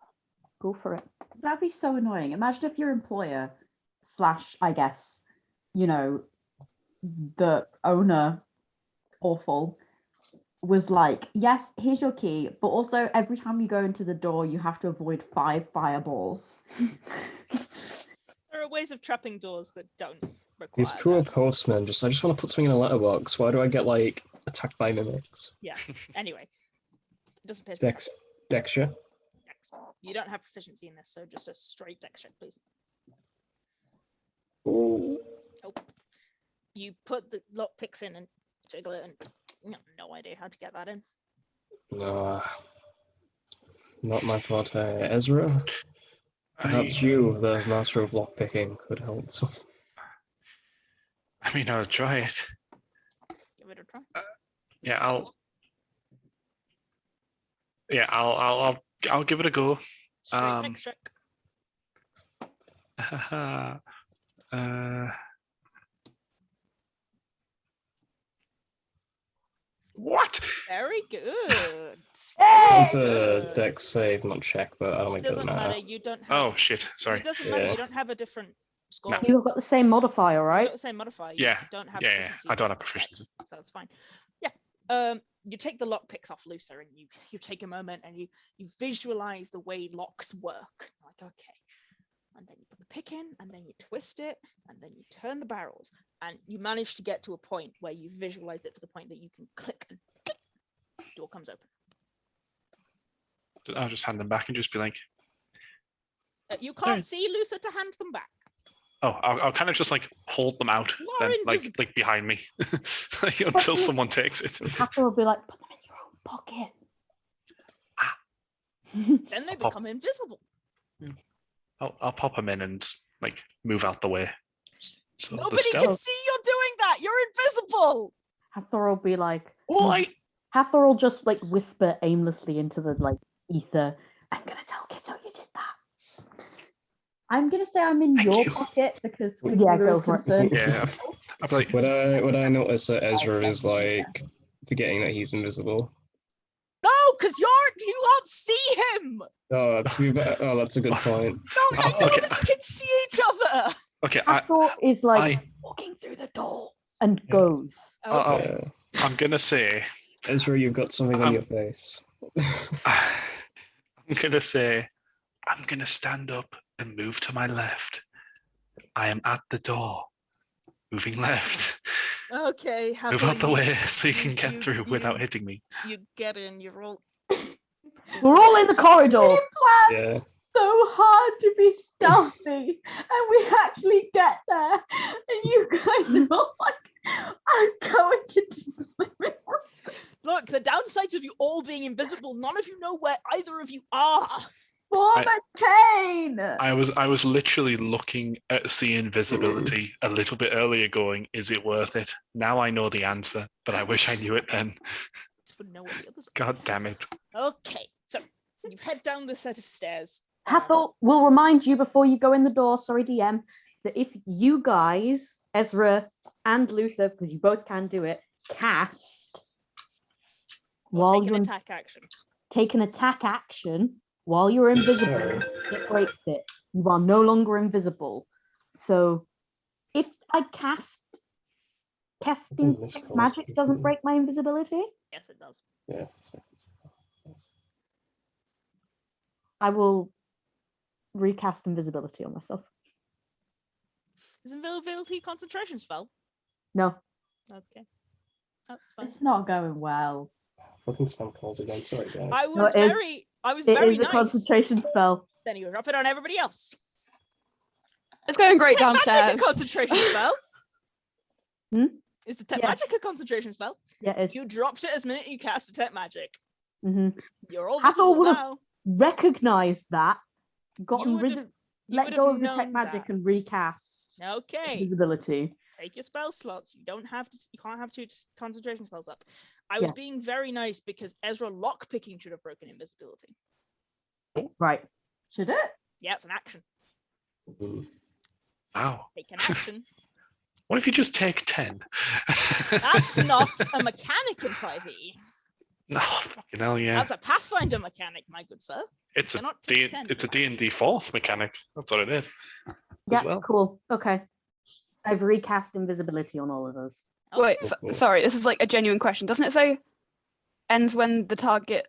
Go for it. That'd be so annoying. Imagine if your employer / I guess, the owner, awful, was like, yes, here's your key, but also every time you go into the door, you have to avoid 5 fireballs. There are ways of trapping doors that don't require These poor that. postmen, I just want to put something in a letterbox. Why do I get, like, attacked by mimics? Yeah, anyway. It doesn't appear to be trapped. Dexter? Dex. You don't have proficiency in this, so just a straight dex check, please. Ooh. Oh. You put the lockpicks in and jiggle it, and you have no idea how to get that in. No. Not my forte. Ezra? Perhaps you, the master of lockpicking, could help some. I mean, I'll try it. Give it a try. Yeah, I'll give it a go. Straight dex check. What? Very good. That's a dex save, not check, but I don't It think it doesn't matter. You don't have. Oh shit! Sorry. It doesn't matter. Yeah. You don't have a different score. No. You've got the same modifier, You've right? got the same modifier. You Yeah. don't have Yeah. proficiency I don't have with proficiency. dex, so that's fine. Yeah. You take the lockpicks off Luther, and you take a moment and you visualize the way locks work. Like, okay. And then you put the pick in, and then you twist it, and then you turn the barrels, and you manage to get to a point where you visualized it to the point that you can click and click, door comes open. I'll just hand them back and just be like, You can't see Luther to hand them back. oh, I'll kind of just like hold them out, You are then invisible. like behind me, until someone takes it. Hathor will be like, put them in your own pocket. Then they Pop. become invisible. I'll pop them in and like move out the way. So the Nobody can stealth. see you're doing that. You're invisible. Hathor will be like, Why? Hathor will just like whisper aimlessly into the like ether. I'm gonna tell Kitto you did that. I'm gonna say I'm in Thank your you. pocket because Yeah, Cacula go is for it. concerned. Yeah. I'll be like, Would I notice that Ezra is like forgetting that he's invisible? No, because you can't see him. Oh, that's a good point. No, I know Okay. that you can see each other. okay, Hathor is like I- walking through the door and Yeah. goes. Okay. Yeah. I'm gonna say Ezra, you've got something on your face. I'm going to say, I'm going to stand up and move to my left. I am at the door. Moving left. Okay, Hathor, Move out the way so you can get through without hitting me. You get in, you roll. We're all in the corridor. Yeah. So hard to be stealthy, and we actually get there, and you guys are all like, I'm going into the living room. Look, the downsides of you all being invisible, none of you know where either of you are. For the cane. I was literally looking at seeing visibility a little bit earlier going, is it worth it? Now I know the answer, but I wish I knew it then. God damn it. Okay, so you head down the set of stairs. Hathor will remind you before you go in the door, sorry DM, that if you guys, Ezra and Luther, because you both can do it, cast while take you're an attack action. take an attack action while you're invisible, it breaks it. You are no longer invisible. So if I casting magic doesn't break my invisibility, Yes, it does. Yes. I will recast invisibility on myself. Is invisibility a concentration spell? No. Okay. That's fine. It's not going well. Fucking spam calls again. Sorry, guys. I was it is- very It nice. is a concentration spell. Then you drop it on everybody else. It's going great Magic downstairs. a concentration spell? Hmm? Is detect Yeah. magic a concentration spell? Yeah, it is. You dropped it as minute you cast detect magic. Mm-hmm. You're all Hathor visible would have now. Recognized that, gotten would rid have- of, you let would go have of detect known magic that. and recast Okay. invisibility. Take your spell slots. You can't have two concentration spells up. I was Yeah. being very nice because Ezra lockpicking should have broken invisibility. Right. Should it? Yeah, it's an action. Mhm. Wow. Take an action. What if you just take 10? That's not a mechanic in 5e. No, fucking hell, yeah. That's a Pathfinder mechanic, my good sir. It's a cannot take 10. it's a D&D 4th mechanic. That's what it is. Yeah, As well. cool. Okay. I've recast invisibility on all of us. Wait, Okay. sorry, this is like a genuine question. Doesn't it say ends when the target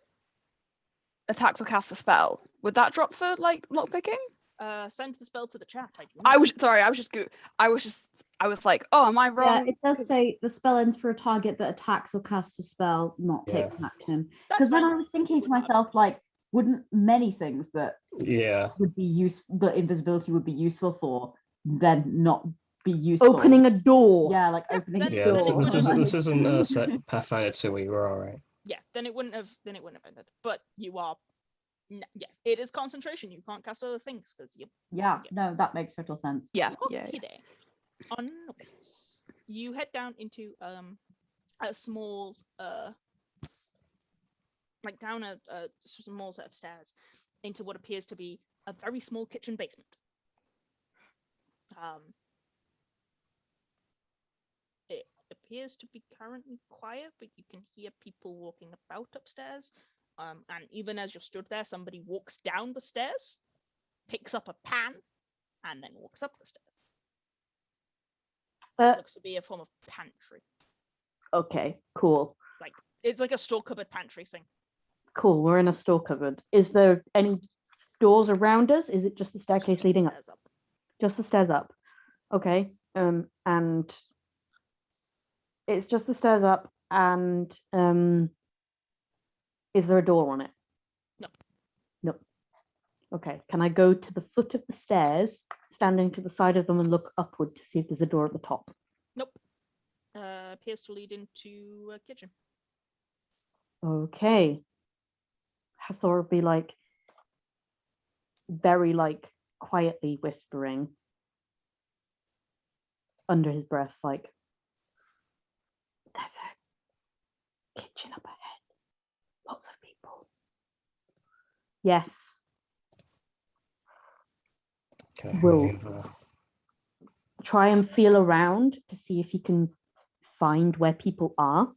attacks or casts a spell? Would that drop for like lockpicking? Send the spell to the chat. I was like, oh, am I Yeah, wrong? it does say the spell ends for a target that attacks or casts a spell, not Yeah. takes an action. That's Because then fine. I was thinking to myself, like, wouldn't many things that Yeah. would be useful, that invisibility would be useful for, then not be useful? Opening a door. Yeah, like opening then- a Yeah. then This, it door. this would've- isn't this isn't set Pathfinder 2. You were all right. Yeah, then it wouldn't have ended. But you are yeah, it is concentration. You can't cast other things because you Yeah, no, that makes total sense. Yeah. okay. Onwards. You head down into a small like down a small set of stairs into what appears to be a very small kitchen basement. It appears to be currently quiet, but you can hear people walking about upstairs. And even as you're stood there, somebody walks down the stairs, picks up a pan, and then walks up the stairs. This looks to be a form of pantry. Okay, cool. It's like a store cupboard pantry thing. Cool. We're in a store cupboard. Is there any doors around us? Is it just the staircase Just the leading up? stairs up. Just the stairs up. Okay. And it's just the stairs up, and is there a door on it? No. No. Okay. Can I go to the foot of the stairs, standing to the side of them, and look upward to see if there's a door at the top? Nope. Appears to lead into a kitchen. Okay. Hathor would be like very like quietly whispering under his breath, like, there's a kitchen up ahead. Lots of people. Yes. Okay. Will try and feel around to see if he can find where people are.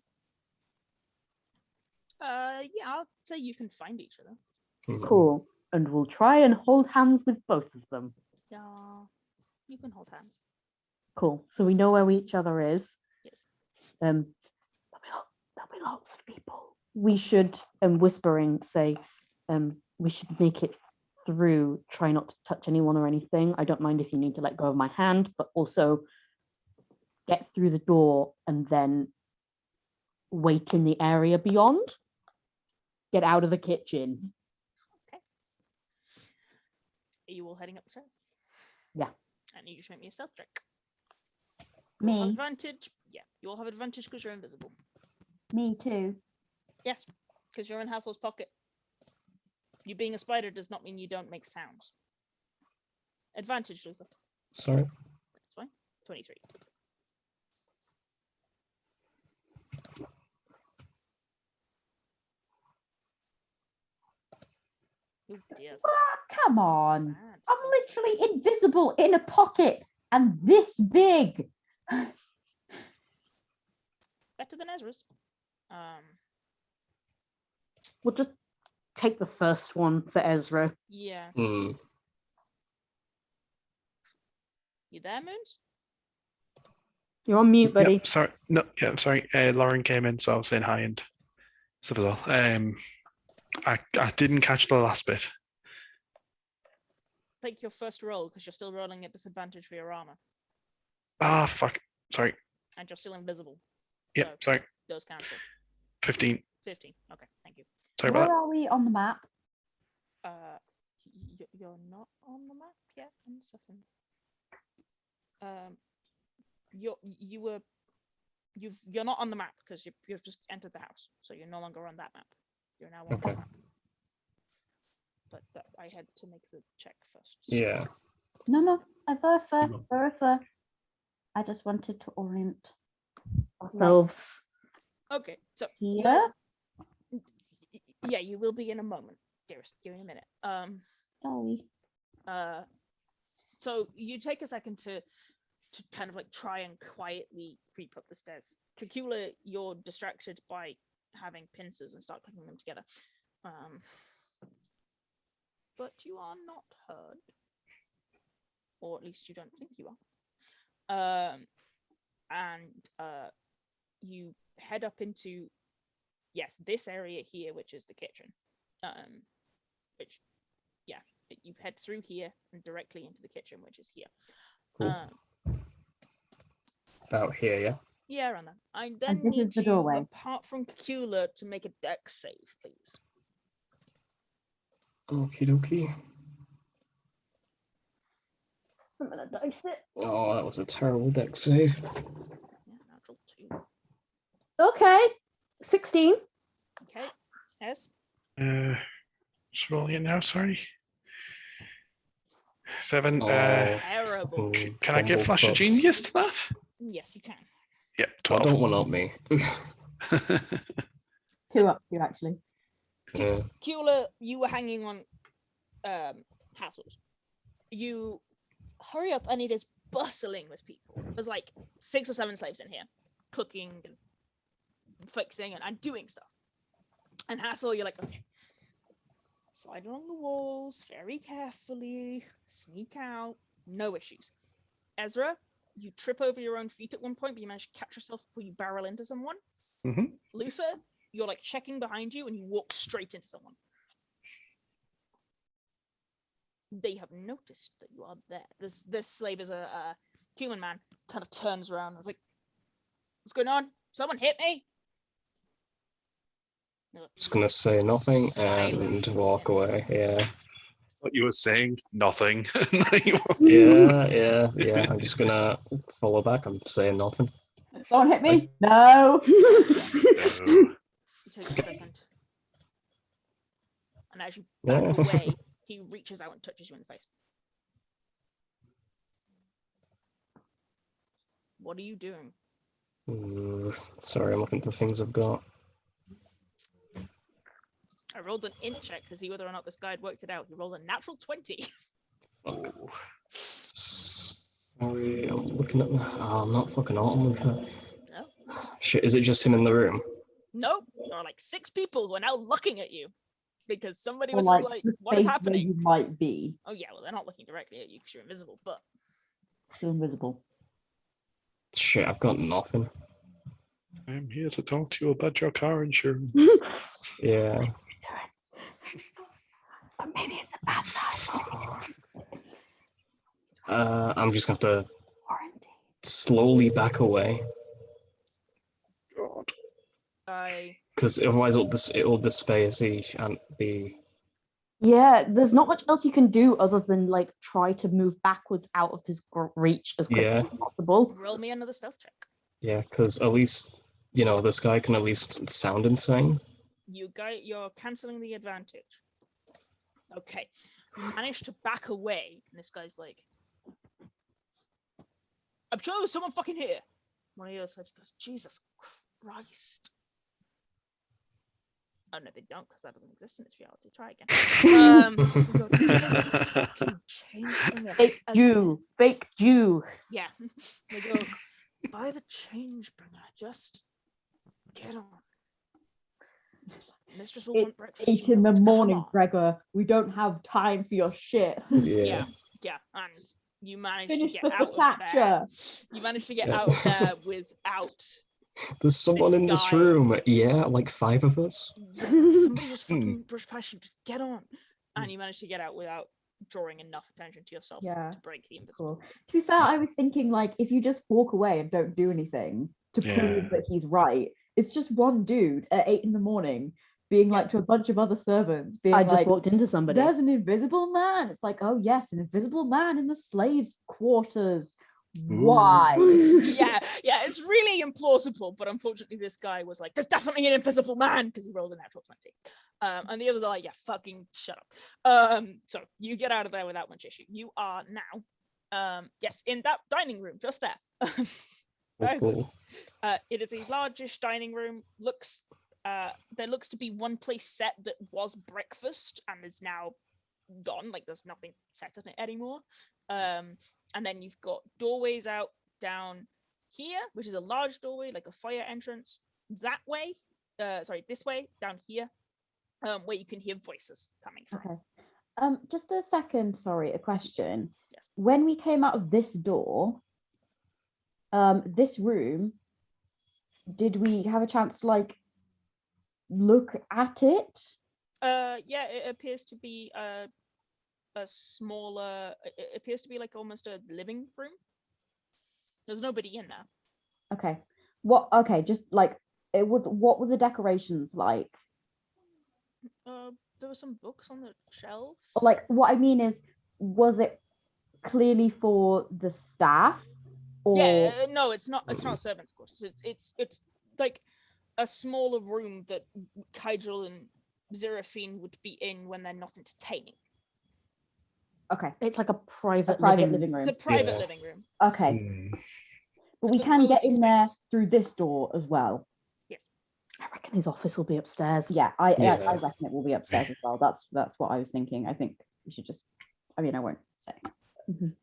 Yeah, I'll say you can find each other. Cool. And we'll try and hold hands with both of them. Yeah, you can hold hands. Cool. So we know where each other is. Yes. There'll be lots of people. We should, whispering, say, we should make it through. Try not to touch anyone or anything. I don't mind if you need to let go of my hand, but also get through the door and then wait in the area beyond. Get out of the kitchen. Okay. Are you all heading upstairs? Yeah. And you just make me a stealth check. Me. You'll have advantage. Yeah, you all have advantage because you're invisible. Me too. Yes, because you're in Hathor's pocket. You being a spider does not mean you don't make sounds. Advantage, Luther. Sorry. That's fine. 23. Oh dear. Come on. Bad I'm stuff. literally invisible in a pocket and this big. Better than Ezra's. We'll just take the first one for Ezra. Yeah. Hmm. You there, Moons? You're on mute, buddy. Yep, sorry. No, yeah, sorry. Lauren came in, so I was saying hi and stuff as well. I didn't catch the last bit. Take your first roll because you're still rolling at disadvantage for your armor. Ah, fuck. Sorry. And you're still invisible. Yeah, So sorry. those cancel. 15. 15. Okay, thank you. Sorry Where about are we on the map? You're not on the map yet. 1 second. You're not on the map because you've just entered the house, so you're no longer on that map. You're now on Okay. this map. But I had to make the check first. so- Yeah. No, Bertha. I just wanted to orient Ourselves. Okay, so here. let's- yeah, you will be in a moment, dearest. Give me a minute. Sorry. So you take a second to kind of like try and quietly creep up the stairs. Cacula, you're distracted by having pincers and start clicking them together. But you are not heard. Or at least you don't think you are. And you head up into, yes, this area here, which is the kitchen. Which, yeah, you head through here and directly into the kitchen, which is here. Cool. About here, yeah. Yeah, around that. I then this is need the you, doorway. apart from Cacula, to make a dex save, please. Okie dokie. I'm gonna dice it. Oh, that was a terrible deck save. Yeah, natural 2. Okay. 16. Okay, yes. just rolling it now, sorry. 7. Oh. Terrible. Can I get Fumble Flash of fucks. Genius to that? Yes, you can. Yeah, Oh, 12. don't one up me. 2 up to you, actually. Yeah. Cacula, you were hanging on Hathor's. You hurry up, and it is bustling with people. There's like 6 or 7 slaves in here, cooking and fixing and doing stuff. And Hathor, you're like, okay, slide along the walls very carefully, sneak out, no issues. Ezra, you trip over your own feet at one point, but you manage to catch yourself before you barrel into someone. Mhm. Luther, you're like checking behind you and you walk straight into someone. They have noticed that you are there. This slave is a human man, kind of turns around and is like, what's going on? Someone hit me? Just gonna say nothing and Silence. walk away. Yeah. What you were saying? Nothing. Yeah. I'm just gonna follow back. I'm saying nothing. Someone hit me? No. You take a second. And as you back Yeah. away, he reaches out and touches you in the face. What are you doing? Sorry, I'm looking for things I've got. I rolled an int check to see whether or not this guy had worked it out. He rolled a natural 20. Sorry, I'm looking at the. Oh, I'm not fucking autumn with her. No. Shit, is it just him in the room? Nope. There are like 6 people who are now looking at you because somebody Or was like, just like, the what is space where happening? you might be. Oh yeah, well they're not looking directly at you because you're invisible, but Still invisible. Shit, I've got nothing. I'm here to talk to you about your car insurance. Yeah. But maybe it's a bad time. I'm just going to have to Warranty. slowly back away. God. Because otherwise it'll despair and be... Yeah, there's not much else you can do other than like try to move backwards out of his reach as quickly as possible. Roll me another stealth check. Yeah, because at least, this guy can at least sound insane. You're cancelling the advantage. Okay. You manage to back away, and this guy's like, I'm sure there's someone fucking here. One of the other sides goes, Jesus Christ. Oh no, they don't, because that doesn't exist in this reality. Try again. Fake Jew, fake Jew. Yeah. They go, buy the change bringer. Just get on. Mistress will want breakfast. 8 in the morning, Gregor. We don't have time for your shit. Yeah. And you managed to get out of there. You managed to get out of there without. There's someone in this room. Yeah, like 5 of us. Yeah, somebody just fucking brushed past you. Just get on. And you managed to get out without drawing enough attention to yourself to break the invisibility. Cool. To be fair, I was thinking like if you just walk away and don't do anything to prove that he's right, it's just one dude at 8 in the morning being like to a bunch of other servants, being I just walked into somebody. There's an invisible man. It's like, oh yes, an invisible man in the slaves' quarters. Why? yeah, it's really implausible, but unfortunately this guy was like, there's definitely an invisible man, because he rolled a natural 20. And the others are like, yeah, fucking shut up. So you get out of there without much issue. You are now, yes, in that dining room, just there. Very good. It is a largish dining room. There looks to be one place set that was breakfast and is now gone, like there's nothing set in it anymore. And then you've got doorways out down here, which is a large doorway, like a fire entrance. That way, this way, down here, where you can hear voices coming from. Okay. Just a second, sorry, a question. Yes. When we came out of this door, this room, did we have a chance to like look at it? Yeah, it appears to be a smaller, it appears to be like almost a living room. There's nobody in there. Okay. Just like what were the decorations like? There were some books on the shelves. Like what I mean is, was it clearly for the staff? Or... Yeah, no, it's not servants' quarters. It's like a smaller room that Cydrol and Zeraphine would be in when they're not entertaining. Okay. It's like a private living room. It's a private living room. Okay. But we can get in there through this door as well. Yes. I reckon his office will be upstairs. Yeah, I reckon it will be upstairs as well. That's what I was thinking. I think we should just, I won't say. Mm-hmm.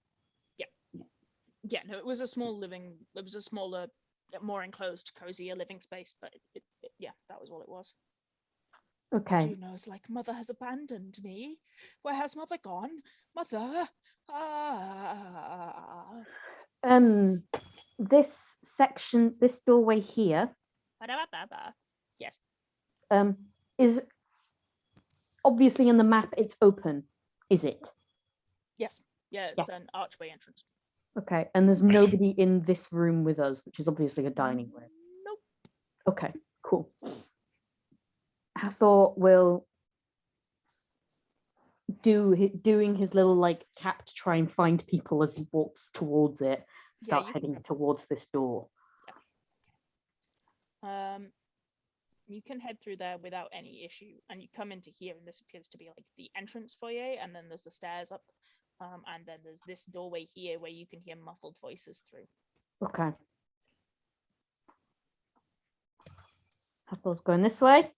Yeah, no, it was a smaller, more enclosed, cozier living space, but that was all it was. Okay. Juno is like, Mother has abandoned me. Where has Mother gone? Mother. This section, this doorway here, yes, is obviously in the map. It's open, is it? Yes. Yeah, it's an archway entrance. Okay, and there's nobody in this room with us, which is obviously a dining room. Nope. Okay, cool. Hathor will doing his little like tap to try and find people as he walks towards it. Start heading towards this door. Yeah. You can head through there without any issue, and you come into here, and this appears to be like the entrance foyer, and then there's the stairs up, and then there's this doorway here where you can hear muffled voices through. Okay. Hathor's going this way.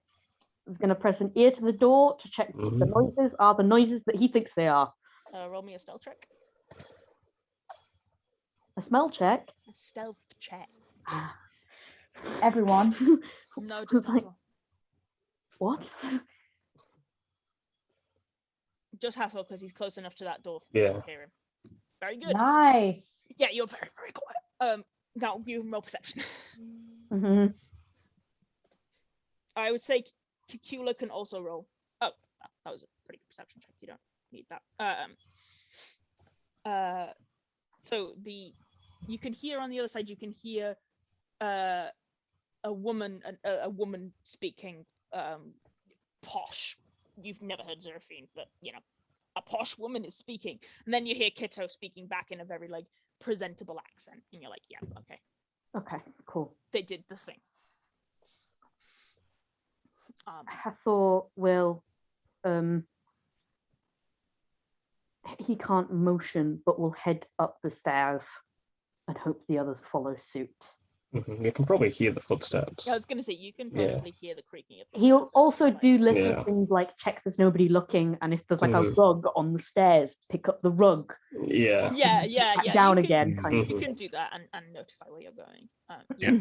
He's going to press an ear to the door to check if the noises are the noises that he thinks they are. Roll me a stealth check. A smell check? A stealth check. Everyone. No, just like, Hathor. What? Just Hathor, because he's close enough to that door for Yeah. you to hear him. Very good. Nice. Yeah, you're very, very quiet. Now you can roll perception. I would say Cacula can also roll. Oh, that was a pretty good perception check. You don't need that. So you can hear on the other side. You can hear a woman speaking posh. You've never heard Zeraphine, but a posh woman is speaking, and then you hear Kitto speaking back in a very like presentable accent, and you're like, yeah, Okay, cool. they did the thing. Hathor will he can't motion, but will head up the stairs and hope the others follow suit. You can probably hear the footsteps. I was gonna say you can probably hear the creaking of the He'll stairs, also like- do little things like check there's nobody looking, and if there's like a rug on the stairs, pick up the rug. Yeah. Back down you can, again, kind of. You can do that and notify where you're going.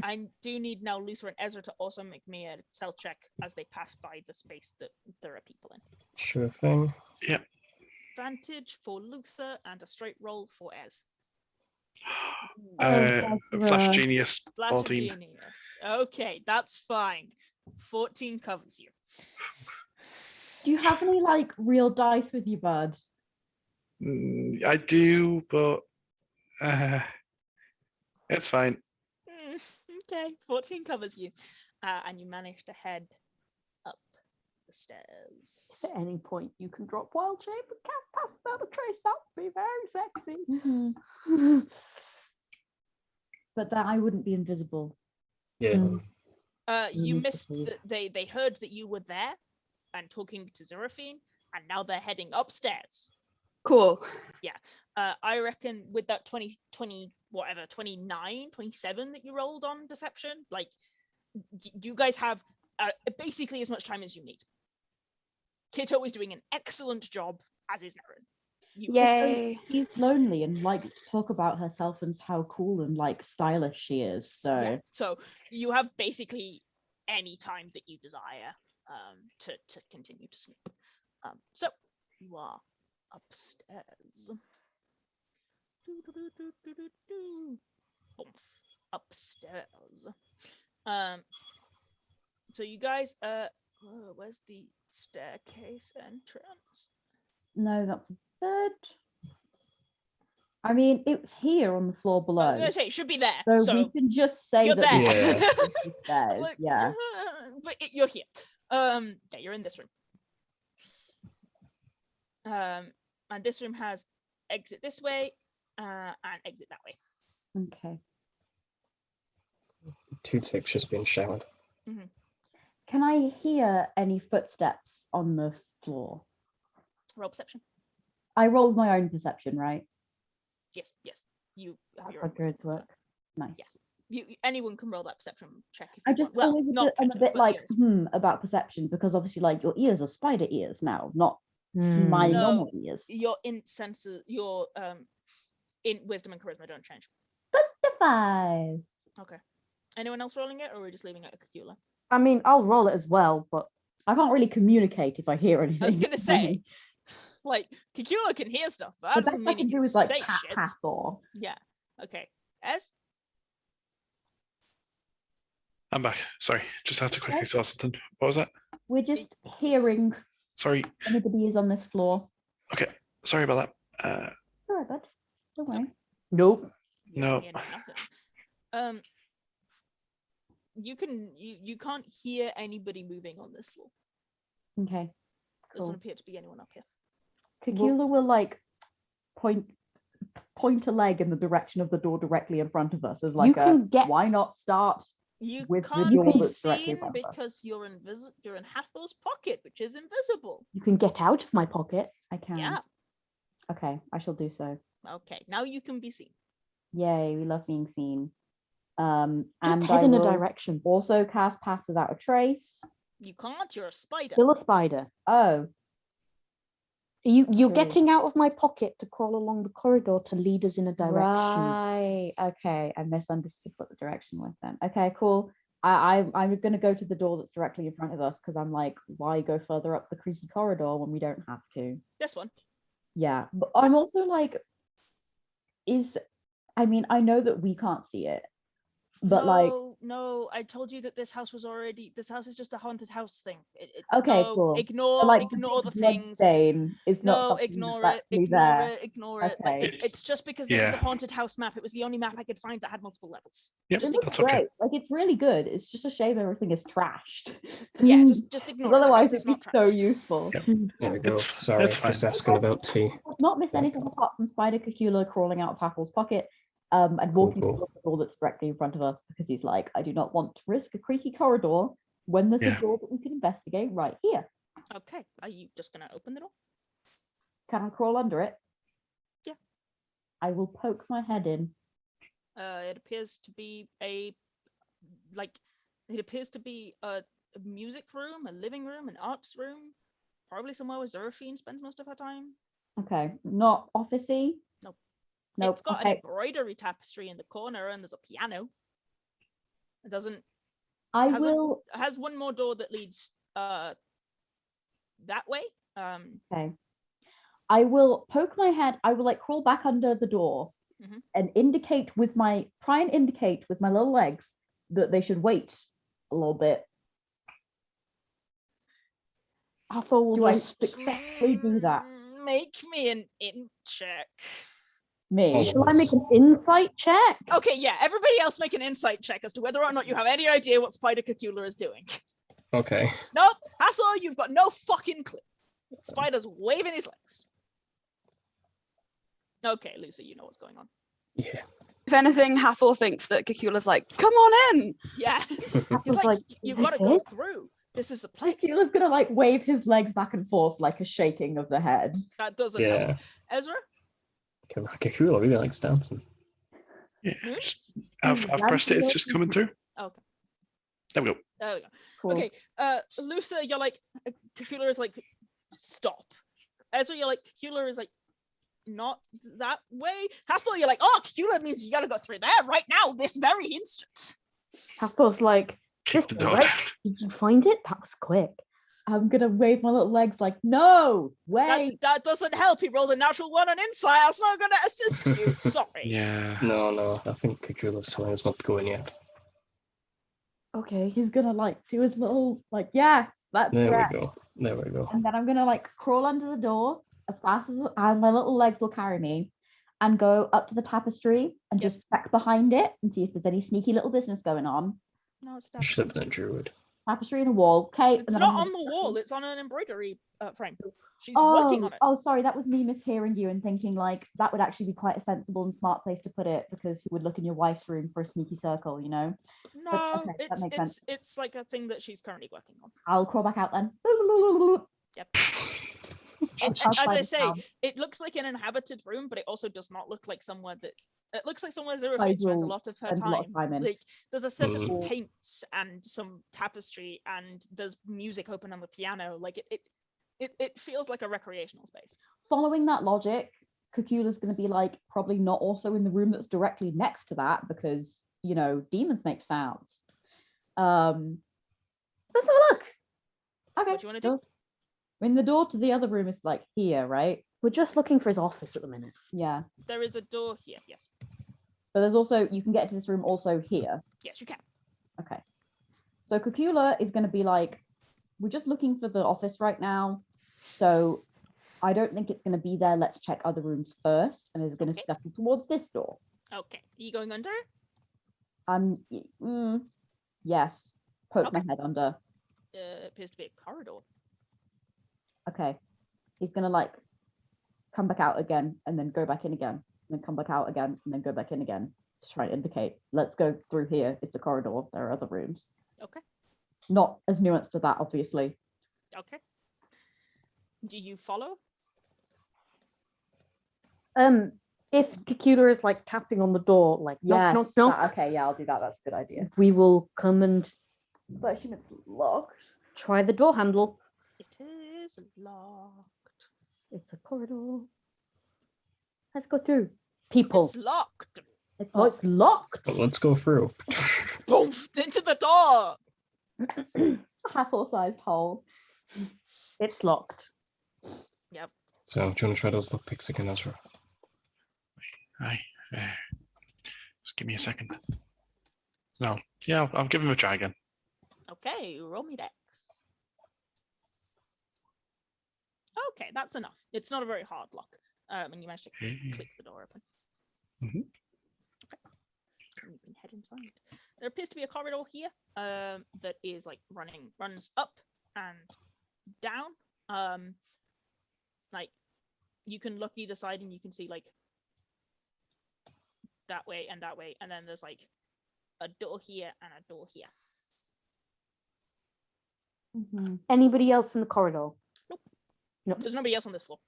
I do need now Luther and Ezra to also make me a stealth check as they pass by the space that there are people in. Sure thing. Yeah. Advantage for Luther and a straight roll for Ez. Flash Genius, Flash 14. Genius. Okay, that's fine. 14 covers you. Do you have any like real dice with you, bud? I do, but it's fine. Okay, 14 covers you. And you manage to head up the stairs. At any point, you can drop Wild Shape and cast Pass Without a Trace. That would be very sexy. But that I wouldn't be invisible. Yeah. You need to missed leave. that they heard that you were there and talking to Zeraphine, and now they're heading upstairs. Cool. I reckon with that 29, 27 that you rolled on deception, like you guys have basically as much time as you need. Kitto is doing an excellent job, as is Nerin. Yay. She's lonely and likes to talk about herself and how cool and like stylish she is. So So you have basically any time that you desire to continue to sneak. So you are upstairs. Boom. Upstairs. So you guys, where's the staircase entrance? no, that's a bed. I mean, it's here on the floor I below. was gonna say it should be there. So we can just say you're that there. it's It's stairs. like, Yeah. but you're here. Yeah, you're in this room. And this room has exit this way and exit that way. Okay. Two ticks just being showered. Can I hear any footsteps on the floor? Roll perception. I rolled my own perception, right? Yes. You have That's your how own druids perception. work. Nice. Yeah. Anyone can roll that perception check if I you just want. Well, always not I'm a Kitto, bit but like yours. about perception because obviously like your ears are spider ears now, not my No. normal ears. Your your in wisdom and charisma don't change. 55. Okay. Anyone else rolling it, or are we just leaving it at Cacula? I mean, I'll roll it as well, but I can't really communicate if I hear anything. I was gonna say, like, Cacula can hear stuff, but the that best doesn't I mean can it do can is like say pat shit. Hathor. Yeah. Okay. Ez? I'm back. Sorry, just had to quickly Okay. saw something. What was that? We're just hearing Sorry. anybody is on this floor. Okay, sorry about that. Sorry, bud. Don't worry. nope. You No. don't hear nothing. You can't hear anybody moving on this floor. Okay. Doesn't Cool. appear to be anyone up here. Cacula will like point a leg in the direction of the door directly in front of us as like You can get- why not start You with the can't door be that's directly in seen front of us. because you're in Hathor's pocket, which is invisible. You can get out of my pocket. I can. Yeah. Okay, I shall do so. Okay. Now you can be seen. Yay, we love being seen. Just And head I in a will direction. also cast Pass Without a Trace. You can't. You're a spider. Still a spider. Oh, You're True. getting out of my pocket to crawl along the corridor to lead us in a direction. right. Okay, I misunderstood what the direction was then. Okay, cool. I'm going to go to the door that's directly in front of us because I'm like, why go further up the creaky corridor when we don't have to? This one. Yeah, but I'm also like, I mean, I know that we can't see it, but like, No, No. I told you that this house is just a haunted house thing. Okay, no, cool. Ignore So, like, ignore the big blood things. stain is not No, something ignore that's it. actually Ignore there. it. Ignore it. Like, Okay. it's just because this is a Yeah. haunted house map. It was the only map I could find that had multiple levels. Yep, Just It looks that's ignore okay. great. Like, it's really good. It's just a shame everything is trashed. Yeah, just ignore it. The Otherwise, house is it'd be not so trash. useful. Yep. There we go. It's Sorry, fine. just asking about tea. I've not missed anything apart from Spider Cacula crawling out of Hathor's pocket and walking cool. towards the door that's directly in front of us because he's like, I do not want to risk a creaky corridor when there's Yeah. a door that we can investigate right here. Okay, are you just gonna open the door? Can I crawl under it? Yeah. I will poke my head in. It appears to be a music room, a living room, an arts room, probably somewhere where Fiends spends most of her time. Okay, not officey. Nope. Nope. It's got Okay. an embroidery tapestry in the corner, and there's a piano. It doesn't. I has a- will. It has one more door that leads that way. Okay. I will poke my head. I will like crawl back under the door Mhm. and try and indicate with my little legs that they should wait a little bit. Hathor will Do I just successfully do that? Make me an int check. Me. Oh. Shall I make an insight check? Okay, yeah. Everybody else make an insight check as to whether or not you have any idea what Spider Cacula is doing. Okay. Nope, Hathor, you've got no fucking clue. Spider's waving his legs. Okay, Lucy, you know what's going on. Yeah. If anything, Hathor thinks that Cacula's like, come on in. Yeah. Hathor's He's like, "Is you've this got to go it?" through. This is the place. Cacula's gonna like wave his legs back and forth like a shaking of the head. That doesn't help. Yeah. Ezra? Cacula really likes dancing. Yeah. Hmm? I've pressed it. It's just coming through. Okay. There we go. There we go. Cool. Okay, Luther, you're like, Cacula is like, stop. Ezra, you're like, Cacula is like, not that way. Hathor, you're like, oh, Cacula means you gotta go through there right now, this very instant. Hathor's like, Kick this the way, door right? down. Did you find it? That was quick. I'm gonna wave my little legs like, no, wait. That doesn't help. He rolled a natural one on insight. That's not gonna assist you. Sorry. Yeah. No. I think Cacula's telling us not to go in yet. Okay, he's gonna like do his little like, yes, that's There correct. we go. There we go. And then I'm gonna like crawl under the door as fast as and my little legs will carry me and go up to the tapestry and Yes. just check behind it and see if there's any sneaky little business going on. No, it's You should have been a druid. Tapestry in a wall. Okay. and It's then not I'm on the wall. It's on an embroidery frame. She's Oh, working on it. oh, sorry, that was me mishearing you and thinking like that would actually be quite a sensible and smart place to put it because you would look in your wife's room for a sneaky circle, you know. No, okay, that makes sense. it's like a thing that she's currently working on. I'll crawl back out then. Yep. I'll As slide I it say, down. it looks like an inhabited room, but it also does not look like somewhere that. It looks like somewhere Zero I Fate spends a will lot of her spend a lot time. of time in. Like there's a set of Mm. paints and some tapestry, and there's music open on the piano. Like it feels like a recreational space. Following that logic, Cacula's going to be like probably not also in the room that's directly next to that because you know demons make sounds. Let's have a look. Okay. What do you want to do? cool. I mean, the door to the other room is like here, right? We're just looking for his office at the minute. Yeah, There is a door here. Yes, but there's also you can get to this room also here. yes, you can. Okay. So Cacula is going to be like, we're just looking for the office right now. So I don't think it's going to be there. Let's check other rooms first. And is going to Okay. step towards this door. Okay, are you going under? Yes. Poke my Okay. head under. Appears to be a corridor. Okay. He's going to like come back out again and then go back in again. And then come back out again and then go back in again. Just try to indicate, let's go through here. It's a corridor. There are other rooms. Okay. Not as nuanced to that, obviously. Okay. Do you follow? If Cacula is like tapping on the door, like knock, knock, Yes. knock, Okay, yeah, I'll do that. That's a good idea. we will come and But I assume it's locked. try the door handle. It is locked. It's a corridor. Let's go through. People. It's locked. It's Oh, it's locked. But let's go through. Boof into the door. Hathor-sized hole. It's locked. So, do you want to try those lockpicks again, Ezra? Aye. Just give me a second. No, Yeah, I'll give him a try again. Okay, roll me dex. Okay, that's enough. It's not a very hard lock. And you managed to click the door open. Mhm. Okay. And you can head inside. There appears to be a corridor here that is like runs up and down. Like you can look either side and you can see like that way, and then there's like a door here and a door here. Anybody else in the corridor? Nope. There's nobody else on this floor.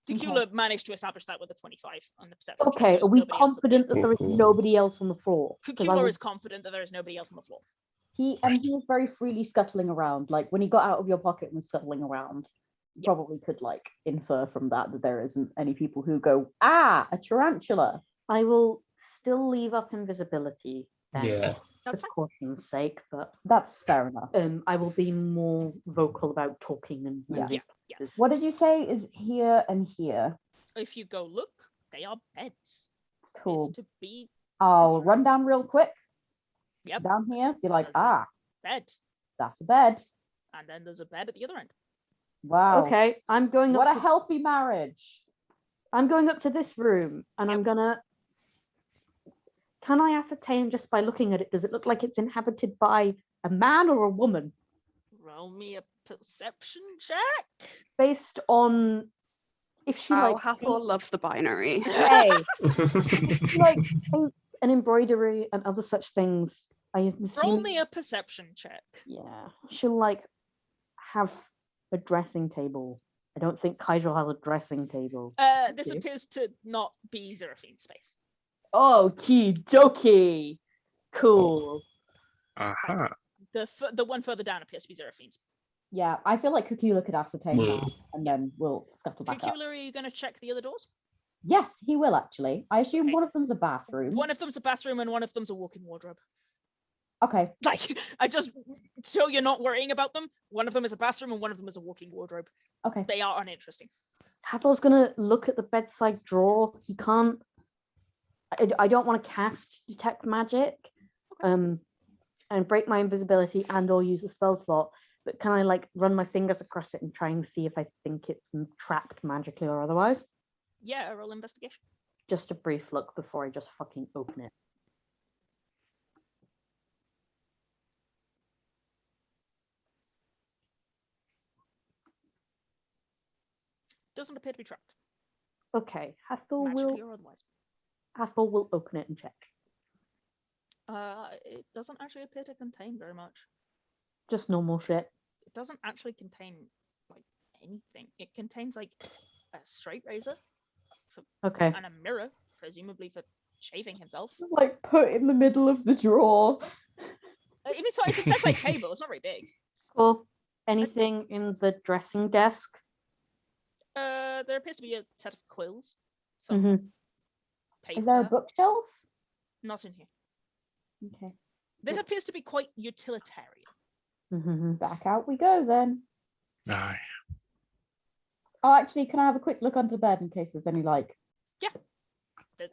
Cacula managed to establish that with a 25 on the perception. Okay, are we confident that there is nobody else on the floor? Cacula is confident that there is nobody else on the floor. He was very freely scuttling around. Like when he got out of your pocket and was scuttling around, probably could like infer from that there isn't any people who go, a tarantula. I will still leave up invisibility then. Yeah. That's for fine. caution's sake, but That's fair enough. I will be more vocal about talking and moving. Yeah. What did you say is here and here? If you go look, they are beds. Cool. It's to be I'll run down real quick. Yep. Down here, be like, There's a bed, that's a bed. and then there's a bed at the other end. Wow. Okay, I'm going What up a to, healthy marriage. I'm going up to this room and I'm gonna. Can I ascertain just by looking at it, does it look like it's inhabited by a man or a woman? Roll me a perception check. Based on if she Wow, like Hathor loves the binary. hey, she, like paints and embroidery and other such things. I assume, Roll me a perception check. yeah, she'll like have a dressing table. I don't think Cydrol has a dressing table. This Okay. appears to not be Seraphine's space. Okie dokie. Cool. Aha. The one further down appears to be Seraphine's. Yeah, I feel like Cacula could ascertain Hmm. that, and then we'll scuttle back up. Cacula, are you going to check the other doors? Yes, he will actually. I assume Okay. one of them's a bathroom. One of them's a bathroom and one of them's a walk-in wardrobe. Okay. Like, I just, so you're not worrying about them, one of them is a bathroom and one of them is a walk-in wardrobe. Okay. They are uninteresting. Hathor's gonna look at the bedside drawer. He can't. I don't want to cast detect magic, and break my invisibility and/or use a spell slot. But can I like run my fingers across it and try and see if I think it's trapped magically or otherwise? Yeah, roll investigation. Just a brief look before I just fucking open it. Doesn't appear to be trapped, Okay, Hathor magically or otherwise. will open it and check. It doesn't actually appear to contain very much. Just normal shit. It doesn't actually contain like anything. It contains like a straight razor Okay. and a mirror, presumably for shaving himself. Like put in the middle of the drawer. I mean, sorry, it's a bedside table. It's not very big. Cool. Anything in the dressing desk? There appears to be a set of quills. Some Mm-hmm. paper. Is there a bookshelf? Not in here. Okay. This appears to be quite utilitarian. Mm-hmm. Back out we go then. Aye. Oh, actually, can I have a quick look under the bed in case there's any like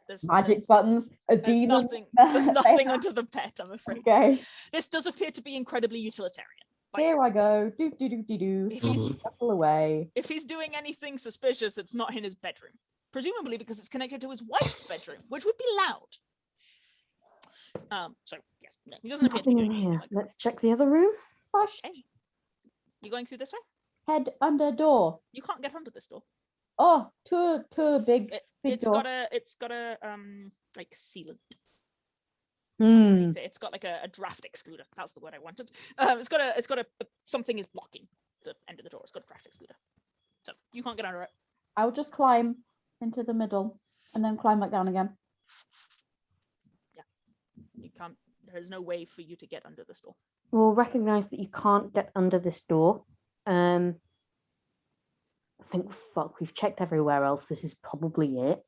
There's magic buttons? A There's demon? nothing. There's nothing under the bed, I'm afraid. Okay. This does appear to be incredibly utilitarian. Like, Here I go. Do do do do do. If he's- Shuffle away. if he's doing anything suspicious, it's not in his bedroom. Presumably because it's connected to his wife's bedroom, which would be loud. So yes, no, he doesn't appear to be Nothing doing in anything here. like that. Let's check the other room. Hush. Okay. You going through this way? Head under door. You can't get under this door. Oh, to a big big It's door. got a like sealant. Hmm. It's got like a draft excluder. That's the word I wanted. It's got a something is blocking the end of the door. It's got a draft excluder. So you can't get under it. I'll just climb into the middle and then climb back down again. You can't. There's no way for you to get under this door. We'll recognize that you can't get under this door. I think we've checked everywhere else. This is probably it.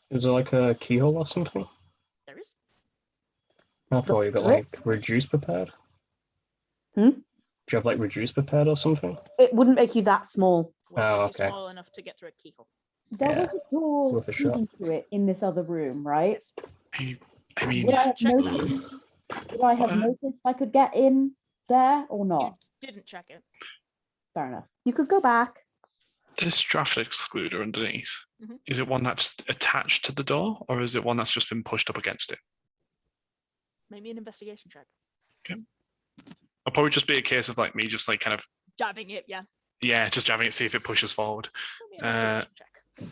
Is there like a keyhole or something? There is. I thought you got like reduce prepared. Hmm? Do you have like reduce prepared or something? It wouldn't make you that small. Oh, It's okay. small enough to get through a keyhole. There Yeah, was a door worth a shot. leading to it in this other room, right? Yes. I mean, Yeah, Check no- that. Would I have noticed I could get in there or You not? didn't check it. Fair enough. You could go back. This draft excluder underneath, Mhm. is it one that's attached to the door, or is it one that's just been pushed up against it? Maybe an investigation check. It'll probably just be a case of like me just like kind of Jabbing it, yeah. just jamming it, see if it pushes forward. Maybe an investigation check.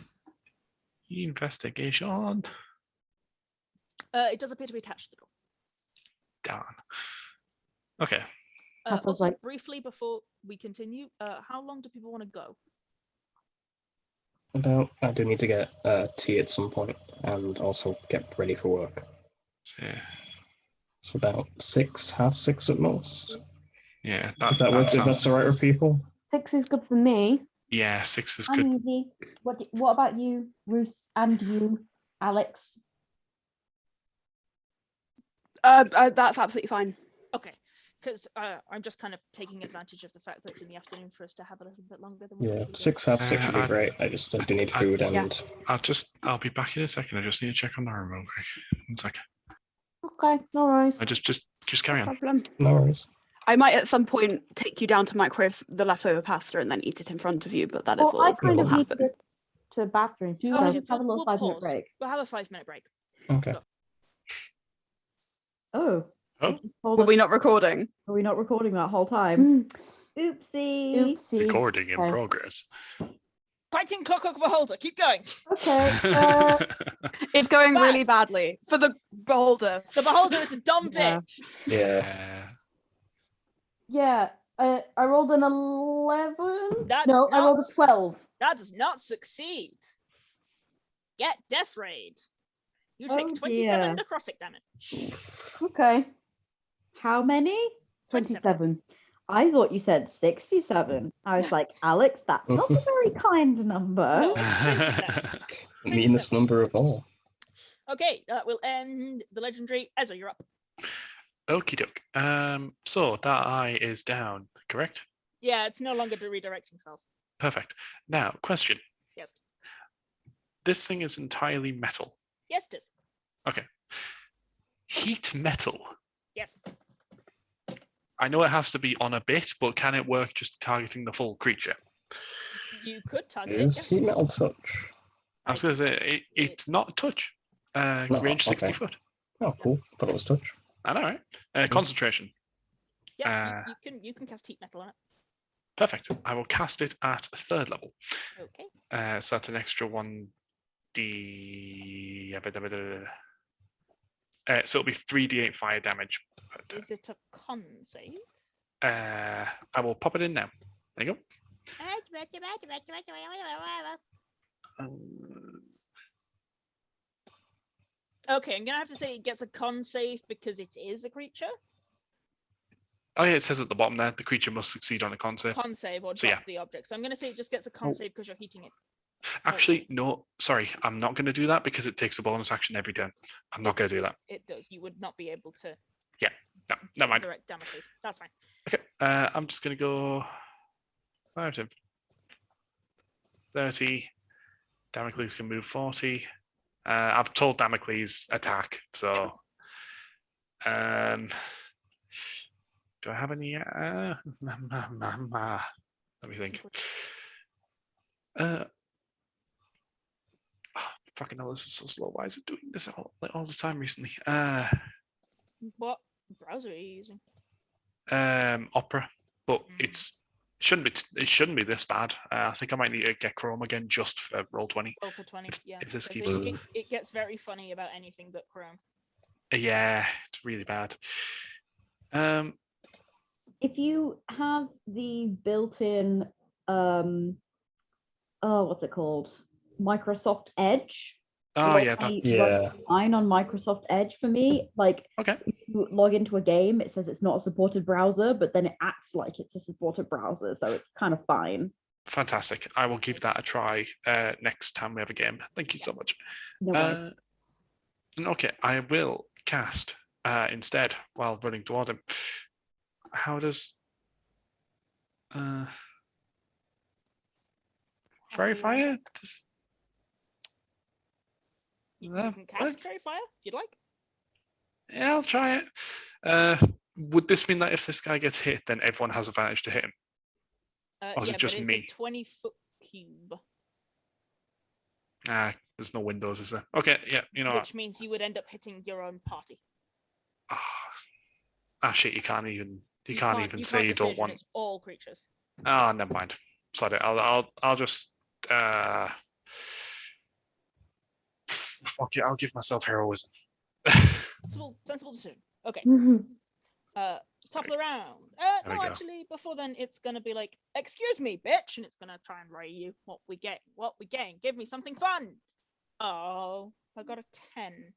Investigation. It does appear to be attached to the door. Darn. Okay. That was Also, like- briefly before we continue, how long do people want to go? I do need to get tea at some point and also get ready for work. So, It's about 6, half 6 at most. yeah, If that's sounds- all right with people. 6 is good for me. Yeah, 6 is I'm good. easy. What about you, Ruth, and you, Alex? That's absolutely fine. Okay, because I'm just kind of taking advantage of the fact that it's in the afternoon for us to have a little bit longer than we Yeah, usually do. 6, half 6 would be I- great. I do need food Yeah. and I'll be back in a second. I just need to check on the room real quick. 1 second. Okay, no worries. I just carry No on. problem. no worries. I might at some point take you down to microwave the leftover pasta and then eat it in front of you, but that is Well, I all kind that of will need to happen. go to the bathroom. Do you so- want to have a little we'll 5-minute pause. break? We'll have a 5-minute break. Okay. Oh. Oh. It just told Were us- we not recording? Were we not recording that whole time? Mm, Oopsie. Oopsie. Recording in Okay. progress. Fighting Clockwork Beholder, keep going. Okay. It's going Bad. really badly for the beholder. The Beholder is a dumb Yeah. bitch. Yeah. Yeah. I rolled an 11. That No, does I rolled a not- 12. That does not succeed. Get Death Raid. You take Oh, 27 dear. necrotic damage. Okay. How many? 27. 27. I thought you said 67. I was like, Alex, that's not a very kind number. No, it's 27. It's The meanest 27. number of all. Okay, that will end the legendary. Ezra, you're up. Okie doke. So that eye is down, correct? Yeah, it's no longer redirecting spells. Perfect. Now, question. Yes. This thing is entirely metal. Yes, it is. Okay. Heat metal. Yes. I know it has to be on a bit, but can it work just targeting the full creature? You could target Is it. heat metal touch? I was going to say, it's not touch. No, Range 60 okay. foot. Oh, cool. Thought it was touch. I know, right? Concentration. Yeah, you can cast heat metal on it. Perfect. I will cast it at 3rd level. Okay. So that's an extra 1d. So it'll be 3d8 fire damage. per turn. Is it a con save? I will pop it in now. There you go. Okay, I'm gonna have to say it gets a con save because it is a creature. Oh yeah, it says at the bottom there, the creature must succeed on a con save. Con save or So, drop yeah. the object. So I'm gonna say it just gets a con Oh. save because you're heating it. Actually, no, sorry, I'm not going to do that because it takes a bonus action every turn. I'm not going to do that. It does. You would not be able to No, never mind. direct Damocles. That's fine. Okay, I'm just going to go 5 to 30. Damocles can move 40. I've told Damocles attack, so do I have any? Let me think. Fucking hell, this is so slow. Why is it doing this all the time recently? What browser are you using? Opera, but Mm. it shouldn't be this bad. I think I might need to get Chrome again just for Roll20. Roll for 20. Yeah. if this 'cause keeps- it gets very funny about anything but Chrome. Yeah, it's really bad. If you have the built-in, what's it called? Microsoft Edge. Oh yeah, that, Roll20 Yeah. runs fine on Microsoft Edge for me. Like, okay. if you log into a game, it says it's not a supported browser, but then it acts like it's a supported browser, so it's kind of fine. Fantastic. I will give that a try next time we have a game. Thank you so much. No worries. And okay, I will cast instead while running toward him. How does Fairy Fire? You Yeah, can cast Fairy Fire if you'd like. Yeah, I'll try it. Would this mean that if this guy gets hit, then everyone has advantage to hit him? Or is Yeah, it just but it's me? a 20-foot cube, There's no windows, is there? Okay, yeah, you know what? which means you would end up hitting your own party. Shit, you can't even say you don't decision, want. It's all creatures. Never mind. Sorry, I'll just fuck it. I'll give myself heroism. Sensible decision. Okay. Mhm. Top of the round. There we No, go. actually, before then, it's gonna be like, "Excuse me, bitch," and it's gonna try and ray you. What we getting? Give me something fun. Oh, I got a 10.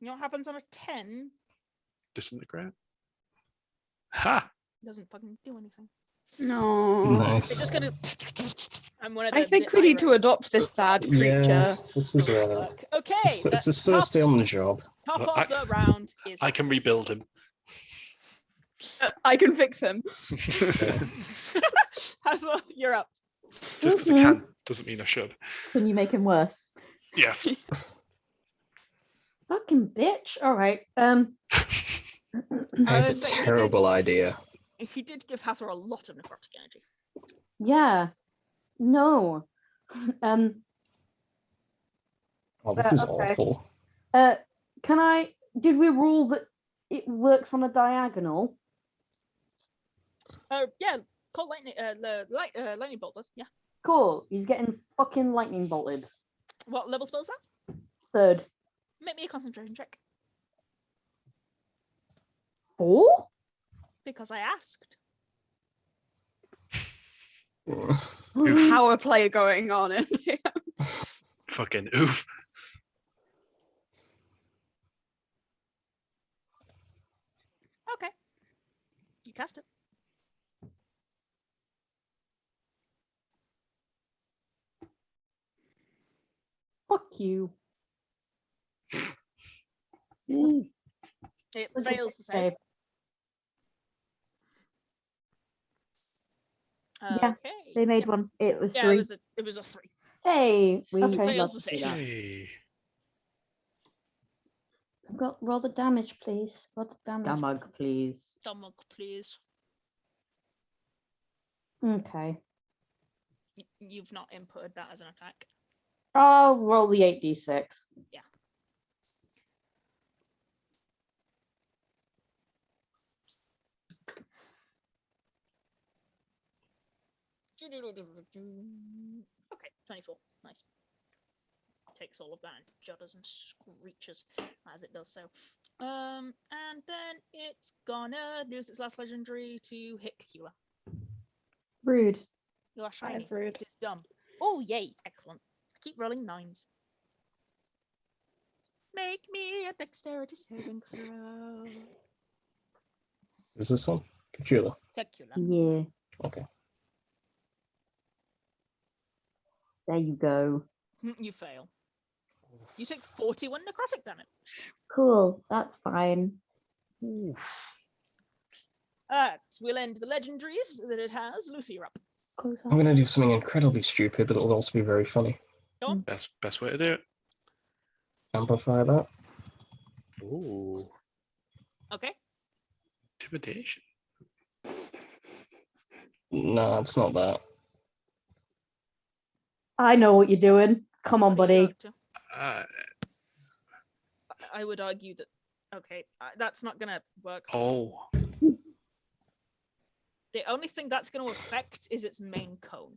You know what happens on a 10? Disintegrate. Ha! It doesn't fucking do anything. No. It's Nice. just gonna. I'm one of the. I think we need to adopt this sad Yeah, creature. this is Okay. this is first day on the job. Top of the round is. I can rebuild him. I can fix him. Hathor, you're up. Just because I can doesn't mean I should. Can you make him worse? Yes. Fucking bitch. All right. I have a So he did- terrible idea. He did give Hathor a lot of necrotic energy. Yeah. No. Oh, this is okay. awful. Did we rule that it works on a diagonal? Yeah, call lightning. Lightning bolt does. Yeah. Cool. He's getting fucking lightning bolted. What level spell is that? 3rd. Make me a concentration check 4? because I asked. Power play going on in here. Fucking oof. Okay. You cast it. Fuck you. It Okay, fails the save. Yeah, Okay. They made one. It was Yeah, 3. it was a 3. Hey. We Okay. Fails love the to see save. that. Hey. I've got roll the damage, please. Roll the damage. Damag, please. Stomach, please. Okay. You've not inputted that as an attack. I'll roll the 8d6. Yeah. Okay, 24. Nice. Takes all of that and judders and screeches as it does so. And then it's gonna use its last legendary to hit Cacula. Rude. You are shiny. rude. It is dumb. Oh, yay. Excellent. Keep rolling 9s. Make me a dexterity saving throw. Is this one? Cacula. Cacula. Yeah. Okay. There you go. You fail. You take 41 necrotic damage. Cool. That's fine. We'll end the legendaries that it has. Lucy, you're up. Close I'm gonna do something incredibly stupid, but it'll also be very funny. Go on. Best way to do it. Amplify that. Ooh. Okay. Intimidation. Nah, it's not that. I know what you're doing. Come on, What are you buddy. up to? Uh, I would argue that. Okay, that's not gonna work. oh. The only thing that's going to affect is its main cone.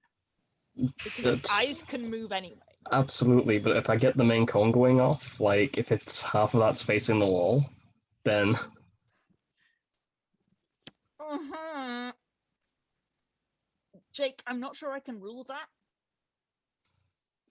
Because its That's- eyes can move anyway. Absolutely, but if I get the main cone going off, like if it's half of that's facing the wall, then Jake, I'm not sure I can rule that.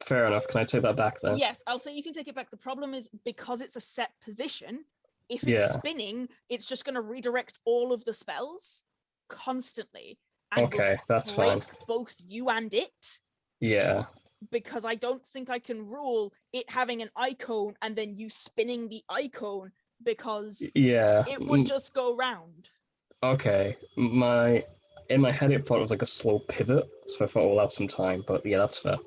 fair enough. Can I take that back then? Yes, I'll say you can take it back. The problem is because it's a set position, if it's Yeah. spinning, it's just going to redirect all of the spells constantly. And will Okay, that's fine. break both you and it. Yeah. Because I don't think I can rule it having an icon and then you spinning the icon because Yeah. it would just go round. Okay. In my head it thought it was like a slow pivot, so I thought we'll have some time, but yeah, that's fair.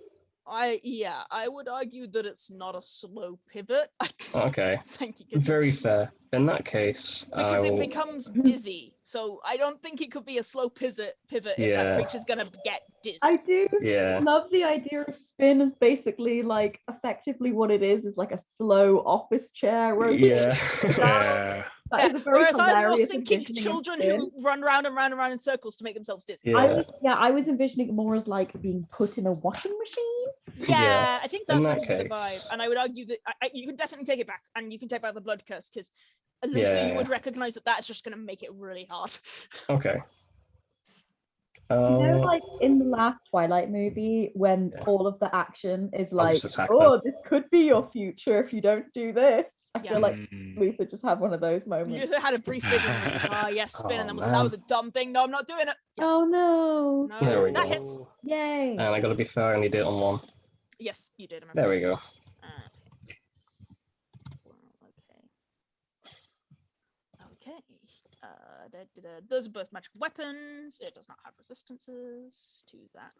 I would argue that it's not a slow pivot. I Okay. think it gets Very fair. In that case, because I it will... becomes dizzy. So I don't think it could be a slow pivot if that Yeah. creature's gonna get dizzy. I do Yeah. love the idea of spin as basically like effectively what it is like a slow office chair rotation. Yeah. That is a very Whereas I'm more hilarious thinking envisioning of children spin. who run round and round and round in circles to make themselves dizzy. Yeah. I was envisioning it more as like being put in a washing machine. Yeah, I think In that's that meant to be the vibe. case- And I would argue that you can definitely take it back, and you can take back the blood curse, because Lucy, Yeah. you would recognize that that's just going to make it really hard. Okay. You know, like in the last Twilight movie, when Yeah. all of the action is I'll like, just attack oh, this could be your future if you don't do this. I Yeah. feel like Mm. Luther just had one of those moments. Luther had a brief vision and was like, ah, yes, spin, and then was like, that man. was a dumb thing. No, I'm not doing it. Yeah. Oh no! No, There we that go. hits. Yay! And I gotta be fair, I only did it on one. Yes, you did. I'm There afraid. we go. Okay. Those are both magical weapons. It does not have resistances to that.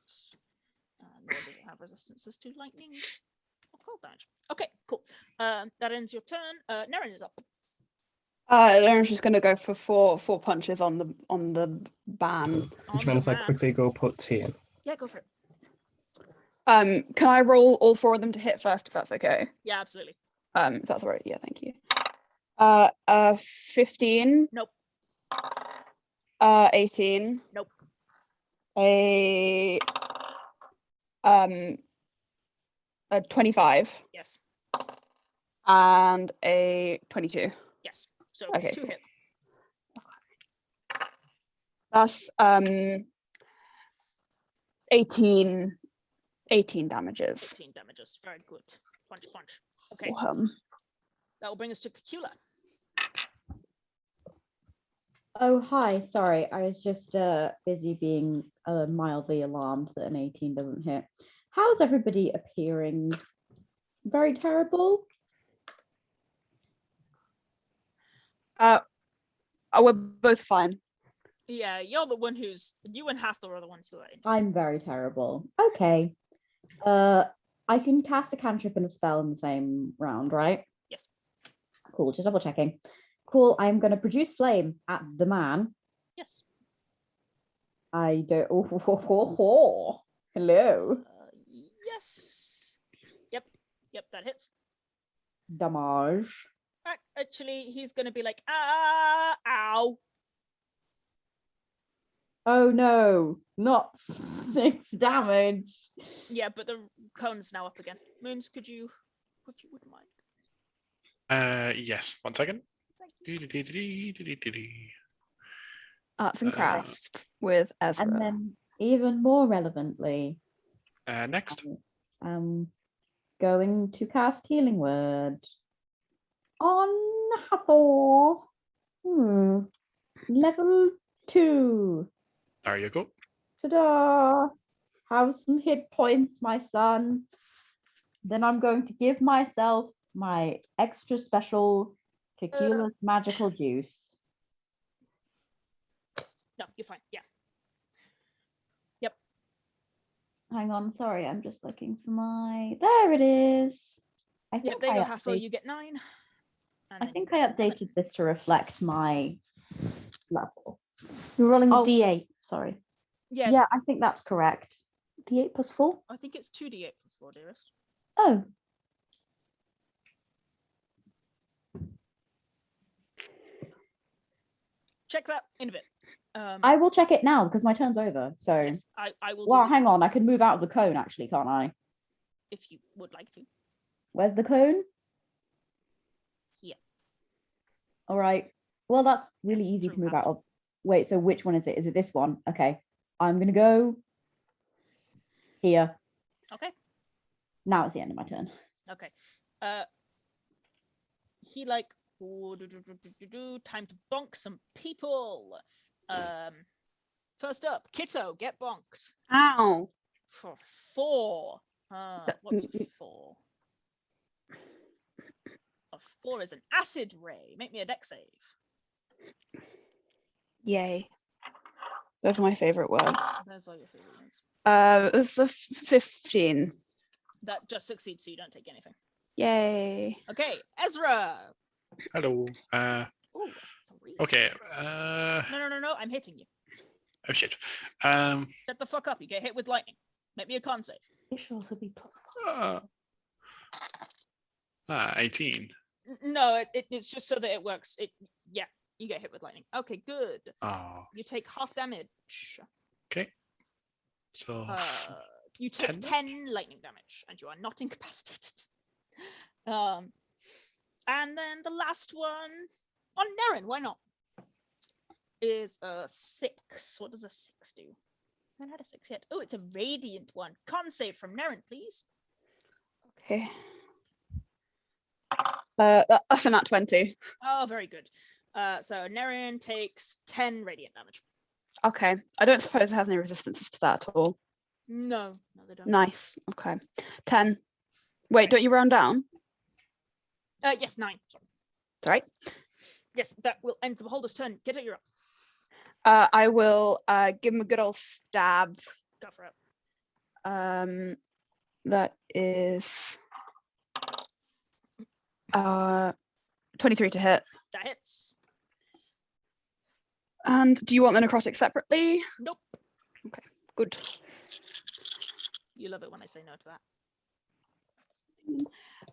Nor does it have resistances to lightning or cold damage. Okay, cool. That ends your turn. Nerin is up. Lauren's just gonna go for four punches on the ban. Do you On mind the if I van. quickly go put tea in? Yeah, go for it. Can I roll all four of them to hit first, if that's okay? Yeah, absolutely. If that's all right, yeah, thank you. 15. Nope. 18. Nope. A 25 Yes. and a 22. Yes. So Okay, 2 cool. hit. That's 18 damages. 18 damages. Very good. Punch. Okay. That will bring us to Cacula. Oh, hi. Sorry, I was just busy being mildly alarmed that an 18 doesn't hit. How's everybody appearing? Very terrible? We're both fine. Yeah, you're the one who's... You and Hathor are the ones who are in. I'm very terrible. Okay. I can cast a cantrip and a spell in the same round, right? Yes. Cool, just double checking. Cool, I'm going to produce flame at the man. Yes. I don't... Oh, hello. Yes. Yep, that hits. Damage. Actually, he's going to be like, ow. Oh no, not 6 damage. Yeah, but the cone's now up again. Moons, could you, if you wouldn't mind? Yes. 1 second. Thank you. Arts and crafts with Ezra. And then, even more relevantly, Next. I'm going to cast Healing Word on Hathor. Level 2. There you go. Ta-da! Have some hit points, my son. Then I'm going to give myself my extra special Cacula's magical juice. No, you're fine. Yeah. Hang on, sorry, I'm just looking for my... There it is. I Yeah, think there you I go, Hathor. updated... You get 9. I think I updated this to reflect my level. You're rolling a D8, sorry. Yeah, Yeah, I think that's correct. D8 plus 4? I think it's 2d8 plus 4, dearest. Oh. Check that in a bit. I will check it now because my turn's over. So, Yes, I will. well, do hang on. I can move out of the cone, actually, can't I? if you would like to. Where's the cone? Here. All right. Well, that's really easy to through move path. out of. Wait, so which one is it? Is it this one? Okay. I'm going to go here. Okay. Now it's the end of my turn. Okay. He like time to bonk some people. First up, Kitto, get bonked. Ow. For 4. What's 4? A 4 is an acid ray. Make me a dex save. Yay. Those are my favorite words. Those are your favorite ones. It's a 15. That just succeeds, so you don't take anything. Yay. Okay, Ezra. Hello. Ooh, 3. Okay. No, I'm hitting you. Oh shit. Shut the fuck up, you get hit with lightning. Make me a con save. It should also be +1. 18. No, it's just so that it works. Yeah, you get hit with lightning. Okay, good. Oh. You take half damage. Okay. So You took 10 lightning damage, and you are not incapacitated. And then the last one on Nerin, why not? Is a 6. What does a 6 do? I haven't had a 6 yet. Oh, it's a radiant one. Con save from Nerin, please. Okay. That's a nat 20. Oh, very good. So Nerin takes 10 radiant damage. Okay. I don't suppose it has any resistances to that at all. No, they don't. Nice. Okay. 10. Wait, don't you round down? Yes, 9. Sorry. That's right. Yes, that will end the beholder's turn. Kitto, you're up. I will give him a good old stab. Go for it. That is 23 to hit. That hits. And do you want the necrotic separately? Nope. Okay, good. You love it when I say no to that.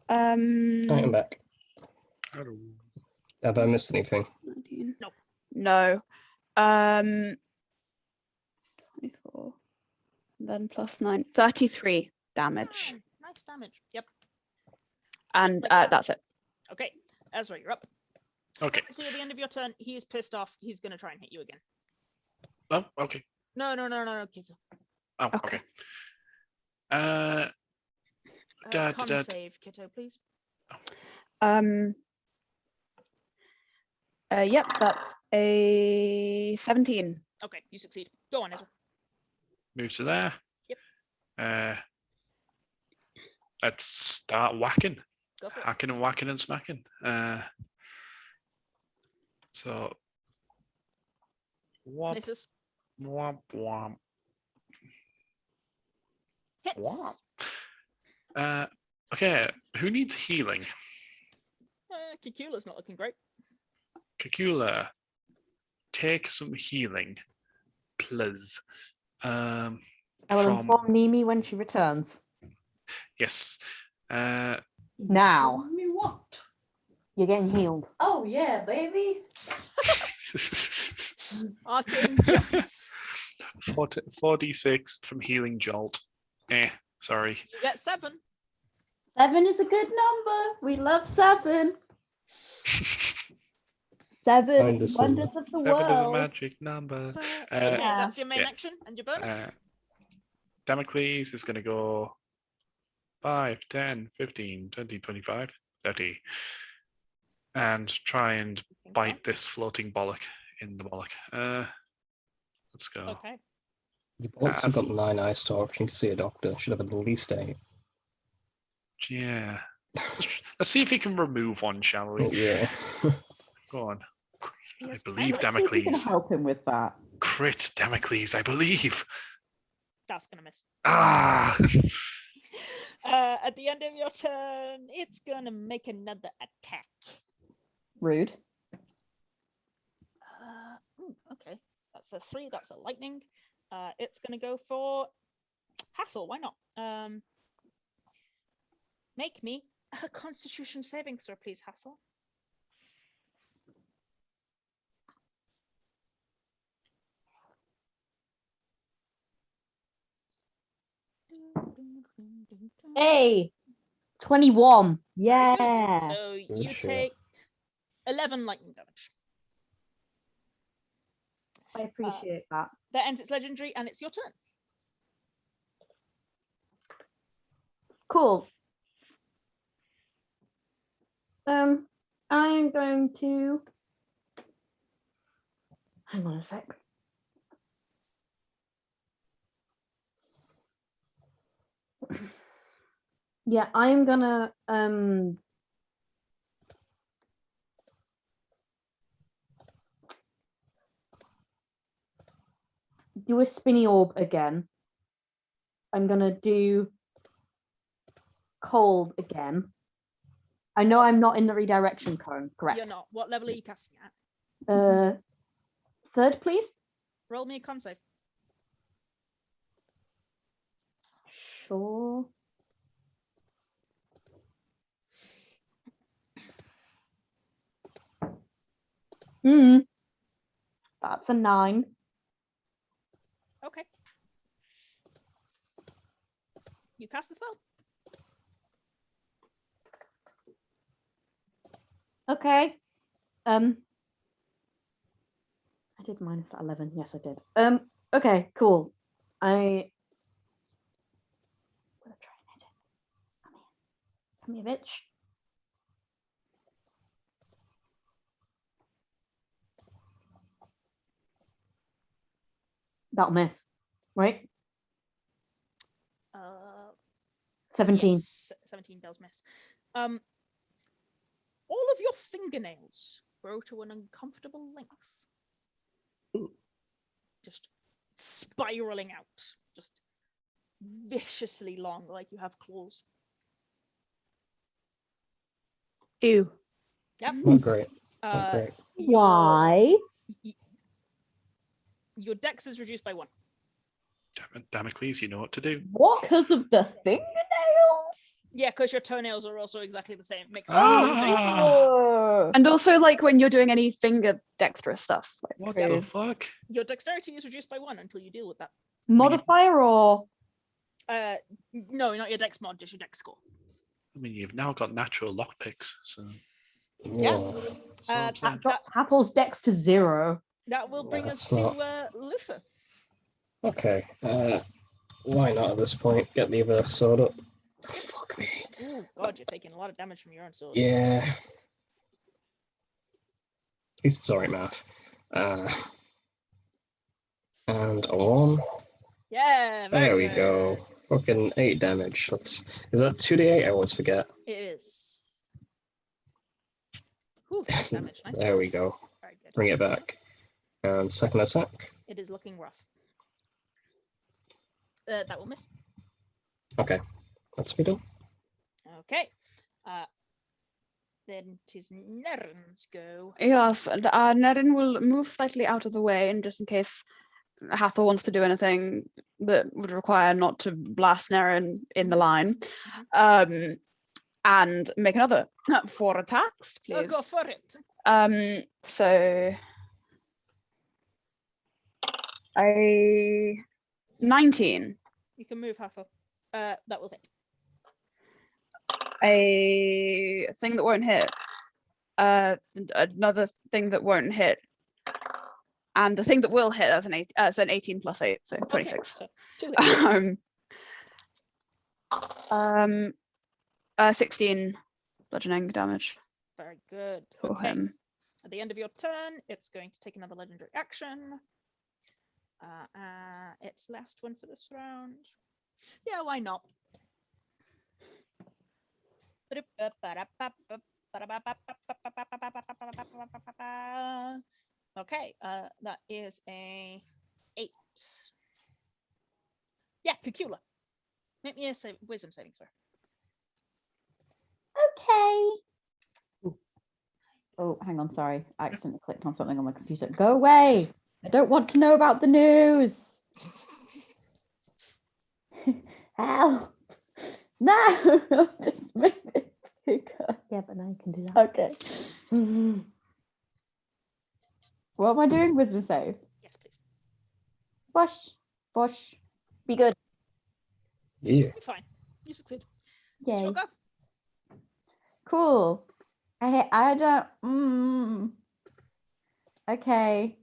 I'm back. Hello. Have I missed anything? 19. Nope. No. 24. Then plus 9. 33 damage. Nice damage. Yep. And Like that. that's it. Okay, Ezra, you're up. Okay. See, at the end of your turn, he is pissed off. He's going to try and hit you again. Oh, okay. No, Kitto. Oh, okay. Con save, Kitto, please. Yep, that's a 17. Okay, you succeed. Go on, Ezra. Move to there. Yep. Let's start whacking. Go for it. Hacking and whacking and smacking. So womp, Misses. womp, womp, Hits. womp. Okay, who needs healing? Cacula's not looking great. Cacula, take some healing, please. I will inform Niimi when she returns. Yes. Now. Me what? You're getting healed. Oh yeah, baby. Arcane jumps. 4d6 from healing jolt. Sorry. You get 7. 7 is a good number. We love 7. 7 Wonders wonders of the 7 world. is a magic number. Okay, that's your main yeah. action and your bonus. Damocles is going to go 5, 10, 15, 20, 25, 30. And try and bite this floating bollock in the bollock. Let's go. Okay. The bullets have got 9 eye stalks. You can see a doctor. Should have at least 8. Yeah. Let's see if he can remove one, shall we? Yeah. Go on. I Yes, believe can. Let's see if we can Damocles. help him with that. Crit Damocles, I believe. That's going to miss. Ah! At the end of your turn, it's going to make another attack. Rude. Okay. That's a 3. That's a lightning. It's going to go for Hathor. Why not? Make me a Constitution saving throw, please, Hathor. Hey, 21. Yeah. So you shit. take 11 lightning damage. I appreciate that. That ends its legendary, and it's your turn. Cool. I'm going to hang on a sec. Yeah, I'm gonna do a spinny orb again. I'm gonna do cold again. I know I'm not in the redirection cone, correct? You're not. What level are you casting at? Third, please. Roll me a con save. Sure. That's a 9. Okay. You cast the spell. Okay. I did minus 11. Yes, I did. Okay, cool. I'm gonna try and hit it. Come here, bitch. That'll miss, right? 17. Yes, 17 does miss. All of your fingernails grow to an uncomfortable length. Just spiraling out. Just viciously long, like you have claws. Ew. Yep. Not great. Not great. Why? Your dex is reduced by 1. Damocles, you know what to do. What? Because of the fingernails? Yeah, because your toenails are also exactly the same. Makes Oh. And also, like, when you're doing any finger dexterous stuff. Like, What Yeah. the fuck? Your dexterity is reduced by 1 until you deal with that. Modifier or? No, not your dex mod, just your dex score. I mean, you've now got natural lockpicks, so. Yeah. That's all I'm That, saying. Drops Hathal's dex to 0. that will bring us That's to Luther. Okay. Why not at this point? Get the other sword up. Fuck me. Oh god, you're taking a lot of damage from your own swords. Yeah. At least it's alright, math. And a 1. Yeah, very There we good. go. Fucking 8 damage. Is that 2d8? I always forget. It is. Ooh, nice damage. Nice There damage. we go. Very good. Bring it back. And second attack. It is looking rough. That will miss. Okay. Let's be done. Okay. Then it is Nerin's go. yes, Nerin will move slightly out of the way, and just in case Hathor wants to do anything that would require not to blast Nerin in the line, and make another 4 attacks, please. Go for it. So a 19, You can move Hathor. That will hit. a thing that won't hit, another thing that won't hit, and the thing that will hit as it's an 18 plus 8, so 26. Okay, so 2 hits. 16 bludgeoning damage Very good. for Okay. him. At the end of your turn, it's going to take another legendary action. Its last one for this round. Yeah, why not? Okay, that is a 8. Yeah, Cacula. Make me a wisdom saving throw. Okay. Oh, hang on, sorry. I accidentally clicked on something on my computer. Go away. I don't want to know about the news. Help. No. Just make it bigger. Yeah, but now you can do that. Okay. What am I doing? Wisdom save. Yes, please. Bosh. Be good. Yeah. You're fine. You succeed. Yay. Sure, go. Cool. I don't. Okay.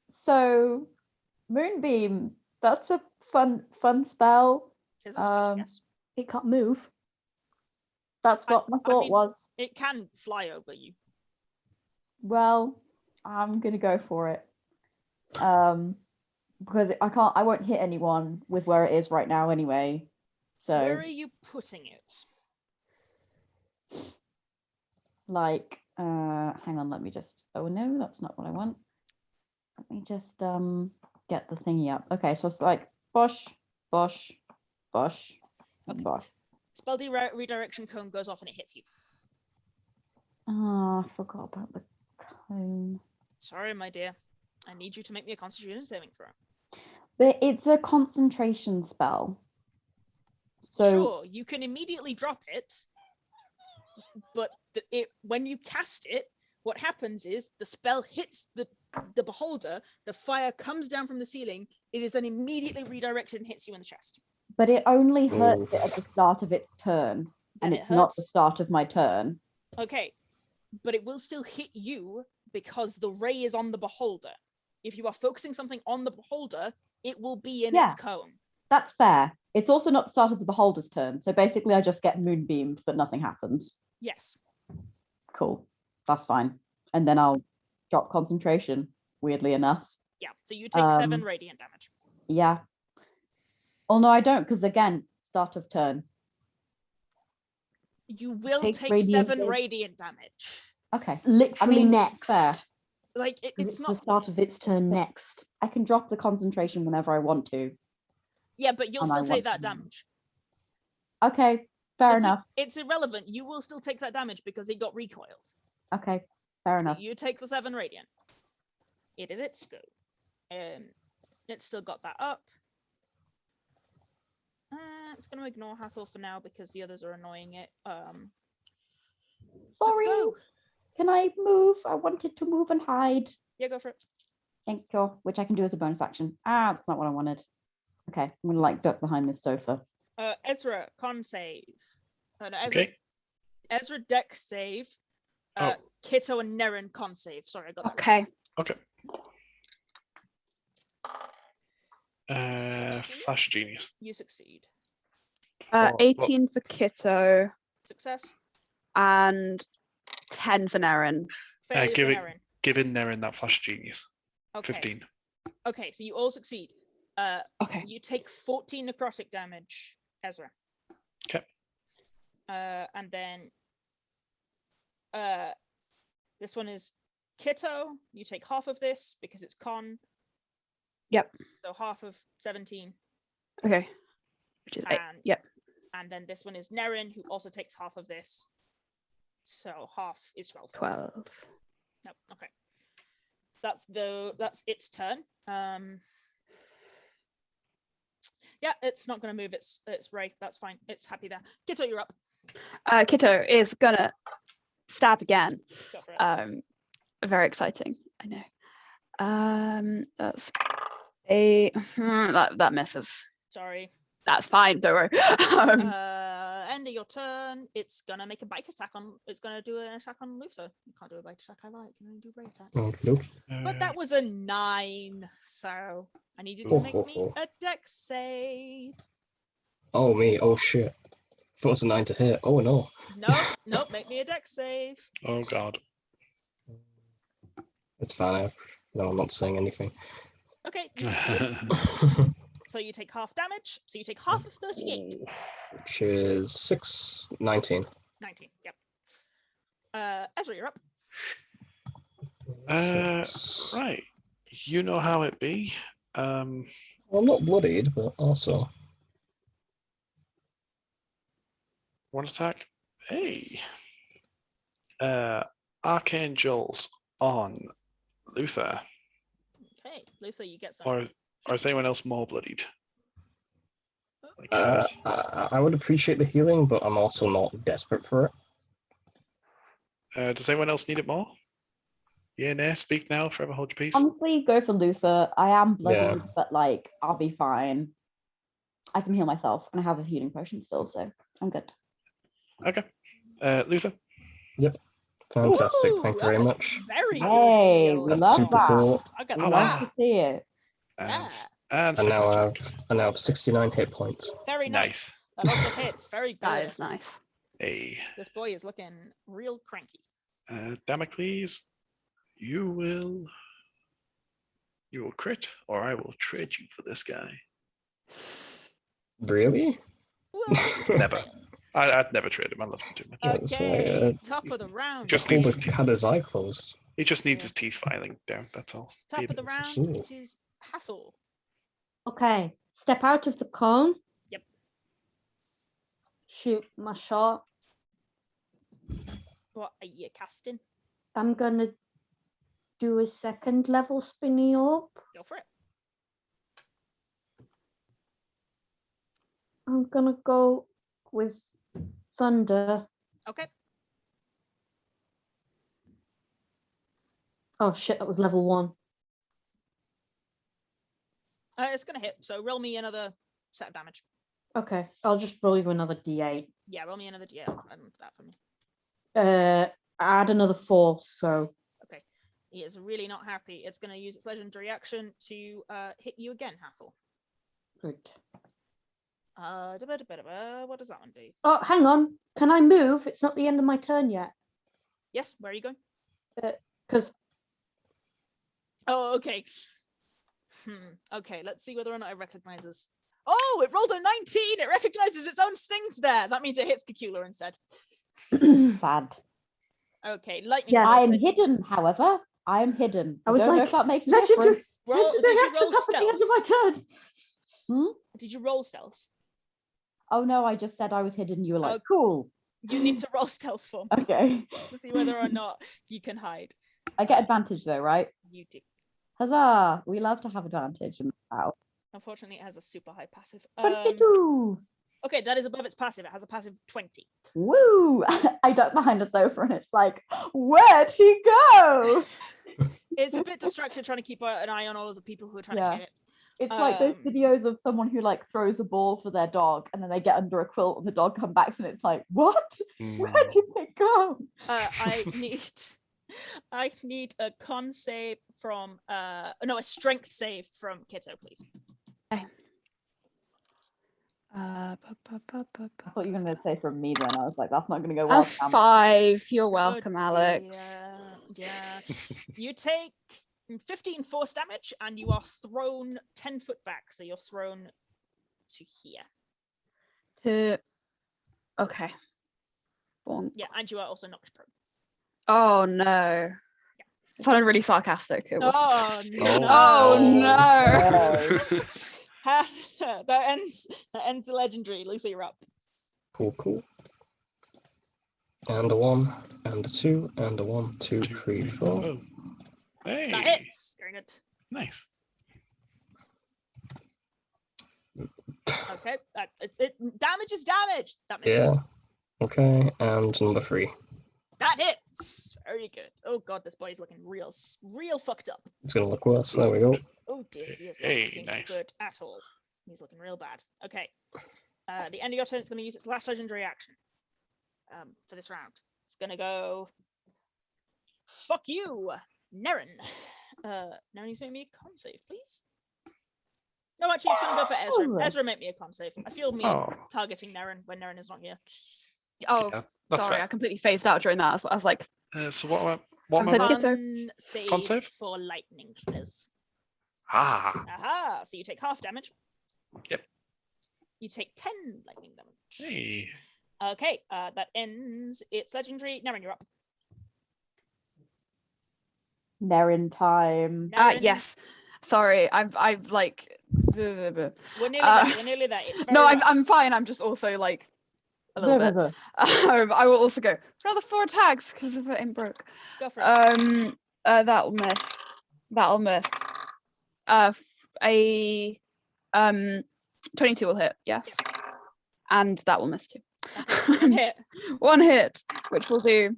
So Moonbeam. That's a fun spell. Here's a spell, yes. It can't move. That's what my thought mean- was. It can fly over you. Well, I'm gonna go for it. Because I won't hit anyone with where it is right now anyway. So Where are you putting it? like hang on, let me just oh no, that's not what I want. Let me just get the thingy up. Okay, so it's like bosh, Bosh. Okay. Bosh. Spell redirection cone goes off and it hits you. Oh, I forgot about the cone. Sorry, my dear. I need you to make me a Constitution saving throw. But it's a concentration spell. So Sure, you can immediately drop it, but when you cast it, what happens is the spell hits the beholder, the fire comes down from the ceiling, it is then immediately redirected and hits you in the chest. but it only hurts it at the start of its turn. And Then it it's not the hurts. start of my turn. Okay, but it will still hit you because the ray is on the beholder. If you are focusing something on the beholder, it will be in its cone. That's fair. It's also not the start of the beholder's turn. So basically I just get moonbeamed, but nothing happens. Yes. Cool. That's fine. And then I'll drop concentration, weirdly enough. Yeah, so you take 7 radiant damage. Yeah. Oh, no, I don't, because again, start of turn. You will Take take radiant 7 damage. radiant damage. Okay. Literally next. fair. Like, 'Cause it's it's the not... start of its turn next. I can drop the concentration whenever I want to. Yeah, but you'll And I still take want that to. damage. Okay, fair It's enough. It's irrelevant. You will still take that damage because it got recoiled. Okay, fair So enough. you take the 7 radiant. It is its go. It's still got that up. It's going to ignore Hathor for now because the others are annoying it. Let's Sorry. go. Can I move? I wanted to move and hide. Yeah, go for it. Thank you. Which I can do as a bonus action. Ah, that's not what I wanted. Okay, I'm gonna like duck behind this sofa. Ezra, con save. No, Ezra, Okay. Ezra deck save. Kitto and Nerin con save. Sorry, I got that. Okay. Okay. Succeed? Flash Genius. You succeed. 18 for Kitto Success. and 10 for Nerin. Failure give for it- Nerin. Give in there in that Flash Genius. Okay. 15. Okay, so you all succeed. Okay. You take 14 necrotic damage, Ezra. Okay. And then this one is Kitto. You take half of this because it's con. Yep. So half of 17. Okay. Which is 8. And Yep. And then this one is Nerin, who also takes half of this. So half is 12. 12. No, okay. That's its turn. Yeah, it's not going to move. It's Ray. That's fine. It's happy there. Kitto, you're up. Kitto is gonna stab again. Go for it. Very exciting. I know. That's a that misses. Sorry. That's fine. Don't worry. End of your turn. It's gonna make a bite attack on. It's gonna do an attack on Luther. You can't do a bite attack. I like. You only do ray attacks. Okay. But that was a 9, so I need you to make me a dex save. Oh, me. Oh, shit. Thought it was a 9 to hit. Oh, no. Nope. Make me a dex save. Oh god. It's fine. No, I'm not saying anything. Okay, you succeed. So you take half damage. So you take half of 38. Which is 6, 19. 19. Yep. Ezra, you're up. Six. Right. You know how it be. Well, I'm not bloodied, but also. One attack. Hey. Archangels on Luther. Okay, Luther, you get some. Or is anyone else more bloodied? Like, I would appreciate the healing, but I'm also not desperate for it. does anyone else need it more? Yeah, nah, speak now, forever hold your peace. Honestly, go for Luther. I am bloodied, Yeah. but like I'll be fine. I can heal myself, and I have a healing potion still, so I'm good. Okay. Luther. Fantastic. Ooh, Thank you very that's a much. Very good. Hey, heal. we That's love super that. cool. I got We Oh, that. love wow. to see it. Yeah. And And now I second have 69 hit points. Very attack. nice. That also hits. Very good. That is nice. Hey. This boy is looking real cranky. Damocles, you will crit, or I will trade you for this guy. Really? Whoa. Never. I'd never trade him. I love him too much. Yeah, so, Okay, top of the round. Just Cool, needs but had his eye closed. He just needs Yeah. his teeth filing down. That's all. Top of the Baby. round. Ooh. It is Hathor. Okay, step out of the cone. Yep. shoot my shot. What are you casting? I'm gonna do a second level spinny orb. Go for it. I'm gonna go with thunder. Okay. Oh shit, that was level 1. It's gonna hit. So roll me another set of damage. Okay, I'll just roll you another d8. Yeah, roll me another D8. I don't that for me. Add another 4, so Okay. He is really not happy. It's gonna use its legendary action to hit you again, Hathor. good. What does that one do? Oh, hang on. Can I move? It's not the end of my turn yet. Yes, where are you going? Because Oh, okay. Okay, let's see whether or not it recognizes. Oh, it rolled a 19! It recognizes its own things there! That means it hits Cacula instead. Sad. Okay, lightning. Yeah, I bolts am it. hidden, however. I am hidden. I I was don't know like, if that makes a legendary- difference. Did you roll actions happen at the end of my turn. Did you roll stealth? Oh no, I just said I was hidden. You were like, Oh. cool. You need to roll stealth for me Okay. to see whether or not you can hide. I get advantage though, right? You do. Huzzah! We love to have advantage in wow. Unfortunately, it has a super high passive. 22. Okay, that is above its passive. It has a passive 20. Woo! I duck behind the sofa and it's like, where'd he go? It's a bit distracted trying to keep an eye on all of the people who are trying to Yeah. hit it. It's like those Um, videos of someone who like throws a ball for their dog and then they get under a quilt and the dog comes back and it's like, what? Where did they go? I need a con save from no, a strength save from Kitto, please. I thought you were going to say from me then. I was like, that's not going to go well. A 5. You're welcome, Oh, Aleks. dear. Yeah. You take 15 force damage and you are thrown 10 foot back, so you're thrown to here. Okay. Bonk. Yeah, and you are also knocked prone. Oh no. It sounded really sarcastic. It wasn't. Oh no! Oh no. that ends the legendary. Lucy, you're up. Cool. And a 1, and a 2, and a 1, 2, 3, 4. Oh. Hey. That hits. Very good. Nice. Okay, damage is damage. That misses. Yeah. Okay, and number 3. That hits. Very good. Oh god, this boy is looking real fucked up. It's gonna look worse. There we go. Oh dear, he is Hey, not looking nice. good at all. He's looking real bad. Okay. The end of your turn, it's going to use its last legendary action for this round. It's going to go. Fuck you, Nerin. Nerin, you make me a con save, please. No, actually, it's going to go for Ezra. Oh. Ezra, make me a con save. I feel me Oh. targeting Nerin when Nerin is not here. Oh, Yeah, that's sorry, I fair. completely phased out during that. I was like, So what I'm am I Kitto. doing? Con save? for lightning, please. Ah. Aha! So you take half damage. Yep. You take 10 lightning damage. Hey. Okay, that ends its legendary. Nerin, you're up. Nerin time. Nerin, yes. Sorry, I've like. We're nearly there. We're nearly there. It's No, very rough. I'm fine. I'm just also like a little bit. I will also go for another 4 attacks because of it ain't broke. Go for it. That'll miss. That'll miss. A 22 will hit. Yes. Yes. And that will miss too. Okay, one hit. 1 hit, which will do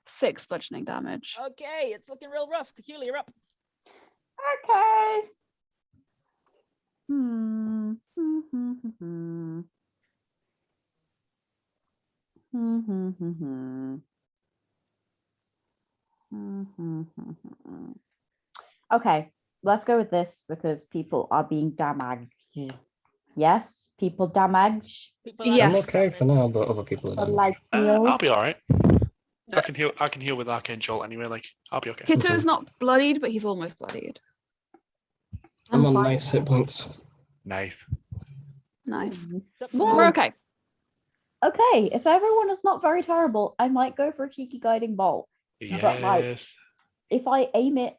6 bludgeoning damage. Okay, it's looking real rough. Cacula, you're up. Okay. Okay, let's go with this because people are being damaged. Yes, people damaged. People Yes. I'm okay for now, but other people are But damaged. like I'll be all right. Yeah. I can heal with Arcane Jolt anyway. Like I'll be okay. Kitto's not bloodied, but he's almost bloodied. I'm on fine. nice hit points. Nice. Nice. It's up Well, to We're okay. Okay, if everyone is not very terrible, I might go for a cheeky guiding bolt. But, like, Yes. If I aim it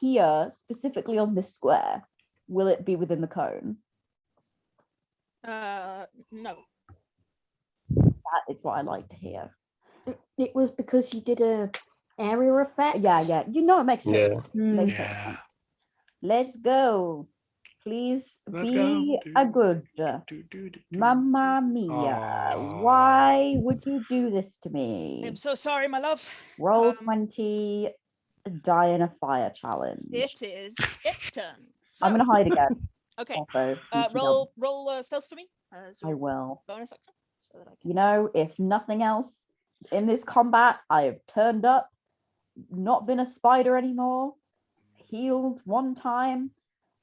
here, specifically on this square, will it be within the cone? no. That is what I like to hear. It was because you did a area effect. Yeah. You know it makes sense. Yeah. Makes total Yeah. sense. Let's go. Please Let's be go. a good. Mamma mia. Why would you do this to me? I'm so sorry, my love. Roll 20, die in a fire challenge. It is its turn. So, I'm going to hide again. okay. Also, Roll stealth for me. As I a will. bonus action, so that I can. You know, if nothing else in this combat, I have turned up, not been a spider anymore, healed one time,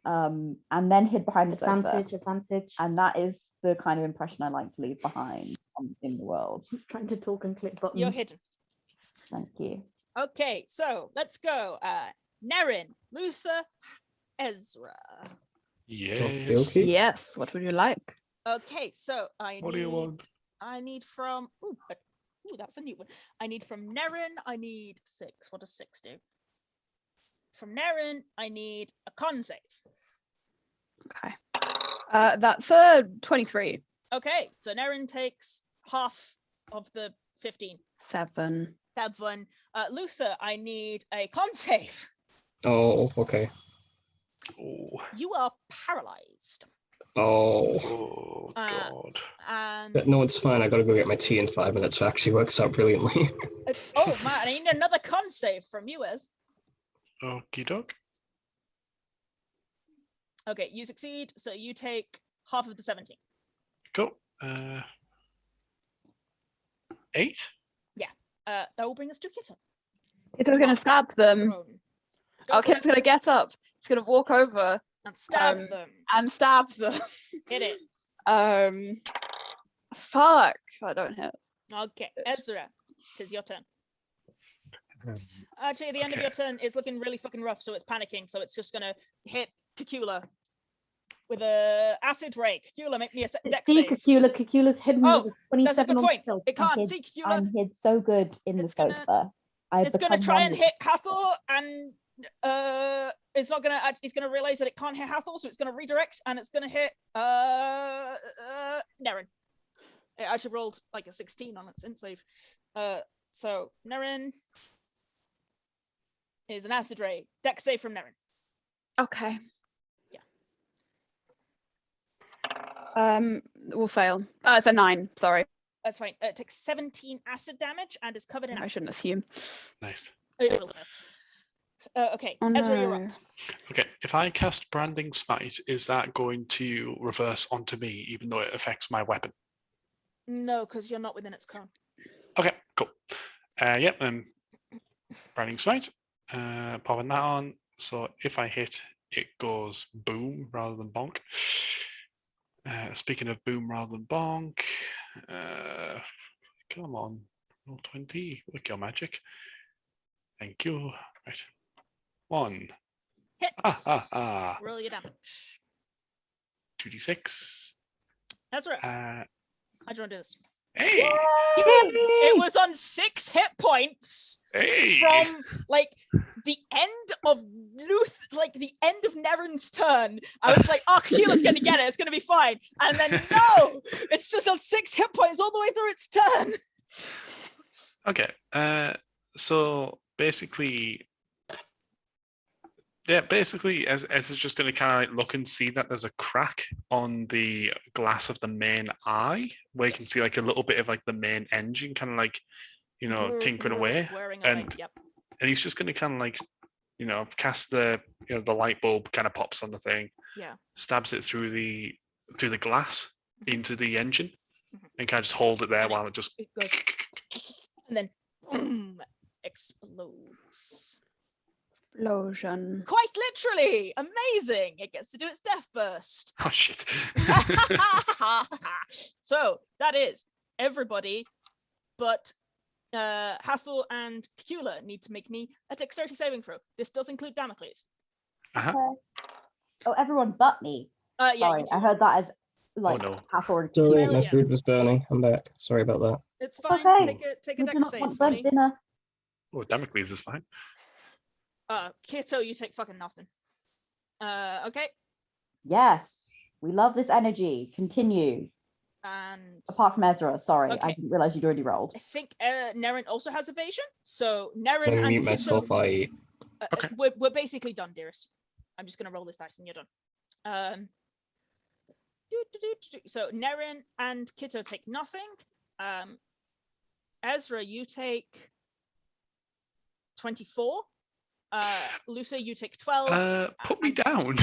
and then hid behind the sofa. Advantage. And that is the kind of impression I like to leave behind in the world. Trying to talk and click buttons. You're hidden. Thank you. Okay, so let's go. Nerin, Luther, Ezra. Yes. Okay. Yes. What would you like? Okay, so What do you want? I need from. Ooh, that's a new one. I need from Nerin. I need 6. What does 6 do? From Nerin, I need a con save. Okay. That's a 23. Okay, so Nerin takes half of the 15. 7. 7. Luther, I need a con save. Oh, okay. Oh, You are paralyzed. Oh. God. And No, it's fine. I gotta go get my tea in 5 minutes. So it actually works out brilliantly. oh man, I need another con save from you, Ez. Okie doke. Okay, you succeed, so you take half of the 17. Cool. 8? That will bring us to Kitto. It's going to stab them. Prone. Go Okay, for it's going to get up. It's going to walk over it and stab um, them. and stab them. Hit it. Fuck. I don't hit. Okay, Ezra, tis your turn. Actually, the end of your turn is looking really fucking rough, so it's panicking. So it's just gonna hit Cacula with a acid ray. Cacula, make me a dex See, save. Cacula's hidden with a 27 That's a good on point. stealth. It can't see Cacula. I'm hid so good in the It's gonna- sofa. It's gonna try and hit Hathor, and it's not gonna. It's gonna realize that it can't hit Hathor, so it's gonna redirect, and it's gonna hit Nerin. It actually rolled like a 16 on its int save. So Nerin is an acid ray. Dex save from Nerin. Okay. Yeah. We'll fail. It's a 9. Sorry. That's fine. It takes 17 acid damage and is covered in I acid. shouldn't assume. Nice. It will fail. Okay, Oh, Ezra, you're no. up. Okay, if I cast Branding Smite, is that going to reverse onto me, even though it affects my weapon? No, because you're not within its cone. Okay, cool. Yep, Branding Smite. Popping that on. So if I hit, it goes boom rather than bonk. Speaking of boom rather than bonk, come on, roll 20 with your magic. Thank you. Right. 1. Hits. Ah. Roll your damage. 2d6. Ezra, how'd you want to do this? Hey! It was on 6 hit points Hey! from like the end of the end of Nerin's turn. I was like, oh, Cacula's gonna get it, it's gonna be fine. And then no, it's just on 6 hit points all the way through its turn. Okay, so basically, as it's just going to kind of like look and see that there's a crack on the glass of the main eye, where you can see like a little bit of like the main engine kind of like, tinkering away. Wearing And- away. Yep. And he's just going to kind of like, cast the light bulb kind of pops on the thing, Yeah. stabs it through the glass into the engine, Mhm. and kind of just hold it there And while it just. It goes and then boom, explodes. Explosion. Quite literally, amazing. It gets to do its death burst. Oh shit! So that is everybody, but Hathor and Cacula need to make me a dexterity saving throw. This does include Damocles. Oh, everyone but me. Yeah, Sorry, you two. I heard that as like no. Hathor and Sorry, Hell my yeah. food was burning. I'm back. Sorry about that. It's fine. Okay. Take a We do dex not save want for burnt me. dinner. Oh, Damocles is fine. Kitto, you take fucking nothing. Okay. Yes, we love this energy. Continue. And Apart from Ezra, sorry, I Okay. didn't realize you'd already rolled. I think Nerin also has evasion. So Nerin When I and mute Kitto, myself, I Okay. we're basically done, dearest. I'm just gonna roll this dice and you're done. So Nerin and Kitto take nothing. Ezra, you take 24. Lucy, you take 12. Put me down.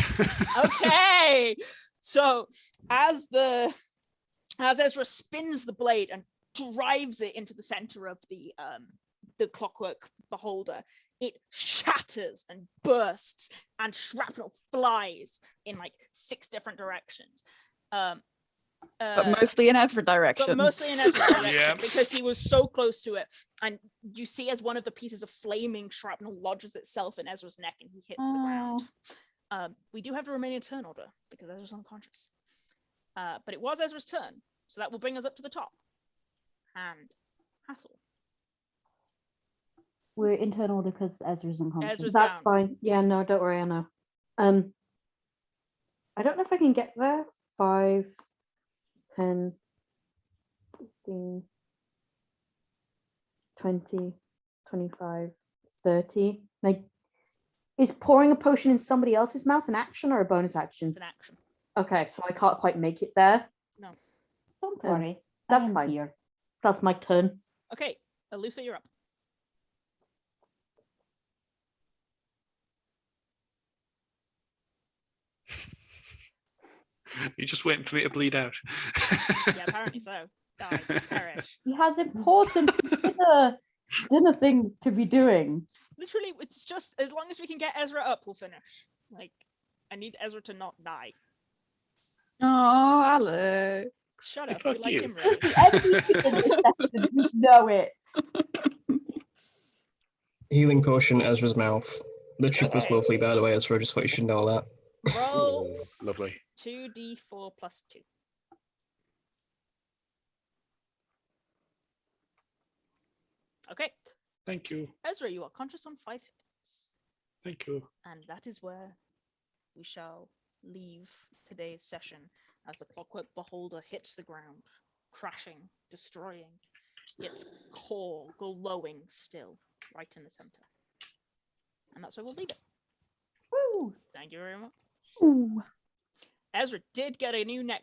Okay. So as Ezra spins the blade and drives it into the center of the clockwork beholder, it shatters and bursts, and shrapnel flies in like 6 different directions. But mostly in Ezra direction. But mostly in Ezra's direction, Yep. because he was so close to it. And you see as one of the pieces of flaming shrapnel lodges itself in Ezra's neck and he hits the ground. We do have to remain in turn order because Ezra's unconscious. But it was Ezra's turn, so that will bring us up to the top. And Hathor. We're in turn order because Ezra's unconscious. Ezra's That's down. fine. Yeah, no, don't worry, I know. I don't know if I can get there. 5, 10, 15, 20, 25, 30. Like, is pouring a potion in somebody else's mouth an action or a bonus action? It's an action. Okay, so I can't quite make it there. No. Don't worry. That's I am fine. here. That's my turn. Okay, Lucy, you're up. You're just waiting for me to bleed out. Yeah, apparently so. Die, perish. He has important dinner thing to be doing. Literally, it's just as long as we can get Ezra up, we'll finish. Like, I need Ezra to not die. Oh, Aleks. Shut Hey, up, fuck we like you. him really. Everything in this section, you know it. healing potion Ezra's mouth. Literally plus Okay. lovely, by the way, Ezra. Just thought you should know that. Roll Lovely. 2d4 plus 2. Okay, Thank you. Ezra, you are conscious on 5 hits. Thank you. And that is where we shall leave today's session as the clockwork beholder hits the ground, crashing, destroying, its core glowing still right in the center. And that's where we'll leave it. Woo. Thank you very much. Ooh. Ezra did get a new neck